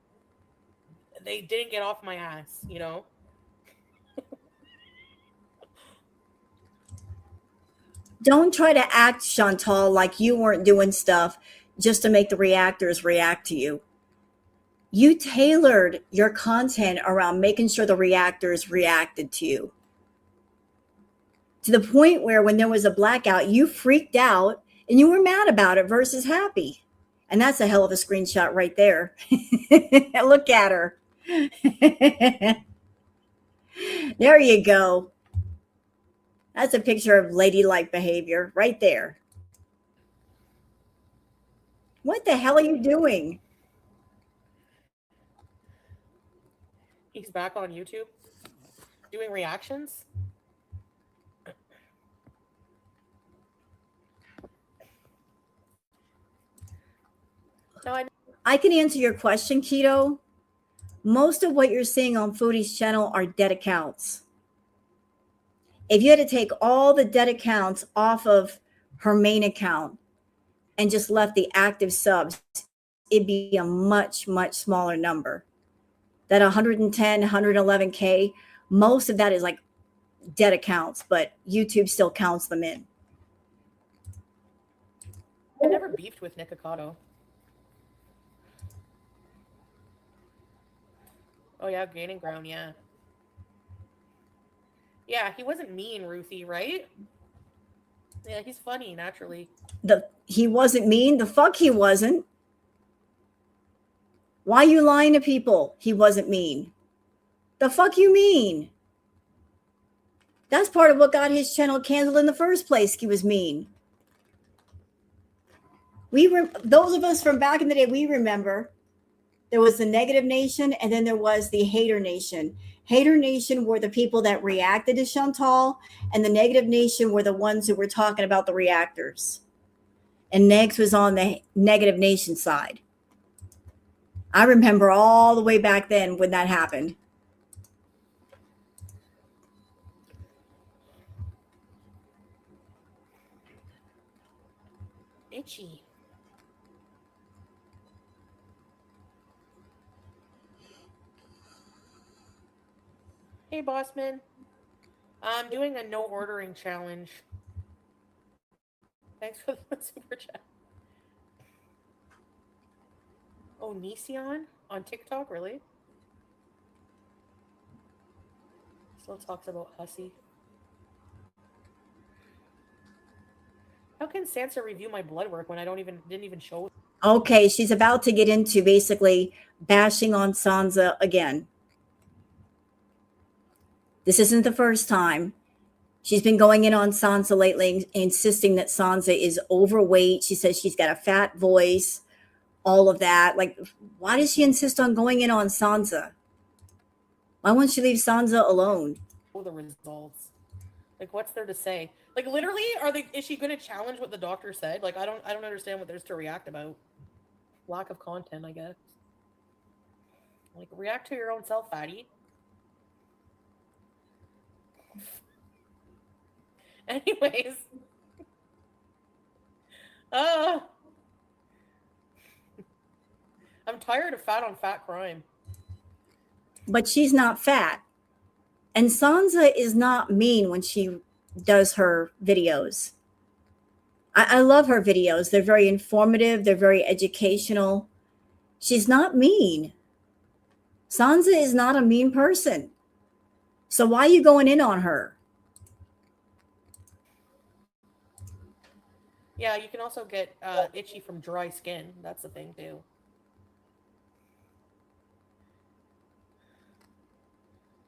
they didn't get off my ass, you know? Don't try to act, Chantal, like you weren't doing stuff just to make the reactors react to you. You tailored your content around making sure the reactors reacted to you. To the point where when there was a blackout, you freaked out and you were mad about it versus happy. And that's a hell of a screenshot right there. Look at her. There you go. That's a picture of ladylike behavior right there. What the hell are you doing? He's back on YouTube doing reactions. No, I can answer your question, Keto. Most of what you're seeing on Foodie's channel are dead accounts. If you had to take all the dead accounts off of her main account and just left the active subs, it'd be a much, much smaller number. That 110, 111K, most of that is like dead accounts, but YouTube still counts them in. I never beefed with Nikocado. Oh yeah, gaining ground, yeah. Yeah, he wasn't mean, Ruthie, right? Yeah, he's funny, naturally. He wasn't mean? The fuck he wasn't. Why you lying to people? He wasn't mean. The fuck you mean? That's part of what got his channel canceled in the first place. He was mean. Those of us from back in the day, we remember there was the Negative Nation and then there was the Hater Nation. Hater Nation were the people that reacted to Chantal, and the Negative Nation were the ones who were talking about the reactors. And Negs was on the Negative Nation side. I remember all the way back then when that happened. Itchy. Hey, Bossman. I'm doing a no ordering challenge. Thanks for the super chat. Oh, Nision on TikTok, really? Still talks about hussy. How can Sansa review my blood work when I didn't even show? Okay, she's about to get into basically bashing on Sansa again. This isn't the first time. She's been going in on Sansa lately, insisting that Sansa is overweight. She says she's got a fat voice, all of that. Like, why does she insist on going in on Sansa? Why won't she leave Sansa alone? Oh, the results. Like, what's there to say? Like, literally, is she going to challenge what the doctor said? Like, I don't understand what there's to react about. lack of content, I guess. Like, react to your own self, fatty. Anyways. I'm tired of fat on fat crime. But she's not fat. And Sansa is not mean when she does her videos. I love her videos. They're very informative. They're very educational. She's not mean. Sansa is not a mean person. So why are you going in on her? Yeah, you can also get itchy from dry skin. That's the thing, too.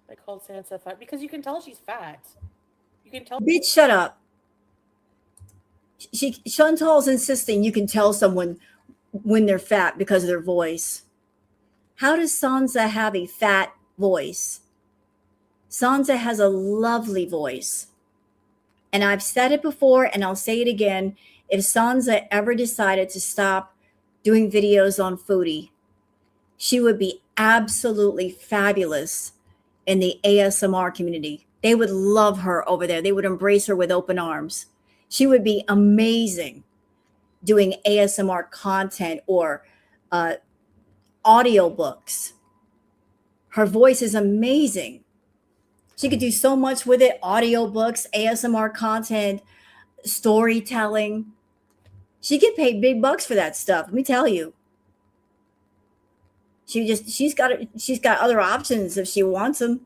I called Sansa fat because you can tell she's fat. You can tell. Bitch, shut up. Chantal's insisting you can tell someone when they're fat because of their voice. How does Sansa have a fat voice? Sansa has a lovely voice. And I've said it before and I'll say it again. If Sansa ever decided to stop doing videos on Foodie, she would be absolutely fabulous in the ASMR community. They would love her over there. They would embrace her with open arms. She would be amazing doing ASMR content or audiobooks. Her voice is amazing. She could do so much with it. Audiobooks, ASMR content, storytelling. She get paid big bucks for that stuff. Let me tell you. She's got other options if she wants them.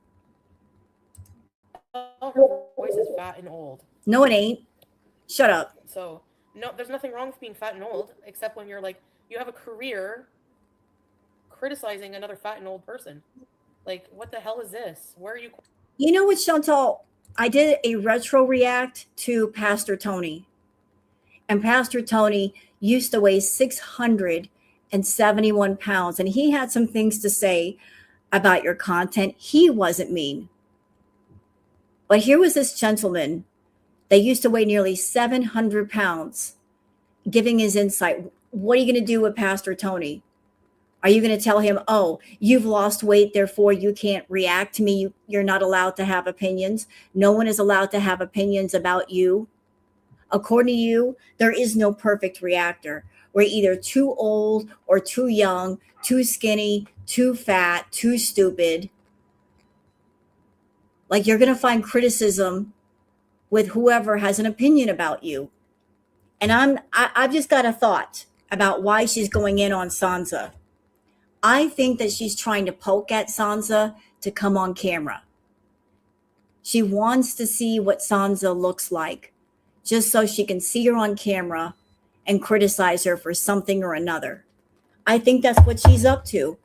Oh, her voice is fat and old. No, it ain't. Shut up. So, no, there's nothing wrong with being fat and old, except when you're like, you have a career criticizing another fat and old person. Like, what the hell is this? Where are you? You know what, Chantal? I did a retro react to Pastor Tony. And Pastor Tony used to weigh 671 pounds. And he had some things to say about your content. He wasn't mean. But here was this gentleman that used to weigh nearly 700 pounds, giving his insight. What are you going to do with Pastor Tony? Are you going to tell him, oh, you've lost weight, therefore you can't react to me? You're not allowed to have opinions. No one is allowed to have opinions about you. According to you, there is no perfect reactor. We're either too old or too young, too skinny, too fat, too stupid. Like, you're going to find criticism with whoever has an opinion about you. And I've just got a thought about why she's going in on Sansa. I think that she's trying to poke at Sansa to come on camera. She wants to see what Sansa looks like, just so she can see her on camera and criticize her for something or another. I think that's what she's up to.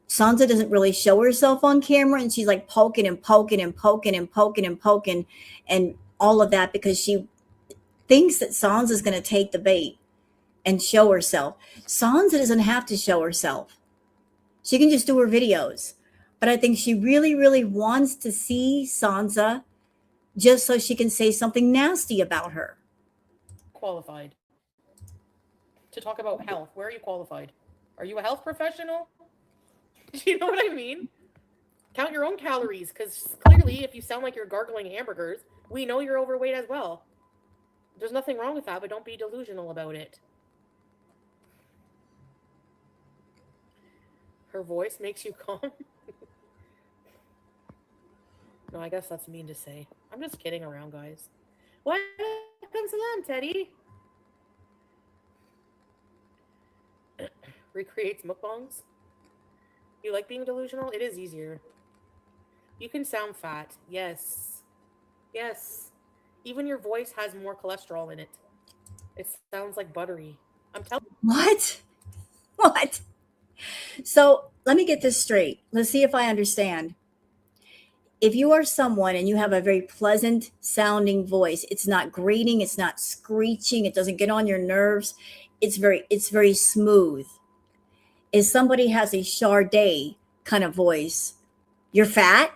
Sansa doesn't really show herself on camera, and she's like poking and poking and poking and poking and poking and all of that because she thinks that Sansa's going to take the bait and show herself. Sansa doesn't have to show herself. She can just do her videos. But I think she really, really wants to see Sansa just so she can say something nasty about her. Qualified to talk about health. Where are you qualified? Are you a health professional? Do you know what I mean? Count your own calories, because clearly if you sound like you're gargling hamburgers, we know you're overweight as well. There's nothing wrong with that, but don't be delusional about it. Her voice makes you calm. No, I guess that's mean to say. I'm just kidding around, guys. Welcome salam, Teddy. Recreates mukbangs. You like being delusional? It is easier. You can sound fat. Yes. Yes. Even your voice has more cholesterol in it. It sounds like buttery. I'm telling you. What? What? So let me get this straight. Let's see if I understand. If you are someone and you have a very pleasant sounding voice, it's not grating, it's not screeching, it doesn't get on your nerves. It's very smooth. If somebody has a Sade kind of voice, you're fat.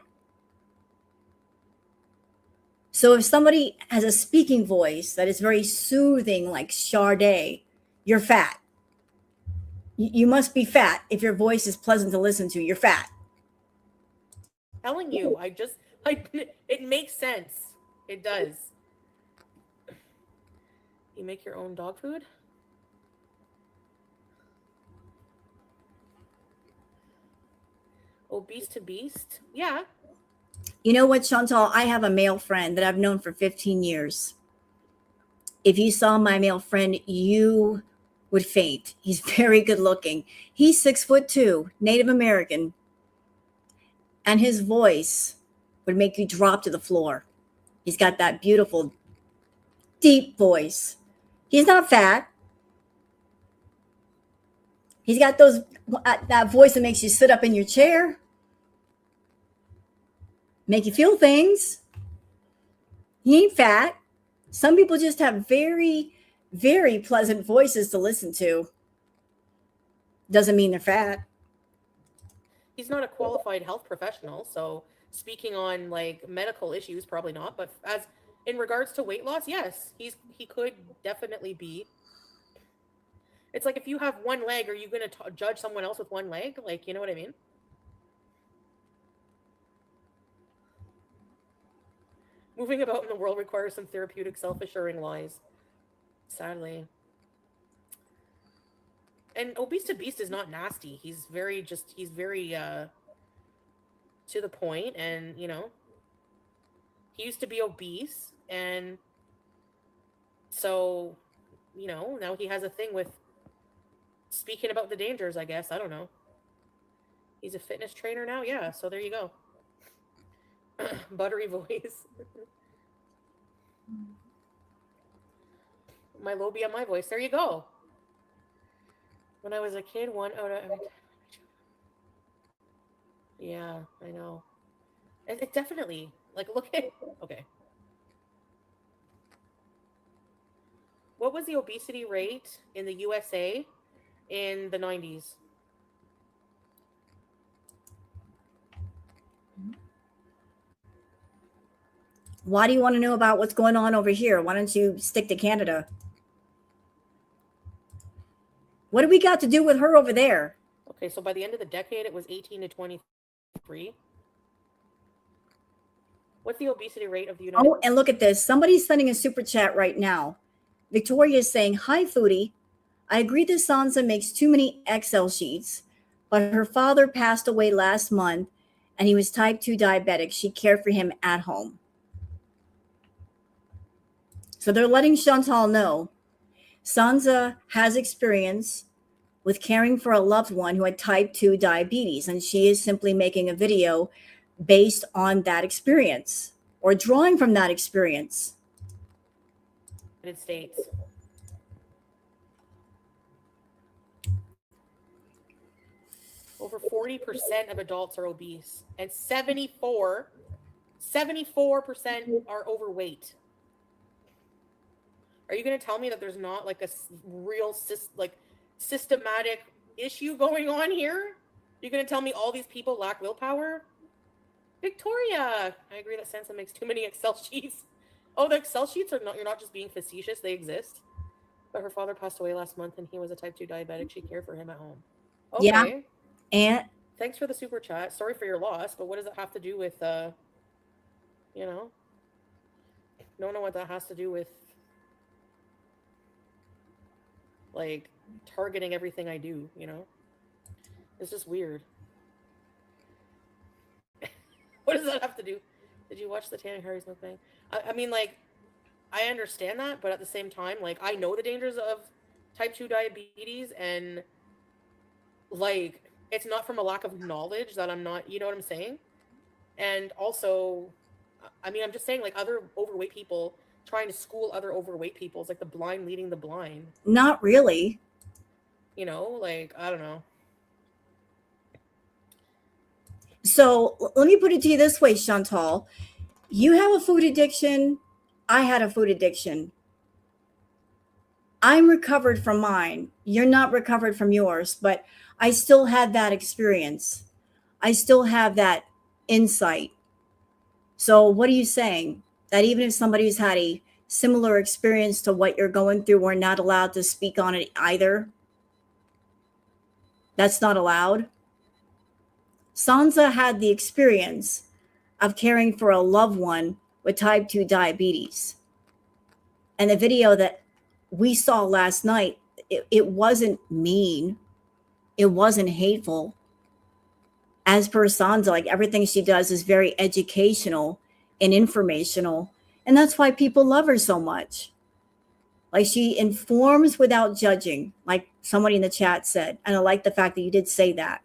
So if somebody has a speaking voice that is very soothing, like Sade, you're fat. You must be fat if your voice is pleasant to listen to. You're fat. Telling you, it makes sense. It does. You make your own dog food? Obese to beast? Yeah. You know what, Chantal? I have a male friend that I've known for 15 years. If you saw my male friend, you would faint. He's very good looking. He's 6'2", Native American. And his voice would make you drop to the floor. He's got that beautiful, deep voice. He's not fat. He's got that voice that makes you sit up in your chair, make you feel things. He ain't fat. Some people just have very, very pleasant voices to listen to. Doesn't mean they're fat. He's not a qualified health professional, so speaking on like medical issues, probably not. But as in regards to weight loss, yes, he could definitely be. It's like if you have one leg, are you going to judge someone else with one leg? Like, you know what I mean? Moving about in the world requires some therapeutic, self-assuring lies. Sadly. And obese to beast is not nasty. He's very to the point, and you know, he used to be obese, and so, you know, now he has a thing with speaking about the dangers, I guess. I don't know. He's a fitness trainer now. Yeah, so there you go. Buttery voice. My lobia, my voice. There you go. When I was a kid, one out of every time. Yeah, I know. It definitely, like, look at, okay. What was the obesity rate in the USA in the 90s? Why do you want to know about what's going on over here? Why don't you stick to Canada? What do we got to do with her over there? Okay, so by the end of the decade, it was 18 to 23. What's the obesity rate of the United States? Oh, and look at this. Somebody's sending a super chat right now. Victoria is saying, "Hi, Foodie. I agree that Sansa makes too many Excel sheets, but her father passed away last month and he was type 2 diabetic. She cared for him at home." So they're letting Chantal know Sansa has experience with caring for a loved one who had type 2 diabetes, and she is simply making a video based on that experience or drawing from that experience. United States. Over 40% of adults are obese, and 74% are overweight. Are you going to tell me that there's not like a real systematic issue going on here? You're going to tell me all these people lack willpower? Victoria, I agree that Sansa makes too many Excel sheets. Oh, the Excel sheets are not, you're not just being facetious, they exist. But her father passed away last month and he was a type 2 diabetic. She cared for him at home. Okay. Yeah. And thanks for the super chat. Sorry for your loss, but what does it have to do with, you know? Don't know what that has to do with, like, targeting everything I do, you know? It's just weird. What does that have to do? Did you watch the Tanning Harry's mukbang? I mean, like, I understand that, but at the same time, like, I know the dangers of type 2 diabetes, and, like, it's not from a lack of knowledge that I'm not, you know what I'm saying? And also, I mean, I'm just saying, like, other overweight people trying to school other overweight people is like the blind leading the blind. not really. You know, like, I don't know. So let me put it to you this way, Chantal. You have a food addiction. I had a food addiction. I'm recovered from mine. You're not recovered from yours, but I still had that experience. I still have that insight. So what are you saying? That even if somebody's had a similar experience to what you're going through, we're not allowed to speak on it either? That's not allowed. Sansa had the experience of caring for a loved one with type 2 diabetes. And the video that we saw last night, it wasn't mean. It wasn't hateful. As per Sansa, like everything she does is very educational and informational. And that's why people love her so much. Like she informs without judging, like somebody in the chat said. And I like the fact that you did say that.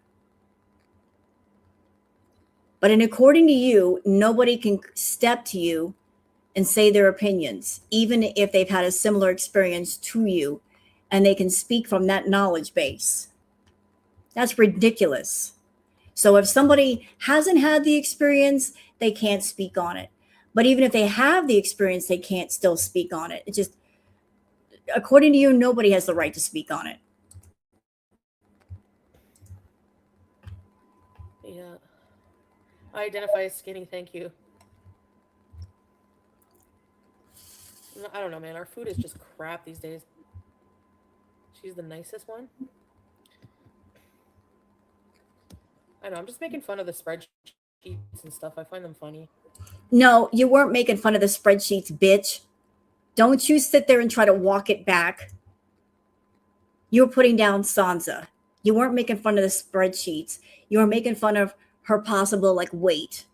But in according to you, nobody can step to you and say their opinions, even if they've had a similar experience to you, and they can speak from that knowledge base. That's ridiculous. So if somebody hasn't had the experience, they can't speak on it. But even if they have the experience, they can't still speak on it. It just, according to you, nobody has the right to speak on it. Yeah. I identify as skinny, thank you. I don't know, man. Our food is just crap these days. She's the nicest one. I know, I'm just making fun of the spreadsheets and stuff. I find them funny. No, you weren't making fun of the spreadsheets, bitch. Don't you sit there and try to walk it back. You were putting down Sansa. You weren't making fun of the spreadsheets. You were making fun of her possible like weight,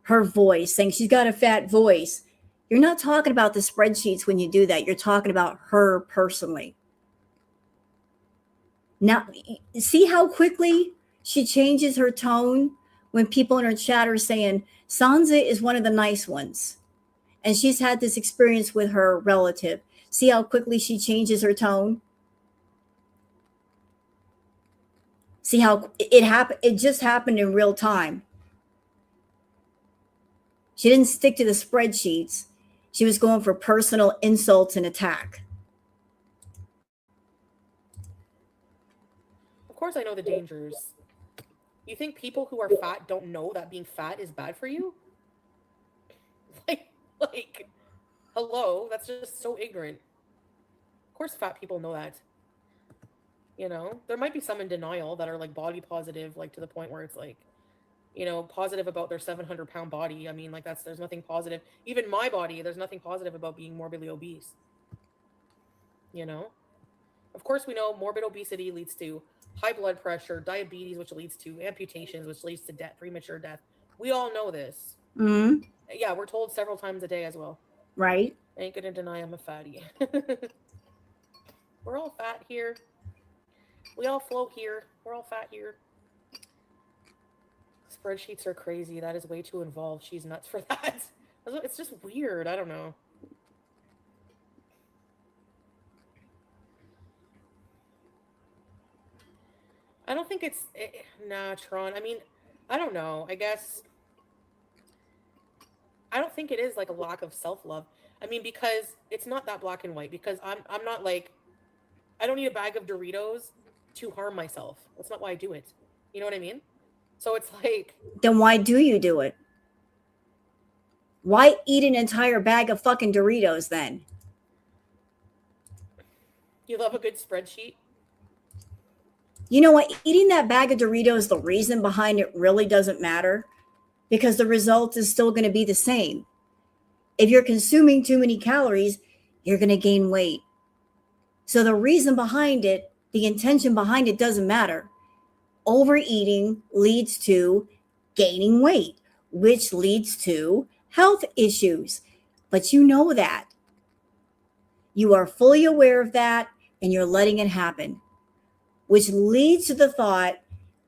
her voice, saying she's got a fat voice. You're not talking about the spreadsheets when you do that. You're talking about her personally. Now, see how quickly she changes her tone when people in her chat are saying Sansa is one of the nice ones. And she's had this experience with her relative. See how quickly she changes her tone? See how it happened? It just happened in real time. She didn't stick to the spreadsheets. She was going for personal insults and attack. Of course I know the dangers. You think people who are fat don't know that being fat is bad for you? Like, hello, that's just so ignorant. Of course fat people know that. You know, there might be some in denial that are like body positive, like to the point where it's like, you know, positive about their 700-pound body. I mean, like there's nothing positive. Even my body, there's nothing positive about being morbidly obese. You know, of course we know morbid obesity leads to high blood pressure, diabetes, which leads to amputations, which leads to death, premature death. We all know this. Mm-hmm. Yeah, we're told several times a day as well. Right. I ain't gonna deny I'm a fatty. We're all fat here. We all float here. We're all fat here. Spreadsheets are crazy. That is way too involved. She's nuts for that. It's just weird. I don't know. I don't think it's... Nah, Tron. I mean, I don't know. I guess... I don't think it is like a lack of self-love. I mean, because it's not that black and white. Because I'm not like... I don't need a bag of Doritos to harm myself. That's not why I do it. You know what I mean? So it's like... Then why do you do it? Why eat an entire bag of fucking Doritos then? You love a good spreadsheet? You know what? Eating that bag of Doritos, the reason behind it really doesn't matter because the result is still going to be the same. If you're consuming too many calories, you're going to gain weight. So the reason behind it, the intention behind it doesn't matter. Overeating leads to gaining weight, which leads to health issues. But you know that. You are fully aware of that and you're letting it happen, which leads to the thought,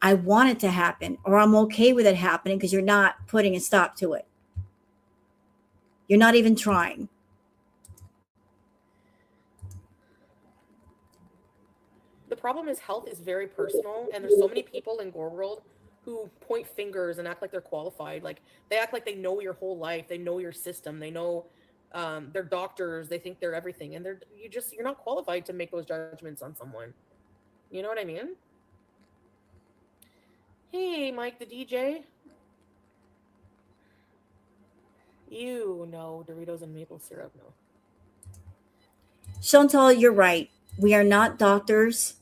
I want it to happen, or I'm okay with it happening because you're not putting a stop to it. You're not even trying. The problem is health is very personal, and there's so many people in Gore World who point fingers and act like they're qualified. Like they act like they know your whole life, they know your system, they know they're doctors, they think they're everything, and you're not qualified to make those judgments on someone. You know what I mean? Hey, Mike the DJ. You know Doritos and maple syrup, no. Chantal, you're right. We are not doctors.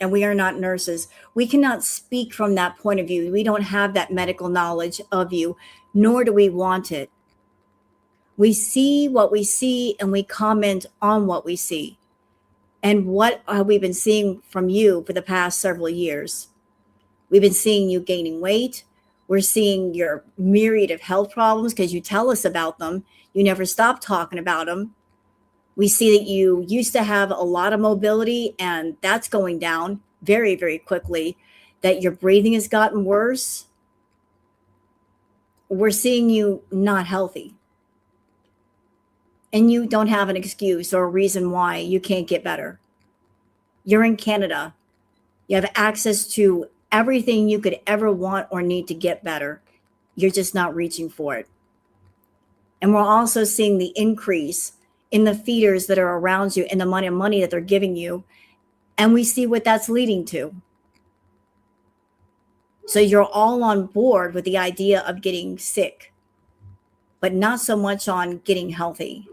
and we are not nurses. We cannot speak from that point of view. We don't have that medical knowledge of you, nor do we want it. We see what we see and we comment on what we see. And what have we been seeing from you for the past several years? We've been seeing you gaining weight. We're seeing your myriad of health problems because you tell us about them. You never stop talking about them. We see that you used to have a lot of mobility and that's going down very, very quickly, that your breathing has gotten worse. We're seeing you not healthy. And you don't have an excuse or a reason why you can't get better. You're in Canada. You have access to everything you could ever want or need to get better. You're just not reaching for it. And we're also seeing the increase in the feeders that are around you and the money that they're giving you. And we see what that's leading to. So you're all on board with the idea of getting sick, but not so much on getting healthy.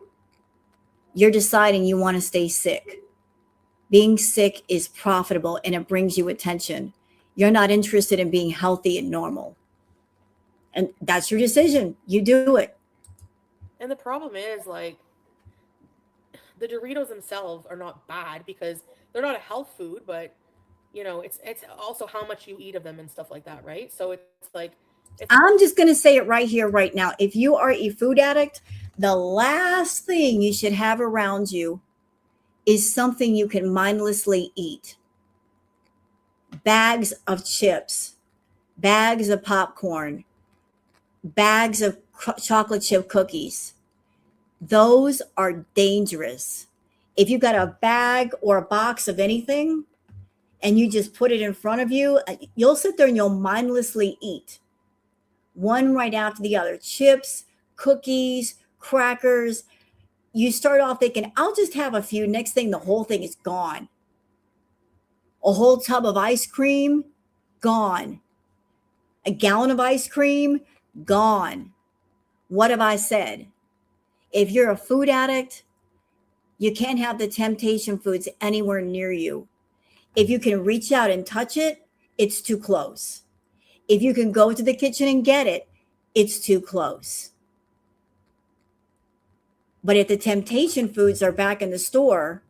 You're deciding you want to stay sick. Being sick is profitable and it brings you attention. You're not interested in being healthy and normal. And that's your decision. You do it. And the problem is, like, the Doritos themselves are not bad because they're not a health food, but you know, it's also how much you eat of them and stuff like that, right? So it's like, I'm just going to say it right here, right now. If you are a food addict, the last thing you should have around you is something you can mindlessly eat. Bags of chips, bags of popcorn, bags of chocolate chip cookies. Those are dangerous. If you've got a bag or a box of anything and you just put it in front of you, you'll sit there and you'll mindlessly eat one right after the other. Chips, cookies, crackers. You start off thinking, I'll just have a few. Next thing, the whole thing is gone. A whole tub of ice cream, gone. A gallon of ice cream, gone. What have I said? If you're a food addict, you can't have the temptation foods anywhere near you. If you can reach out and touch it, it's too close. If you can go to the kitchen and get it, it's too close. But if the temptation foods are back in the store,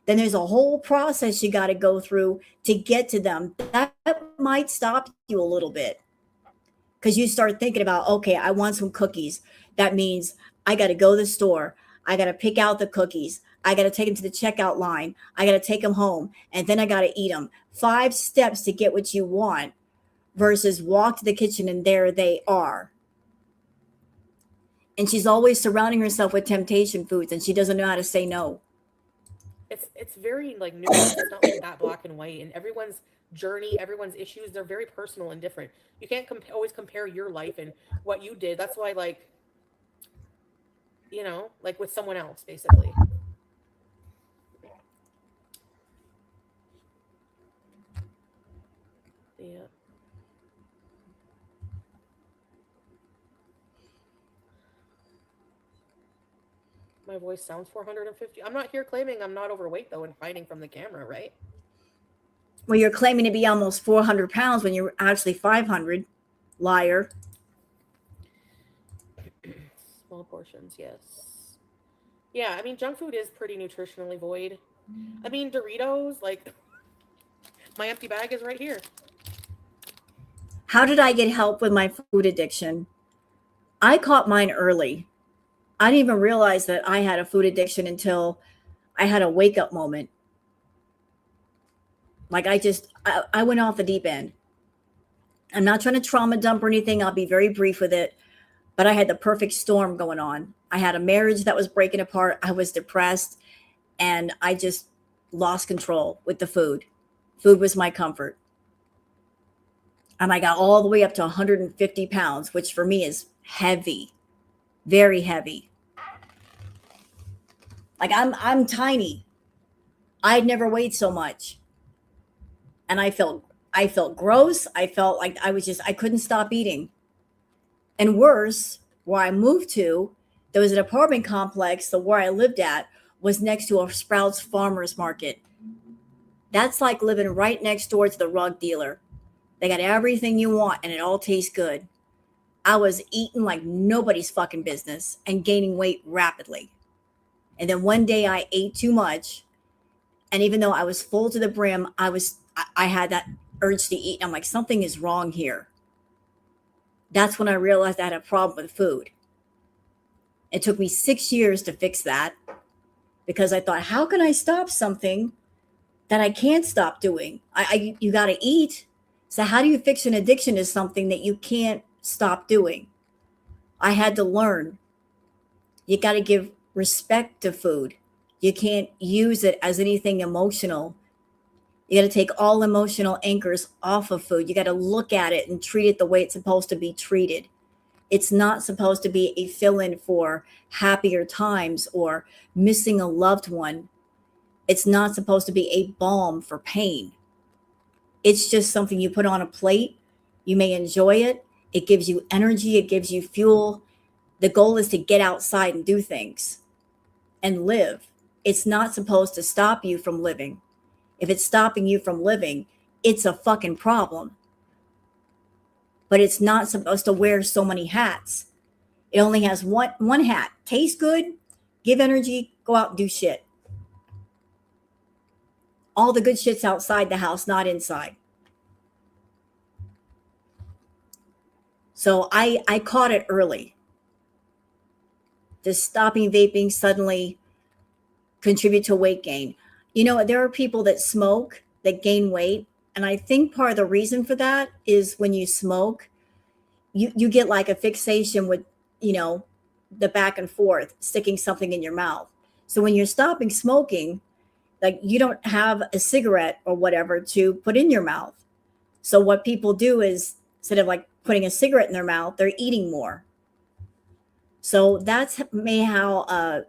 then there's a whole process you got to go through to get to them. That might stop you a little bit because you start thinking about, okay, I want some cookies. That means I got to go to the store. I got to pick out the cookies. I got to take them to the checkout line. I got to take them home and then I got to eat them. 5 steps to get what you want versus walk to the kitchen and there they are. And she's always surrounding herself with temptation foods and she doesn't know how to say no. It's very like nuanced. It's not like that black and white. And everyone's journey, everyone's issues, they're very personal and different. You can't always compare your life and what you did. That's why, like, you know, like with someone else, basically. Yeah. My voice sounds 450. I'm not here claiming I'm not overweight, though, and hiding from the camera, right? Well, you're claiming to be almost 400 pounds when you're actually 500. Liar. Small portions, yes. Yeah, I mean, junk food is pretty nutritionally void. I mean, Doritos, like, my empty bag is right here. How did I get help with my food addiction? I caught mine early. I didn't even realize that I had a food addiction until I had a wake up moment. Like I went off the deep end. I'm not trying to trauma dump or anything. I'll be very brief with it. But I had the perfect storm going on. I had a marriage that was breaking apart. I was depressed and I just lost control with the food. Food was my comfort. And I got all the way up to 150 pounds, which for me is heavy. Very heavy. Like I'm tiny. I'd never weighed so much. And I felt gross. I felt like I couldn't stop eating. And worse, where I moved to, there was an apartment complex. So where I lived at was next to a Sprouts Farmers Market. That's like living right next door to the rug dealer. They got everything you want and it all tastes good. I was eating like nobody's fucking business and gaining weight rapidly. And then one day I ate too much. And even though I was full to the brim, I had that urge to eat. And I'm like, something is wrong here. That's when I realized I had a problem with food. It took me 6 years to fix that because I thought, how can I stop something that I can't stop doing? You got to eat. So how do you fix an addiction to something that you can't stop doing? I had to learn. You got to give respect to food. You can't use it as anything emotional. You got to take all emotional anchors off of food. You got to look at it and treat it the way it's supposed to be treated. It's not supposed to be a fill-in for happier times or missing a loved one. It's not supposed to be a balm for pain. It's just something you put on a plate. You may enjoy it. It gives you energy. It gives you fuel. The goal is to get outside and do things and live. It's not supposed to stop you from living. If it's stopping you from living, it's a fucking problem. But it's not supposed to wear so many hats. It only has one hat. Taste good, give energy, go out and do shit. All the good shit's outside the house, not inside. So I caught it early. Does stopping vaping suddenly contribute to weight gain? You know, there are people that smoke that gain weight. And I think part of the reason for that is when you smoke, you get like a fixation with, you know, the back and forth, sticking something in your mouth. So when you're stopping smoking, like you don't have a cigarette or whatever to put in your mouth. So what people do is instead of like putting a cigarette in their mouth, they're eating more. So that's may how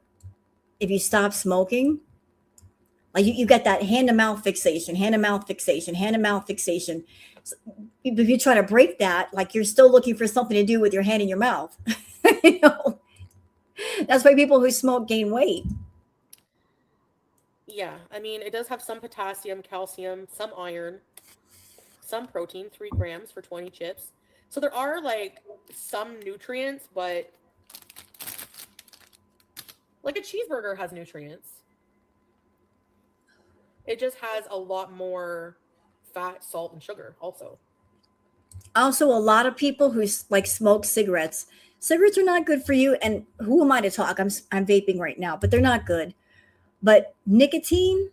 if you stop smoking, like you get that hand to mouth fixation, hand to mouth fixation, hand to mouth fixation. So if you try to break that, like you're still looking for something to do with your hand in your mouth. You know, that's why people who smoke gain weight. Yeah, I mean, it does have some potassium, calcium, some iron, some protein, 3 grams for 20 chips. So there are like some nutrients, but like a cheeseburger has nutrients. It just has a lot more fat, salt, and sugar also. Also, a lot of people who like smoke cigarettes. Cigarettes are not good for you. And who am I to talk? I'm vaping right now, but they're not good. But nicotine,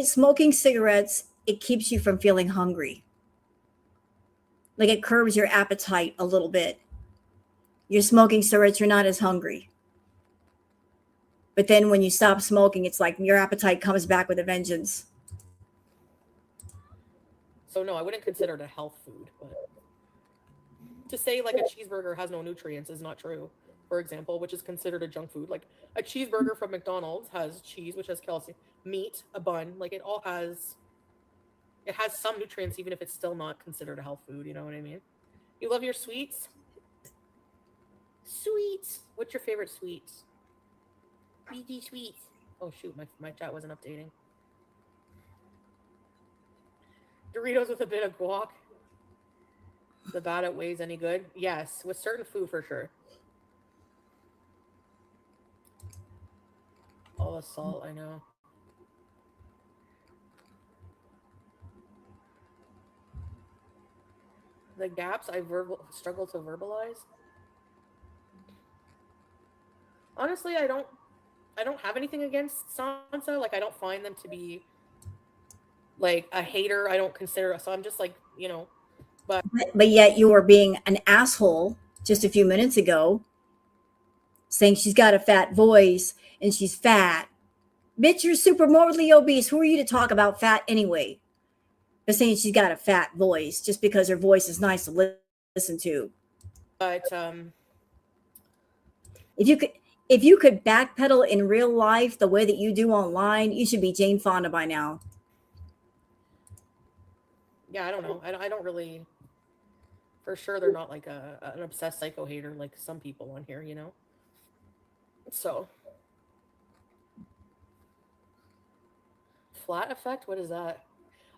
smoking cigarettes, it keeps you from feeling hungry. Like it curbs your appetite a little bit. You're smoking cigarettes, you're not as hungry. But then when you stop smoking, it's like your appetite comes back with a vengeance. So no, I wouldn't consider it a health food, but to say like a cheeseburger has no nutrients is not true. For example, which is considered a junk food. Like a cheeseburger from McDonald's has cheese, which has calcium, meat, a bun, like it has some nutrients even if it's still not considered a health food, you know what I mean? You love your sweets? Sweets. What's your favorite sweets? BD sweets. Oh shoot, my chat wasn't updating. Doritos with a bit of guac. The bad outweighs any good? Yes, with certain food for sure. All the salt, I know. The gaps I struggle to verbalize. Honestly, I don't have anything against Sansa. Like I don't find them to be like a hater. I don't consider, so I'm just like, you know, But yet you were being an asshole just a few minutes ago, saying she's got a fat voice and she's fat. Bitch, you're super morbidly obese. Who are you to talk about fat anyway? But saying she's got a fat voice just because her voice is nice to listen to. but if you could backpedal in real life the way that you do online, you should be Jane Fonda by now. yeah, I don't know. I don't really. For sure, they're not like an obsessed psycho hater like some people on here, you know. So flat effect? What is that?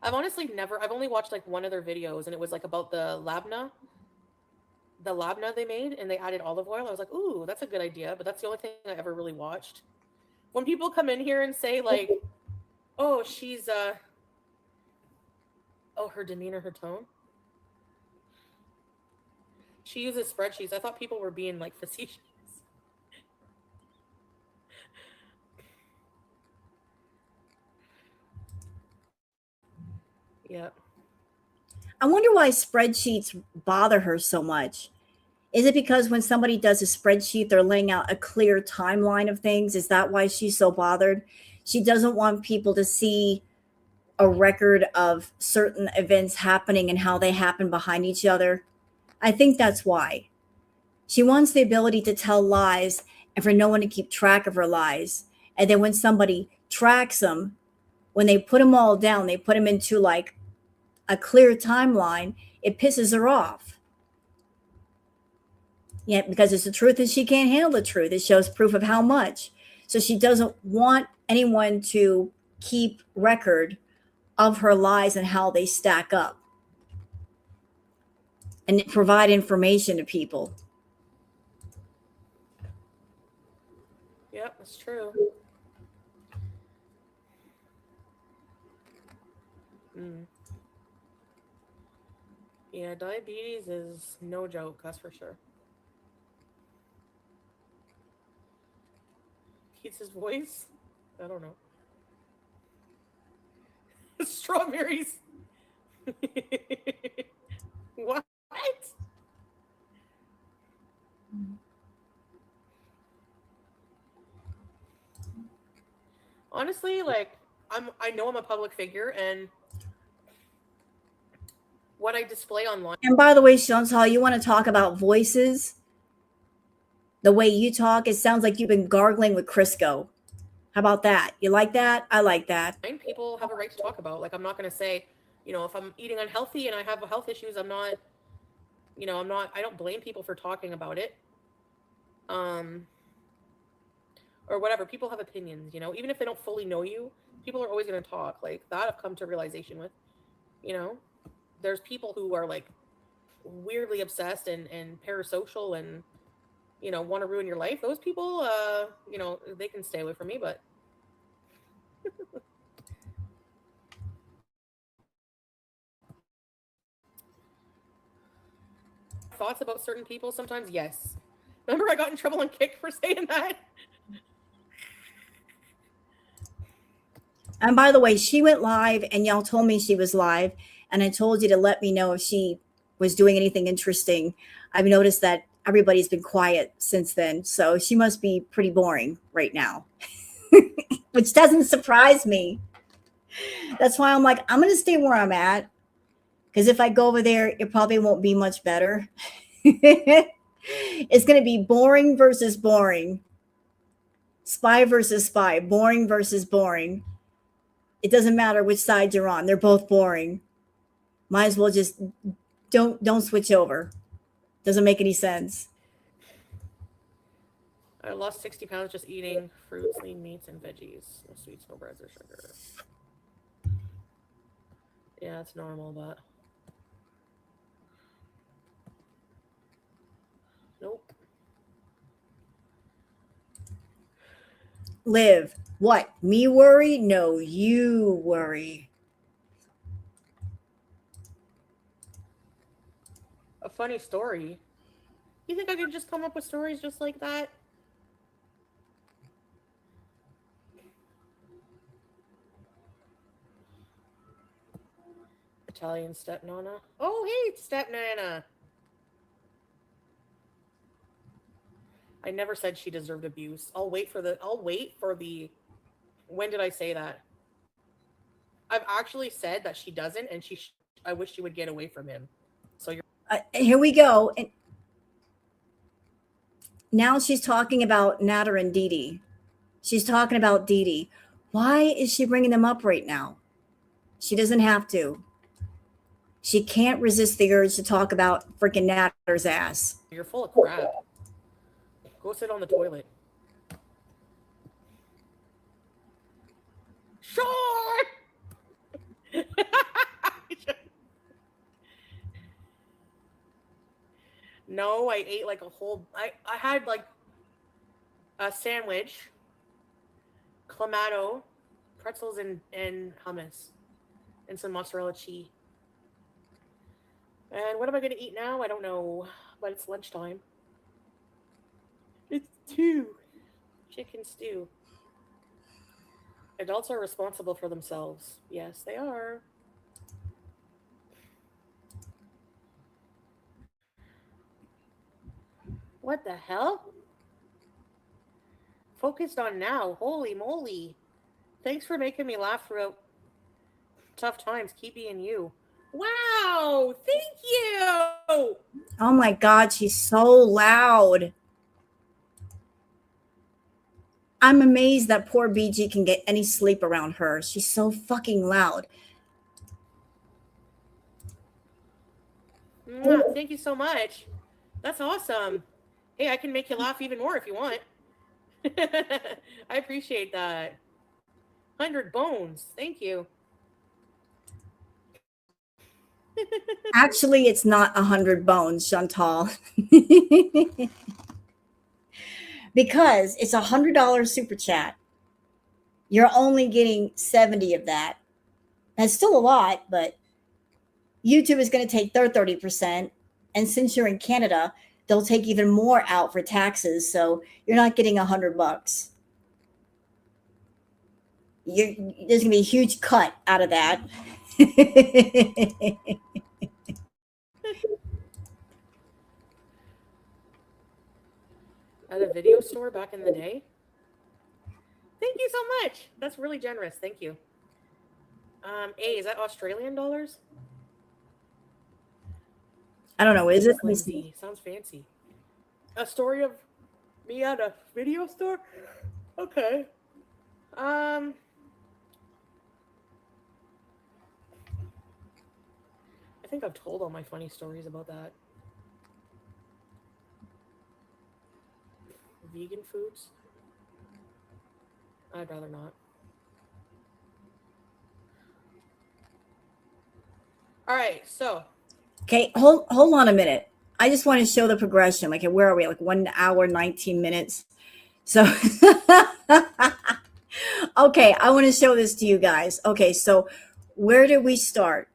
I've honestly never, I've only watched like one of their videos, and it was like about the labna they made, and they added olive oil. I was like, ooh, that's a good idea, but that's the only thing I ever really watched. When people come in here and say like, oh, she's oh, her demeanor, her tone. She uses spreadsheets. I thought people were being like facetious. Yeah. I wonder why spreadsheets bother her so much. Is it because when somebody does a spreadsheet, they're laying out a clear timeline of things? Is that why she's so bothered? She doesn't want people to see a record of certain events happening and how they happen behind each other. I think that's why. She wants the ability to tell lies and for no one to keep track of her lies. And then when somebody tracks them, when they put them all down, they put them into like a clear timeline, it pisses her off. Yeah, because it's the truth and she can't handle the truth. It shows proof of how much. So she doesn't want anyone to keep record of her lies and how they stack up and provide information to people. Yep, that's true. Yeah, diabetes is no joke, that's for sure. Keith's his voice? I don't know. Strawberries. What? Honestly, like I know I'm a public figure, and what I display online. And by the way, Chantal, you want to talk about voices? The way you talk, it sounds like you've been gargling with Crisco. How about that? You like that? I like that. People have a right to talk about. Like, I'm not going to say, you know, if I'm eating unhealthy and I have health issues, I'm not, you know, I don't blame people for talking about it. Or whatever. People have opinions, you know, even if they don't fully know you, people are always going to talk. Like, that I've come to realization with, you know, there's people who are like weirdly obsessed and parasocial and, you know, want to ruin your life. Those people, you know, they can stay away from me, but thoughts about certain people sometimes, yes. Remember I got in trouble and kicked for saying that? And by the way, she went live and y'all told me she was live. And I told you to let me know if she was doing anything interesting. I've noticed that everybody's been quiet since then. So she must be pretty boring right now, which doesn't surprise me. That's why I'm like, I'm going to stay where I'm at. Because if I go over there, it probably won't be much better. It's going to be boring versus boring. Spy versus spy. Boring versus boring. It doesn't matter which side you're on. They're both boring. Might as well just don't switch over. Doesn't make any sense. I lost 60 pounds just eating fruits, lean meats, and veggies. No sweets, no breads or sugar. Yeah, it's normal, but nope. Live. What? Me worry? No, you worry. A funny story. You think I could just come up with stories just like that? Italian stepnana. Oh, hey, stepnana. I never said she deserved abuse. I'll wait for the when did I say that? I've actually said that she doesn't, and I wish she would get away from him. So you're Here we go. And now she's talking about Natter and Dee. She's talking about Dee. Why is she bringing them up right now? She doesn't have to. She can't resist the urge to talk about freaking Natter's ass. You're full of crap. Go sit on the toilet. Sure. No, I ate like a whole. I had like a sandwich, clamato, pretzels, and hummus, and some mozzarella cheese. And what am I going to eat now? I don't know, but it's lunchtime. It's two chicken stew. Adults are responsible for themselves. Yes, they are. What the hell? Focused on now. Holy moly. Thanks for making me laugh throughout tough times. Keep being you. Wow. Thank you. Oh my God, she's so loud. I'm amazed that poor BG can get any sleep around her. She's so fucking loud. Thank you so much. That's awesome. Hey, I can make you laugh even more if you want. I appreciate that. 100 bones. Thank you. Actually, it's not 100 bones, Chantal. Because it's $100 super chat. You're only getting 70 of that. That's still a lot, but YouTube is going to take their 30%. And since you're in Canada, they'll take even more out for taxes. So you're not getting $100. There's going to be a huge cut out of that. At a video store back in the day? Thank you so much. That's really generous. Thank you. Is that Australian dollars? I don't know. Is it? Lindsay. Sounds fancy. A story of me at a video store? Okay. I think I've told all my funny stories about that. Vegan foods? I'd rather not. All right, so. Okay, hold on a minute. I just want to show the progression. Like, where are we? Like 1 hour, 19 minutes. So, okay, I want to show this to you guys. Okay, so where did we start?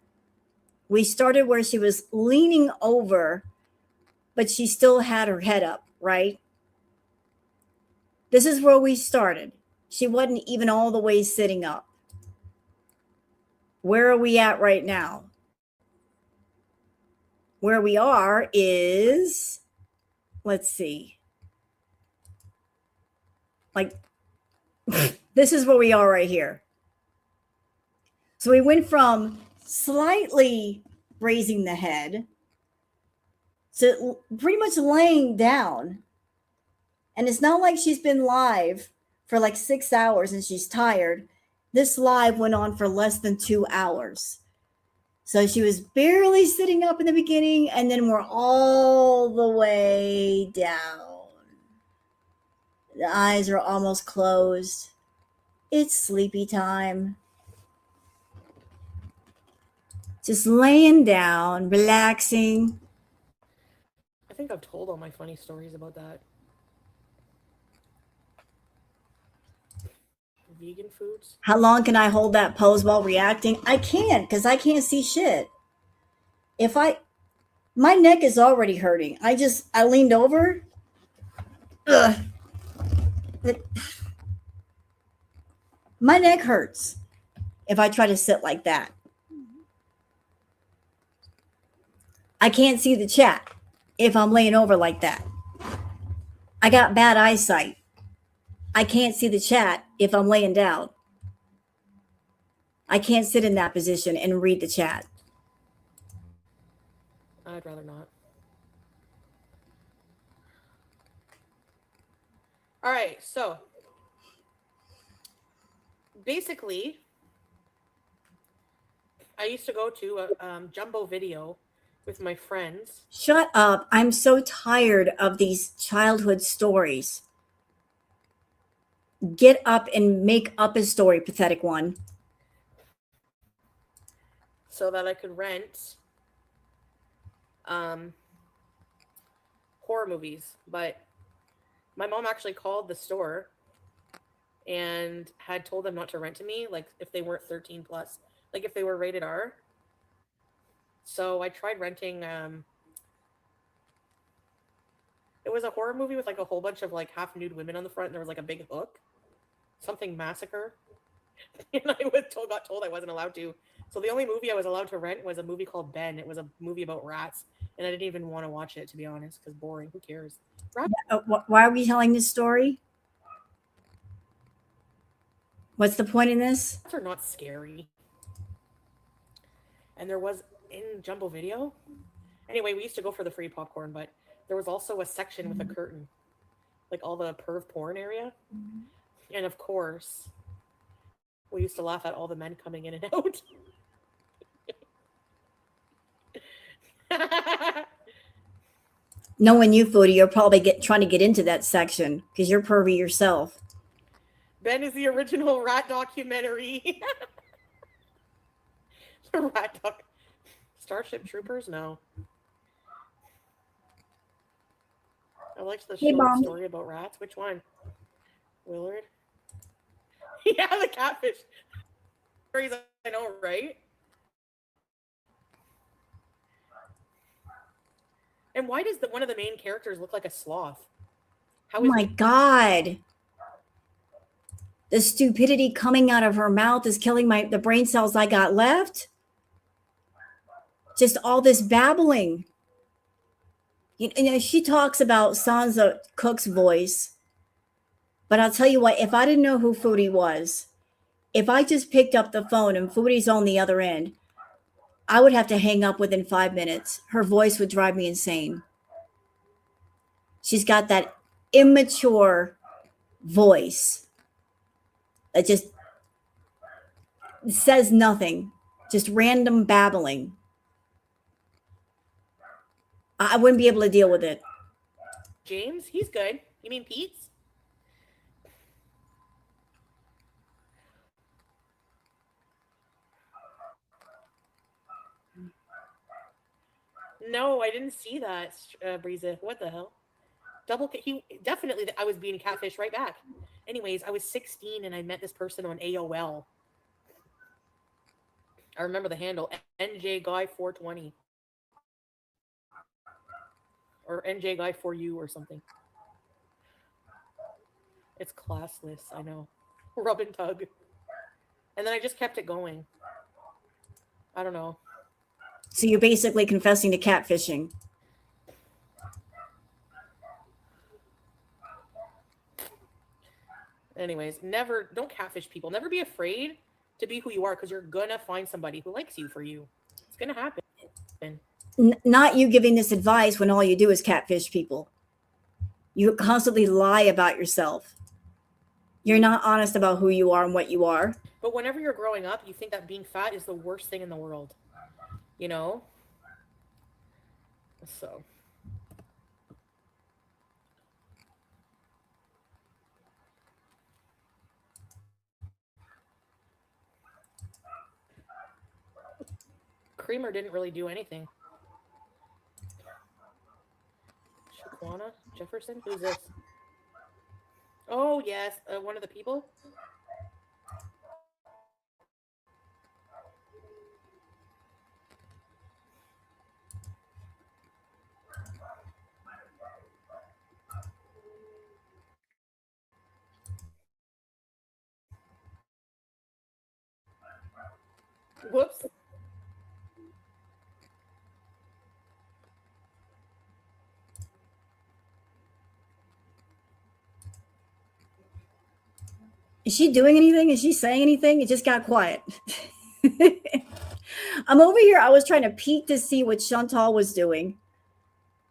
We started where she was leaning over, but she still had her head up, right? This is where we started. She wasn't even all the way sitting up. Where are we at right now? Where we are is, let's see. Like, this is where we are right here. So we went from slightly raising the head to pretty much laying down. And it's not like she's been live for like 6 hours and she's tired. This live went on for less than 2 hours. So she was barely sitting up in the beginning, and then we're all the way down. The eyes are almost closed. It's sleepy time. Just laying down, relaxing. I think I've told all my funny stories about that. Vegan foods? How long can I hold that pose while reacting? I can't, because I can't see shit. My neck is already hurting. I leaned over. Ugh. My neck hurts if I try to sit like that. I can't see the chat if I'm laying over like that. I got bad eyesight. I can't see the chat if I'm laying down. I can't sit in that position and read the chat. I'd rather not. All right, so basically, I used to go to a Jumbo Video with my friends. Shut up. I'm so tired of these childhood stories. Get up and make up a story, pathetic one. So that I could rent horror movies, but my mom actually called the store and had told them not to rent to me, like if they weren't 13 plus, like if they were rated R. So I tried renting. It was a horror movie with like a whole bunch of like half nude women on the front, and there was like a big hook, something massacre, and got told I wasn't allowed to. So the only movie I was allowed to rent was a movie called Ben. It was a movie about rats, and I didn't even want to watch it, to be honest, because boring. Who cares? Rats Why are we telling this story? What's the point in this? are not scary. And there was in Jumbo Video. Anyway, we used to go for the free popcorn, but there was also a section with a curtain, like all the perv porn area. And of course, we used to laugh at all the men coming in and out. Knowing you, Foodie, you're probably trying to get into that section because you're pervy yourself. Ben is the original rat documentary. The rat doc. Starship Troopers? No. I liked the Hey, short Mom. story about rats. Which one? Willard? Yeah, the catfish. Stories, I know, right? And why does one of the main characters look like a sloth? How Oh is my God. The stupidity coming out of her mouth is killing the brain cells I got left. Just all this babbling. You know, she talks about Sansa Cook's voice. But I'll tell you what, if I didn't know who Foodie was, if I just picked up the phone and Foodie's on the other end, I would have to hang up within 5 minutes. Her voice would drive me insane. She's got that immature voice that just says nothing, just random babbling. I wouldn't be able to deal with it. James? He's good. You mean Peeps? No, I didn't see that, Breeza. What the hell? He definitely, I was being catfish right back. Anyways, I was 16 and I met this person on AOL. I remember the handle, NJ Guy 420. Or NJ Guy 4U or something. It's classless, I know. Rub and tug. And then I just kept it going. I don't know. So you're basically confessing to catfishing. Anyways, don't catfish people. Never be afraid to be who you are, because you're gonna find somebody who likes you for you. It's gonna happen. Not you giving this advice when all you do is catfish people. You constantly lie about yourself. You're not honest about who you are and what you are. But whenever you're growing up, you think that being fat is the worst thing in the world. You know? So. Creamer didn't really do anything. Shaquana Jefferson? Who's this? Oh, yes. One of the people? Whoops. Is she doing anything? Is she saying anything? It just got quiet. I'm over here. I was trying to peek to see what Chantal was doing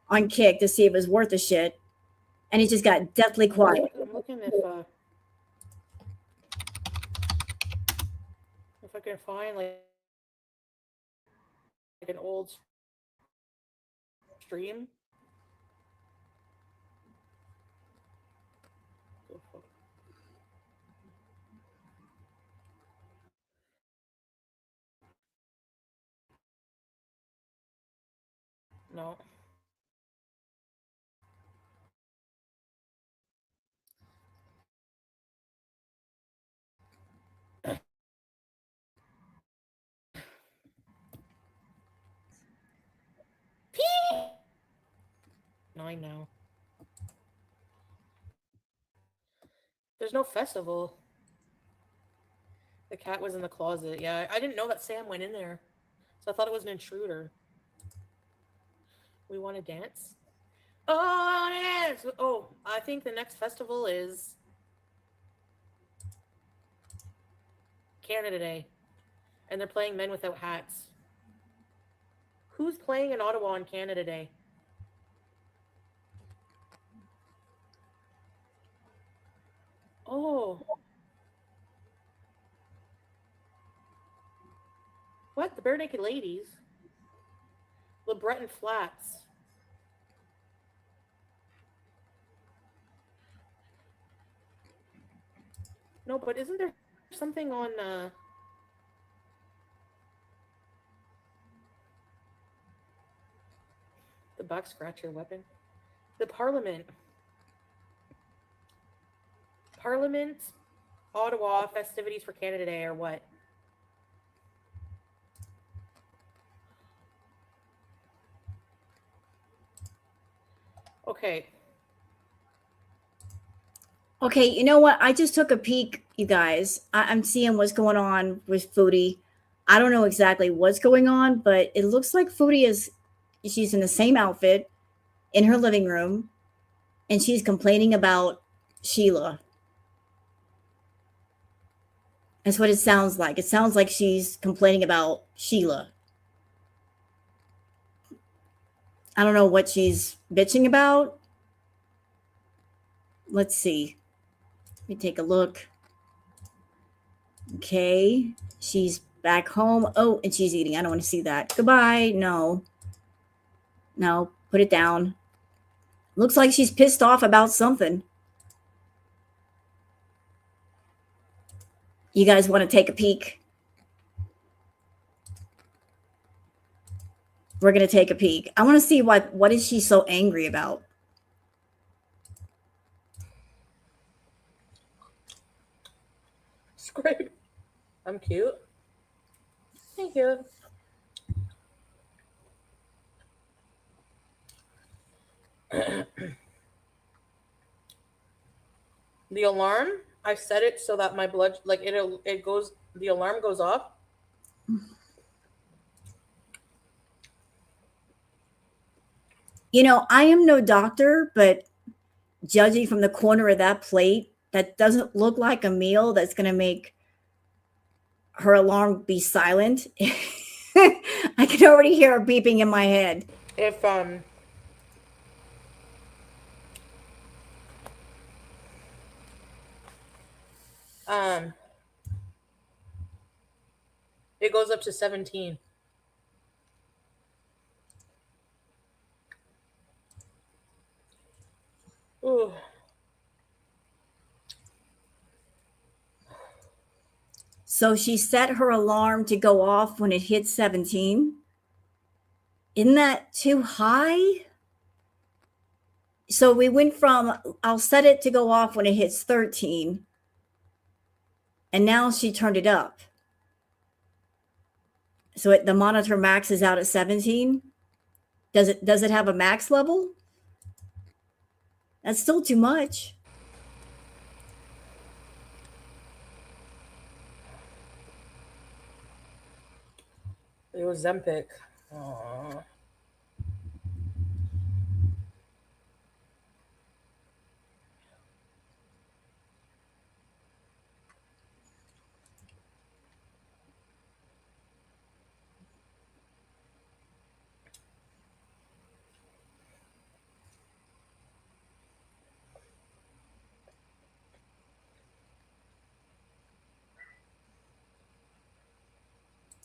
on Kick to see if it was worth a shit. And it just got deathly quiet. I'm looking if I can find like an old stream. No. 9 now. There's no festival. The cat was in the closet. Yeah, I didn't know that Sam went in there. So I thought it was an intruder. We want to dance? Oh, yes! Oh, I think the next festival is Canada Day. And they're playing Men Without Hats. Who's playing in Ottawa on Canada Day? Oh. What? The Bare Naked Ladies? LeBreton Flats. No, but isn't there something on the back scratcher weapon? The Parliament. Parliament, Ottawa, festivities for Canada Day, or what? Okay. Okay, you know what? I just took a peek, you guys. I'm seeing what's going on with Foodie. I don't know exactly what's going on, but it looks like she's in the same outfit in her living room, and she's complaining about Sheila. That's what it sounds like. It sounds like she's complaining about Sheila. I don't know what she's bitching about. Let's see. Let me take a look. Okay. She's back home. Oh, and she's eating. I don't want to see that. Goodbye. No. No. Put it down. Looks like she's pissed off about something. You guys want to take a peek? We're going to take a peek. I want to see what is she so angry about? It's great. I'm cute. Thank you. The alarm, I set it so that my blood, like the alarm goes off. You know, I am no doctor, but judging from the corner of that plate, that doesn't look like a meal that's going to make her alarm be silent. I can already hear her beeping in my head. If it goes up to 17. Ooh. So she set her alarm to go off when it hits 17. Isn't that too high? So we went from, I'll set it to go off when it hits 13. And now she turned it up. So the monitor maxes out at 17. Does it have a max level? That's still too much. It was Zempic. Aww.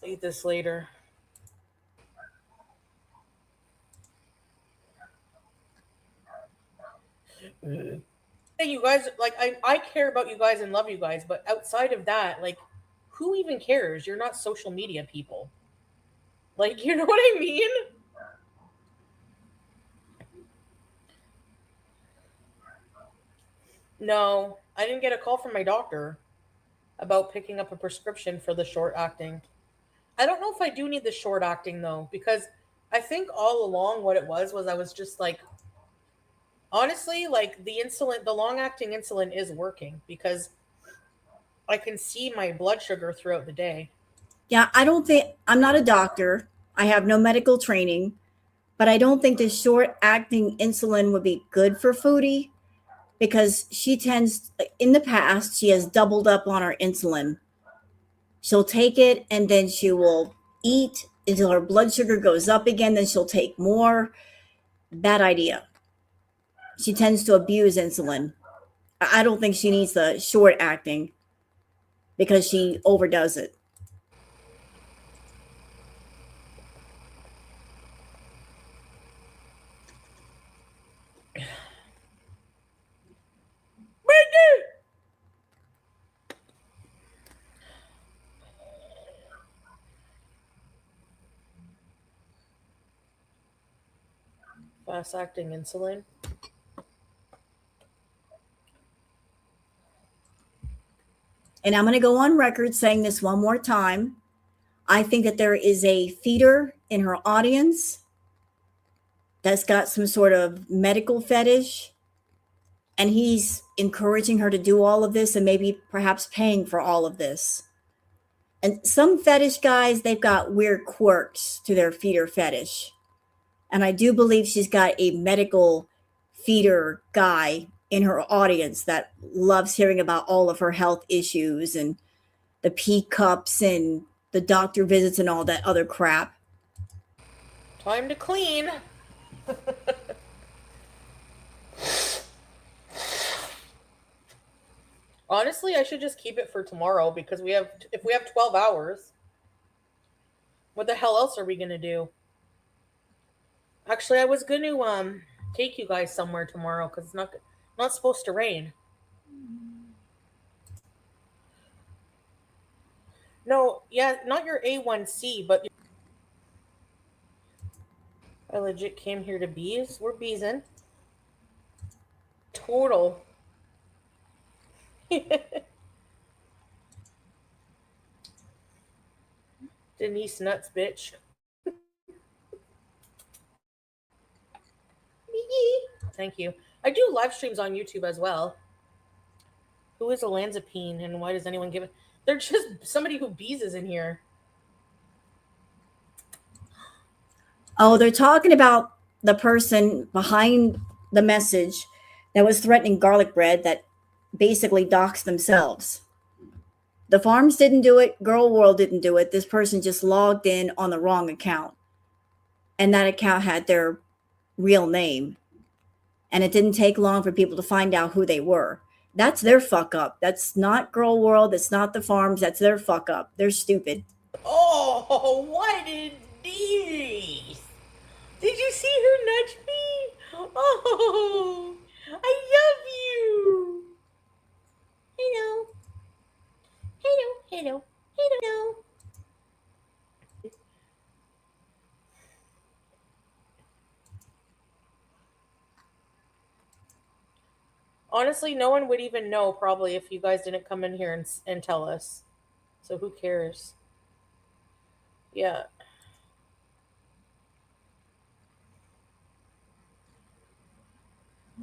Eat this later. Hey, you guys, like I care about you guys and love you guys, but outside of that, like, who even cares? You're not social media people. Like, you know what I mean? No, I didn't get a call from my doctor about picking up a prescription for the short acting. I don't know if I do need the short acting though, because I think all along what it was I was just like Honestly, like the insulin, the long-acting insulin is working because I can see my blood sugar throughout the day. Yeah, I don't think I'm not a doctor. I have no medical training, but I don't think the short acting insulin would be good for Foodie because she tends, in the past, she has doubled up on her insulin. She'll take it and then she will eat until her blood sugar goes up again, then she'll take more. Bad idea. She tends to abuse insulin. I don't think she needs the short acting because she overdoes it. Fast-acting insulin. And I'm going to go on record saying this one more time. I think that there is a feeder in her audience that's got some sort of medical fetish, and he's encouraging her to do all of this and maybe perhaps paying for all of this. And some fetish guys, they've got weird quirks to their feeder fetish. And I do believe she's got a medical feeder guy in her audience that loves hearing about all of her health issues and the pee cups and the doctor visits and all that other crap. Time to clean. Honestly, I should just keep it for tomorrow because if we have 12 hours, what the hell else are we going to do? Actually, I was going to take you guys somewhere tomorrow cuz it's not supposed to rain. No, yeah, not your A1C, but I legit came here to bees. We're beesing. Total. Denise nuts, bitch. Thank you. I do live streams on YouTube as well. Who is olanzapine and why does anyone give it? They're just somebody who beezes in here. Oh, they're talking about the person behind the message that was threatening garlic bread that basically doxed themselves. The farms didn't do it. Girl World didn't do it. This person just logged in on the wrong account. And that account had their real name. And it didn't take long for people to find out who they were. That's their fuck up. That's not Girl World. That's not the farms. That's their fuck up. They're stupid. Oh, what is this? Did you see her nudge me? Oh, I love you. Hello. Hello, hello, hello. Honestly, no one would even know probably if you guys didn't come in here and tell us. So who cares? Yeah.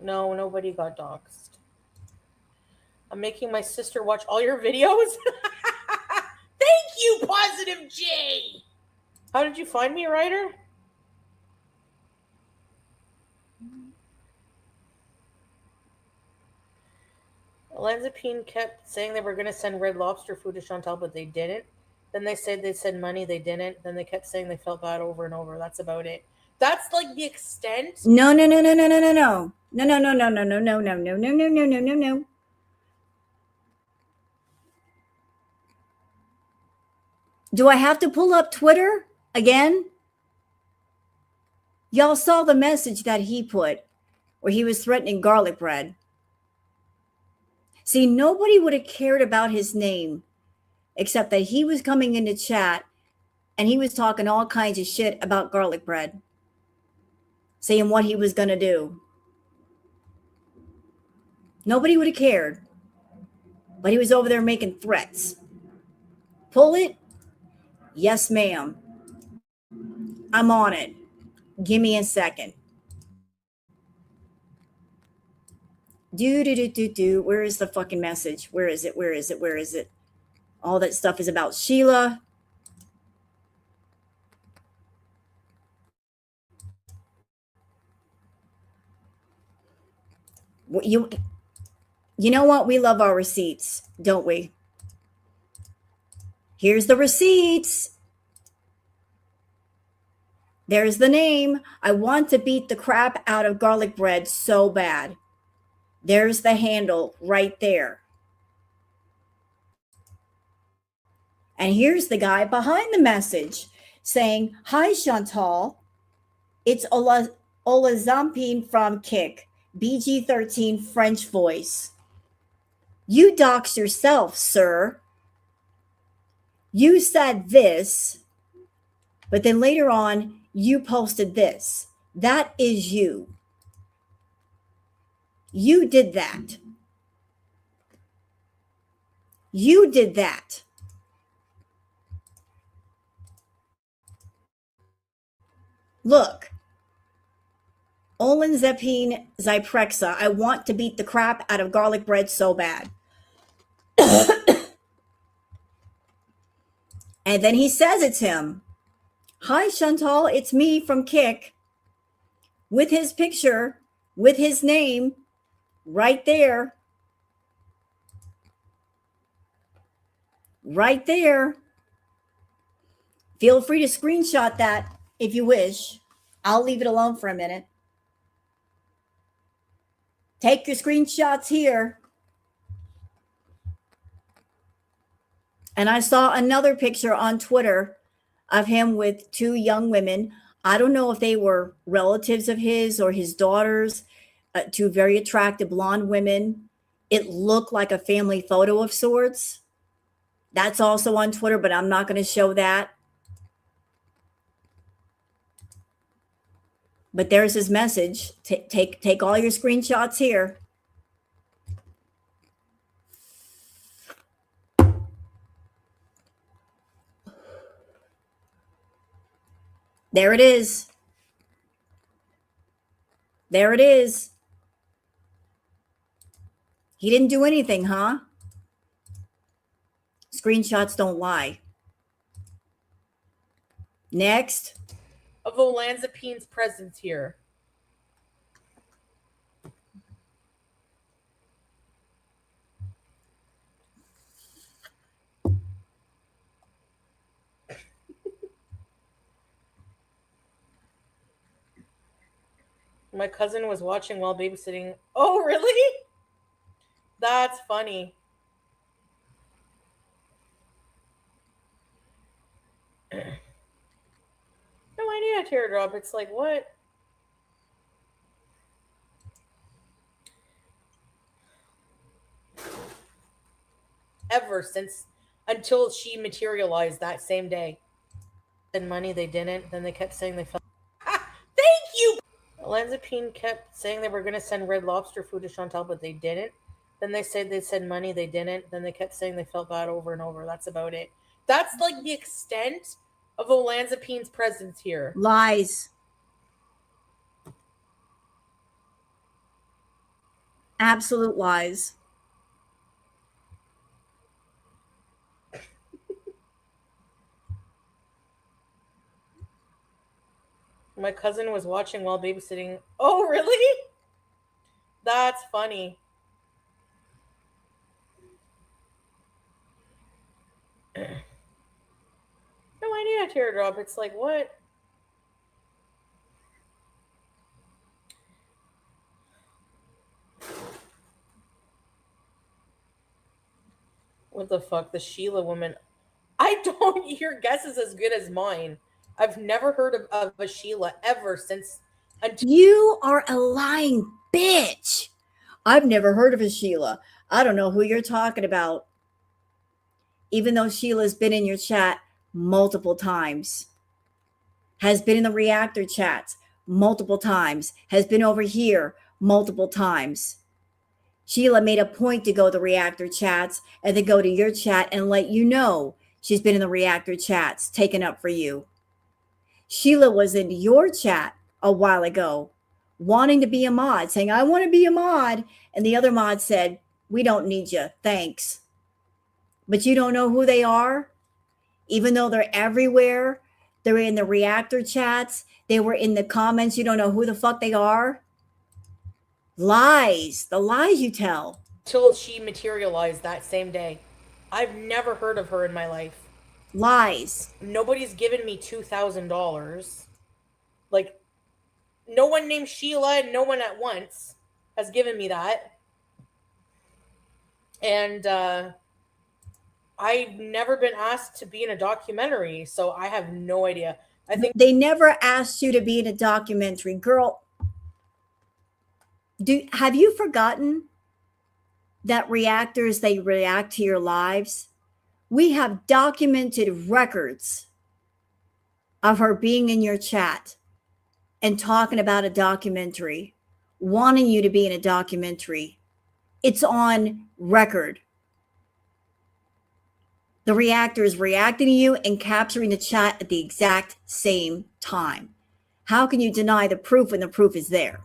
No, nobody got doxxed. I'm making my sister watch all your videos. Thank you, Positive J. How did you find me, Ryder? Olanzapine kept saying they were going to send Red Lobster food to Chantal, but they didn't. Then they said they'd send money. They didn't. Then they kept saying they felt bad over and over. That's about it. That's like the extent. No. No. Do I have to pull up Twitter again? Y'all saw the message that he put where he was threatening garlic bread. See, nobody would have cared about his name except that he was coming into chat and he was talking all kinds of shit about garlic bread, saying what he was going to do. Nobody would have cared, but he was over there making threats. Pull it? Yes, ma'am. I'm on it. Give me a second. Where is the fucking message? Where is it? Where is it? Where is it? All that stuff is about Sheila. You know what? We love our receipts, don't we? Here's the receipts. There's the name. I want to beat the crap out of garlic bread so bad. There's the handle right there. And here's the guy behind the message saying, "Hi, Chantal. It's Olazampine from Kick, BG13 French voice. You dox yourself, sir. You said this, but then later on, you posted this. That is you. You did that. You did that. Look, olanzapine Zyprexa. I want to beat the crap out of garlic bread so bad." And then he says it's him. "Hi, Chantal, it's me from Kick," with his picture, with his name right there. Right there. Feel free to screenshot that if you wish. I'll leave it alone for a minute. Take your screenshots here. And I saw another picture on Twitter of him with two young women. I don't know if they were relatives of his or his daughters, two very attractive blonde women. It looked like a family photo of sorts. That's also on Twitter, but I'm not going to show that. But there's his message. Take all your screenshots here. There it is. There it is. He didn't do anything, huh? Screenshots don't lie. Next. Of olanzapine's presence here. My cousin was watching while babysitting. Oh, really? That's funny. No, I need a teardrop. It's like, what? Ever since, until she materialized that same day. Then money, they didn't. Then they kept saying they felt. Thank you! Olanzapine kept saying they were going to send Red Lobster food to Chantal, but they didn't. Then they said they said money, they didn't. Then they kept saying they felt bad over and over. That's about it. That's like the extent of olanzapine's presence here. Lies. Absolute lies. My cousin was watching while babysitting. Oh, really? That's funny. No, I need a teardrop. It's like, what? What the fuck? The Sheila woman. I don't. Your guess is as good as mine. I've never heard of a Sheila ever since. You are a lying bitch. I've never heard of a Sheila. I don't know who you're talking about. Even though Sheila's been in your chat multiple times, has been in the reactor chats multiple times, has been over here multiple times. Sheila made a point to go to the reactor chats and then go to your chat and let you know she's been in the reactor chats taken up for you. Sheila was in your chat a while ago wanting to be a mod, saying, I want to be a mod. And the other mod said, we don't need you. Thanks. But you don't know who they are, even though they're everywhere. They're in the reactor chats. They were in the comments. You don't know who the fuck they are. Lies. The lies you tell. Till she materialized that same day. I've never heard of her in my life. Lies. Nobody's given me $2,000. Like, no one named Sheila and no one at once has given me that. And I've never been asked to be in a documentary, so I have no idea. I think they never asked you to be in a documentary. Girl, have you forgotten that reactors, they react to your lives? We have documented records of her being in your chat and talking about a documentary, wanting you to be in a documentary. It's on record. The reactor is reacting to you and capturing the chat at the exact same time. How can you deny the proof when the proof is there?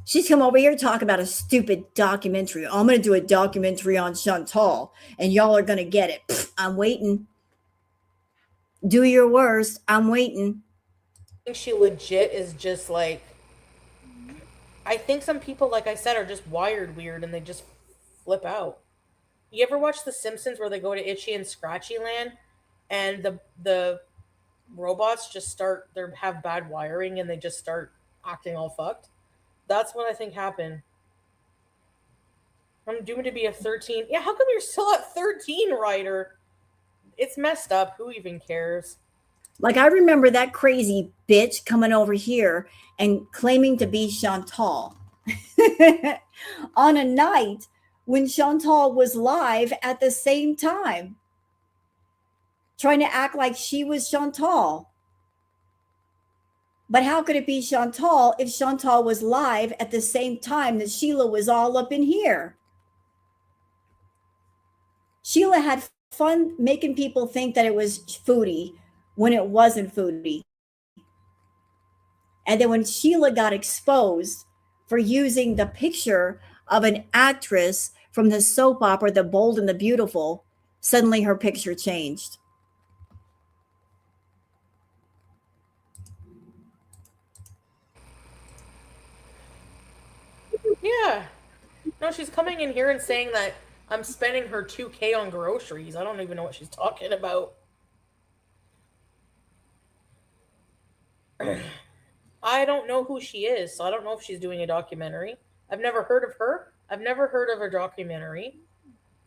She's come over here to talk about a stupid documentary. I'm going to do a documentary on Chantal, and y'all are going to get it. Pfft, I'm waiting. Do your worst. I'm waiting. I think she legit is just like, I think some people, like I said, are just wired weird and they just flip out. You ever watch The Simpsons where they go to Itchy and Scratchy Land and the robots just have bad wiring and they just start acting all fucked? That's what I think happened. I'm doomed to be a 13. Yeah, how come you're still at 13, Ryder? It's messed up. Who even cares? Like, I remember that crazy bitch coming over here and claiming to be Chantal on a night when Chantal was live at the same time, trying to act like she was Chantal. But how could it be Chantal if Chantal was live at the same time that Sheila was all up in here? Sheila had fun making people think that it was Foodie when it wasn't Foodie. And then when Sheila got exposed for using the picture of an actress from the soap opera, The Bold and the Beautiful, suddenly her picture changed. Yeah. No, she's coming in here and saying that I'm spending her $2,000 on groceries. I don't even know what she's talking about. I don't know who she is, so I don't know if she's doing a documentary. I've never heard of her. I've never heard of a documentary.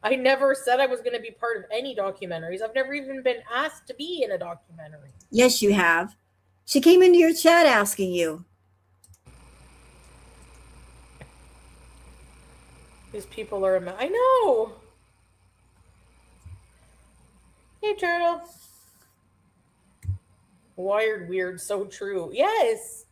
I never said I was going to be part of any documentaries. I've never even been asked to be in a documentary. Yes, you have. She came into your chat asking you. These people are... I know! Hey, Turtle. Wired weird, so true. Yes!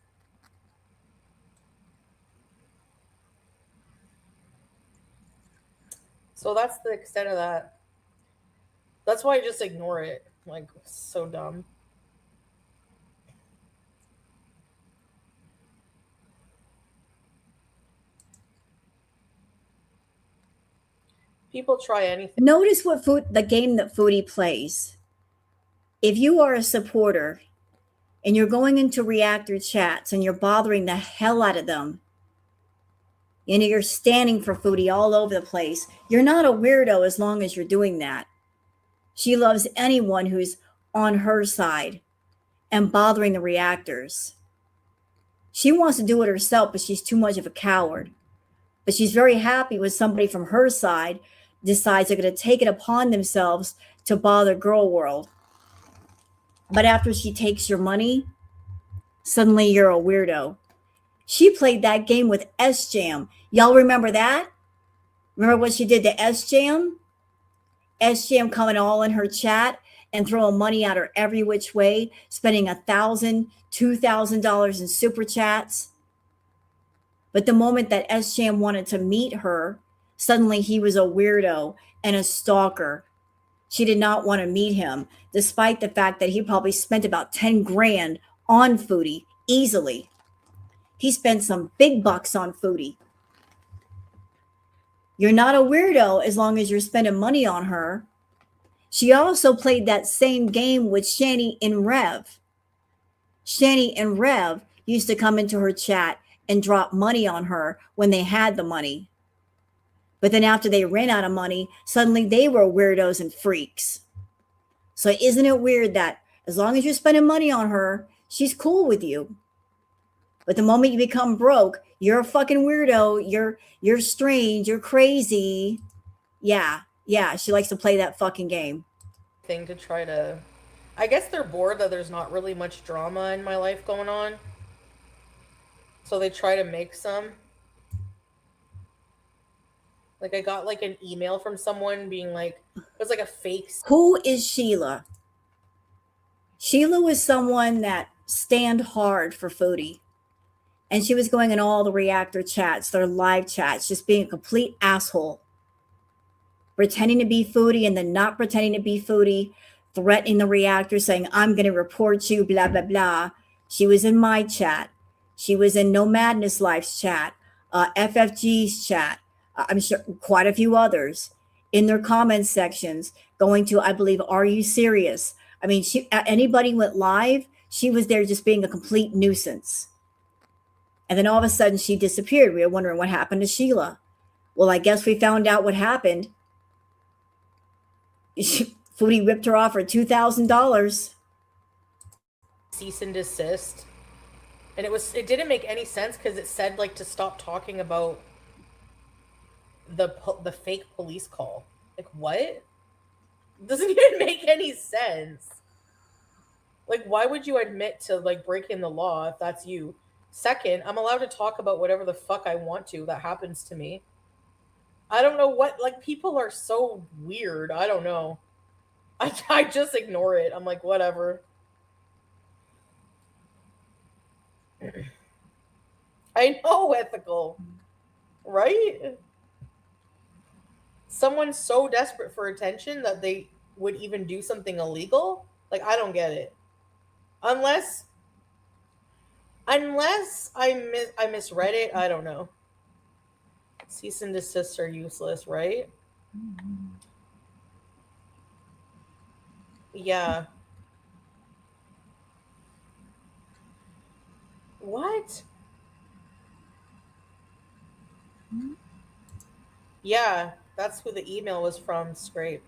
So that's the extent of that. That's why I just ignore it. Like, so dumb. People try anything. Notice the game that Foodie plays. If you are a supporter and you're going into reactor chats and you're bothering the hell out of them, and you're standing for Foodie all over the place, you're not a weirdo as long as you're doing that. She loves anyone who's on her side and bothering the reactors. She wants to do it herself, but she's too much of a coward. But she's very happy when somebody from her side decides they're going to take it upon themselves to bother Girl World. But after she takes your money, suddenly you're a weirdo. She played that game with S-Jam. Y'all remember that? Remember what she did to S-Jam? S-Jam coming all in her chat and throwing money at her every which way, spending $1,000, $2,000 in super chats. But the moment that S-Jam wanted to meet her, suddenly he was a weirdo and a stalker. She did not want to meet him, despite the fact that he probably spent about 10 grand on Foodie easily. He spent some big bucks on Foodie. You're not a weirdo as long as you're spending money on her. She also played that same game with Shani and Rev. Shani and Rev used to come into her chat and drop money on her when they had the money. But then after they ran out of money, suddenly they were weirdos and freaks. So isn't it weird that as long as you're spending money on her, she's cool with you? But the moment you become broke, you're a fucking weirdo. You're strange. You're crazy. Yeah. She likes to play that fucking game. Thing to try to, I guess they're bored that there's not really much drama in my life going on. So they try to make some. Like I got like an email from someone being like, it was like a fake. Who is Sheila? Sheila was someone that stand hard for Foodie. And she was going in all the reactor chats, their live chats, just being a complete asshole. Pretending to be Foodie and then not pretending to be Foodie, threatening the reactor, saying, I'm going to report you, blah, blah, blah. She was in my chat. She was in No Madness Life's chat, FFG's chat. I'm sure quite a few others in their comment sections going to, I believe, Are You Serious? I mean, anybody went live, she was there just being a complete nuisance. And then all of a sudden she disappeared. We were wondering what happened to Sheila. Well, I guess we found out what happened. Foodie ripped her off for $2,000. Cease and desist. And it didn't make any sense because it said like to stop talking about the fake police call. Like what? Doesn't even make any sense. Like why would you admit to like breaking the law if that's you? Second, I'm allowed to talk about whatever the fuck I want to that happens to me. I don't know what, like, people are so weird. I don't know. I just ignore it. I'm like, whatever. I know, ethical. Right? Someone's so desperate for attention that they would even do something illegal? Like, I don't get it. Unless I misread it, I don't know. Cease and desist are useless, right? Yeah. What? Yeah, that's who the email was from, Scrape.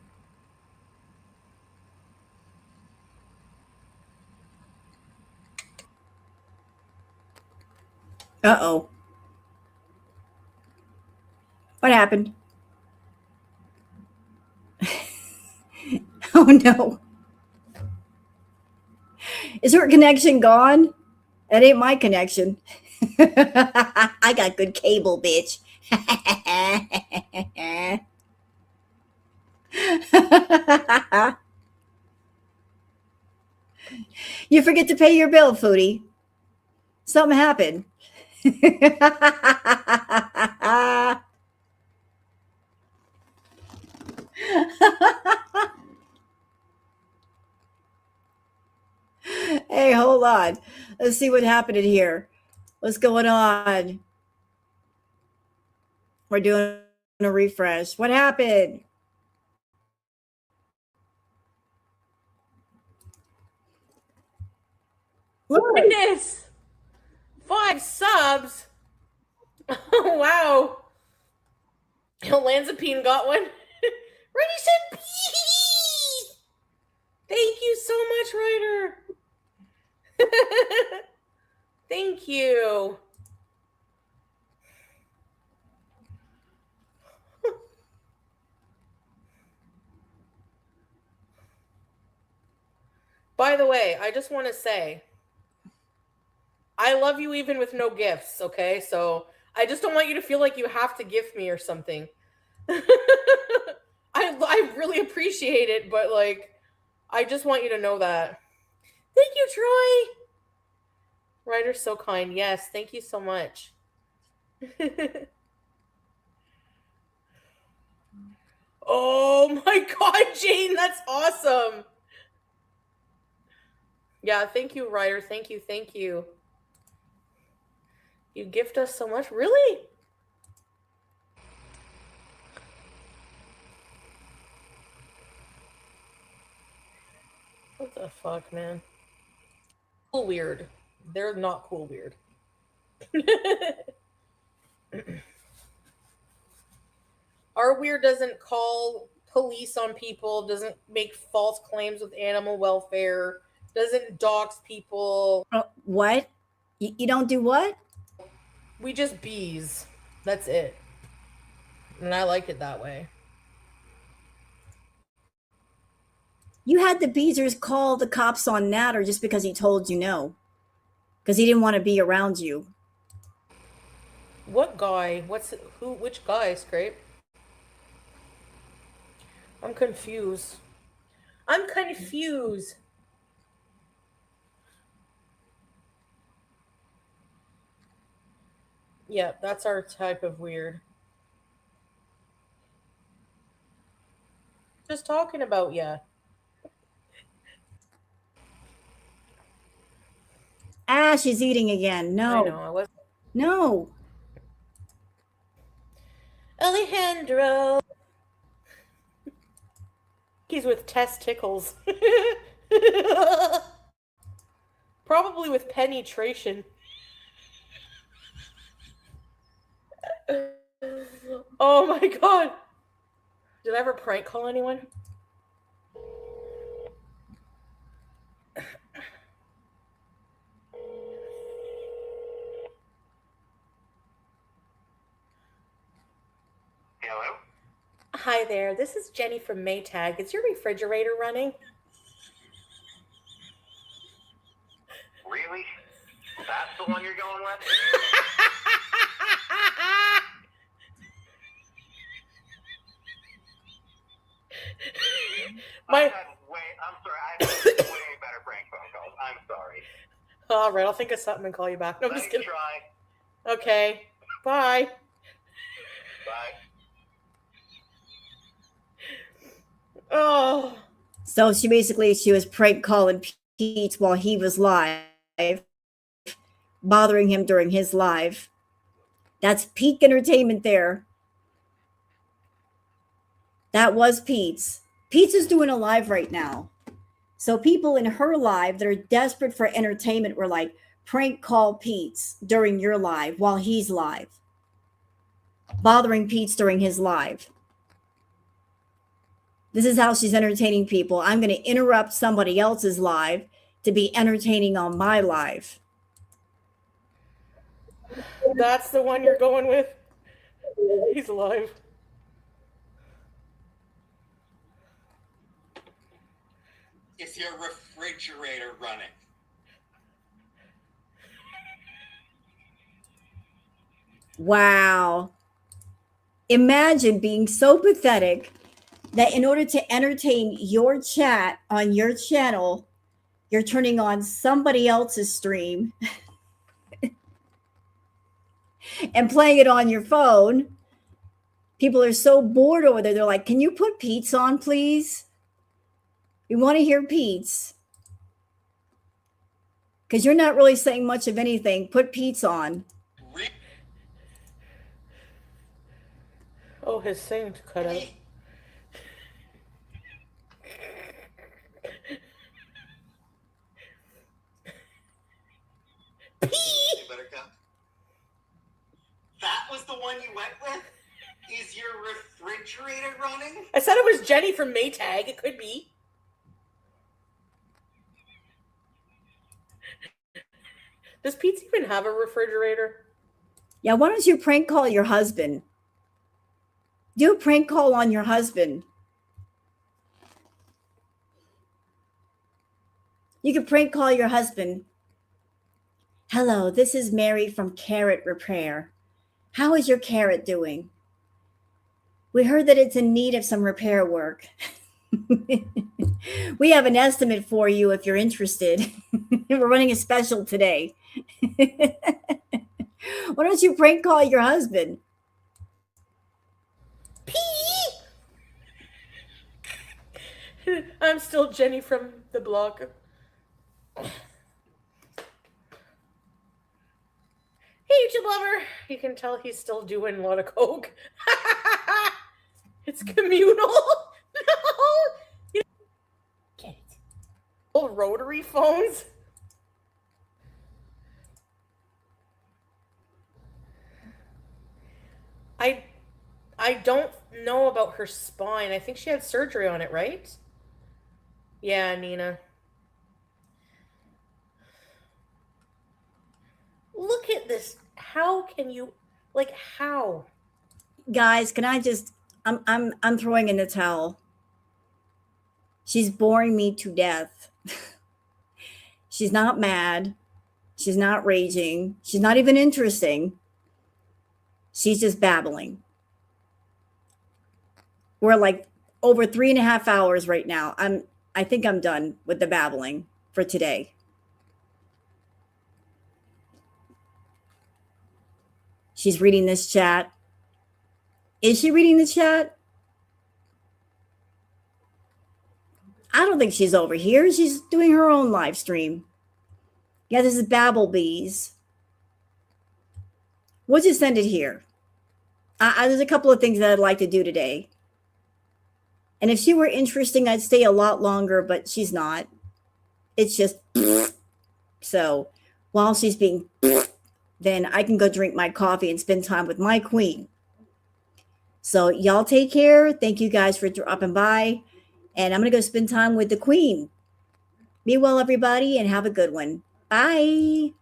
Uh-oh. What happened? Oh, no. Is her connection gone? That ain't my connection. I got good cable, bitch. You forget to pay your bill, Foodie. Something happened. Hey, hold on. Let's see what happened in here. What's going on? We're doing a refresh. What happened? Look. Goodness! 5 subs? Oh, wow. Lanzapine got one. Ready said please. Thank you so much, Ryder. Thank you. By the way, I just want to say, I love you even with no gifts, okay? So I just don't want you to feel like you have to gift me or something. I really appreciate it, but like, I just want you to know that. Thank you, Troy. Ryder's so kind. Yes, thank you so much. Oh my God, Jane, that's awesome. Yeah, thank you, Ryder. Thank you, thank you. You gift us so much. Really? What the fuck, man? Cool weird. They're not cool weird. Our weird doesn't call police on people, doesn't make false claims with animal welfare, doesn't dox people. What? You don't do what? We just bees. That's it. And I like it that way. You had the Beezers call the cops on Natter just because he told you no. Because he didn't want to be around you. What guy? Which guy, Scrape? I'm confused. I'm confused. Yeah, that's our type of weird. Just talking about ya. Ah, she's eating again. No. I know, I was. No. Alejandro. He's with testicles. Probably with penetration. Oh my god. Did I ever prank call anyone? Hello? Hi there, this is Jenny from Maytag. Is your refrigerator running? Really? That's the one you're going with? I'm sorry, I've had way better prank phone calls. I'm sorry. All right, I'll think of something and call you back. No, I'm Nice just kidding. try. Okay, bye. Bye. Oh. So she was prank calling Pete while he was live, bothering him during his live. That's peak entertainment there. That was Pete's. Pete's is doing a live right now. So people in her live that are desperate for entertainment were like, prank call Pete's during your live while he's live. Bothering Pete's during his live. This is how she's entertaining people. I'm going to interrupt somebody else's live to be entertaining on my live. That's the one you're going with? He's alive. Is your refrigerator running? Wow. Imagine being so pathetic that in order to entertain your chat on your channel, you're turning on somebody else's stream and playing it on your phone. People are so bored over there. They're like, can you put Pete's on, please? We want to hear Pete's. Because you're not really saying much of anything. Put Pete's on. Oh, his thing cut out. Buttercup. That was the one you went with? Is your refrigerator running? I said it was Jenny from Maytag. It could be. Does Pete's even have a refrigerator? Yeah, why don't you prank call your husband? Do a prank call on your husband. You could prank call your husband. Hello, this is Mary from Carrot Repair. How is your carrot doing? We heard that it's in need of some repair work. We have an estimate for you if you're interested. We're running a special today. Why don't you prank call your husband? I'm still Jenny from the blog. Hey, YouTube lover. You can tell he's still doing a lot of coke. It's communal. No. Get it. Oh, rotary phones. I don't know about her spine. I think she had surgery on it, right? Yeah, Nina. Look at this. How can you, like, how? Guys, can I just I'm throwing in the towel. She's boring me to death. She's not mad. She's not raging. She's not even interesting. She's just babbling. We're like over 3.5 hours right now. I think I'm done with the babbling for today. She's reading this chat. Is she reading the chat? I don't think she's over here. She's doing her own live stream. Yeah, this is Babblebees. We'll just send it here. There's a couple of things that I'd like to do today. And if she were interesting, I'd stay a lot longer, but she's not. It's just so while she's being then I can go drink my coffee and spend time with my queen. So y'all take care. Thank you guys for dropping by. And I'm going to go spend time with the queen. Be well, everybody, and have a good one. Bye.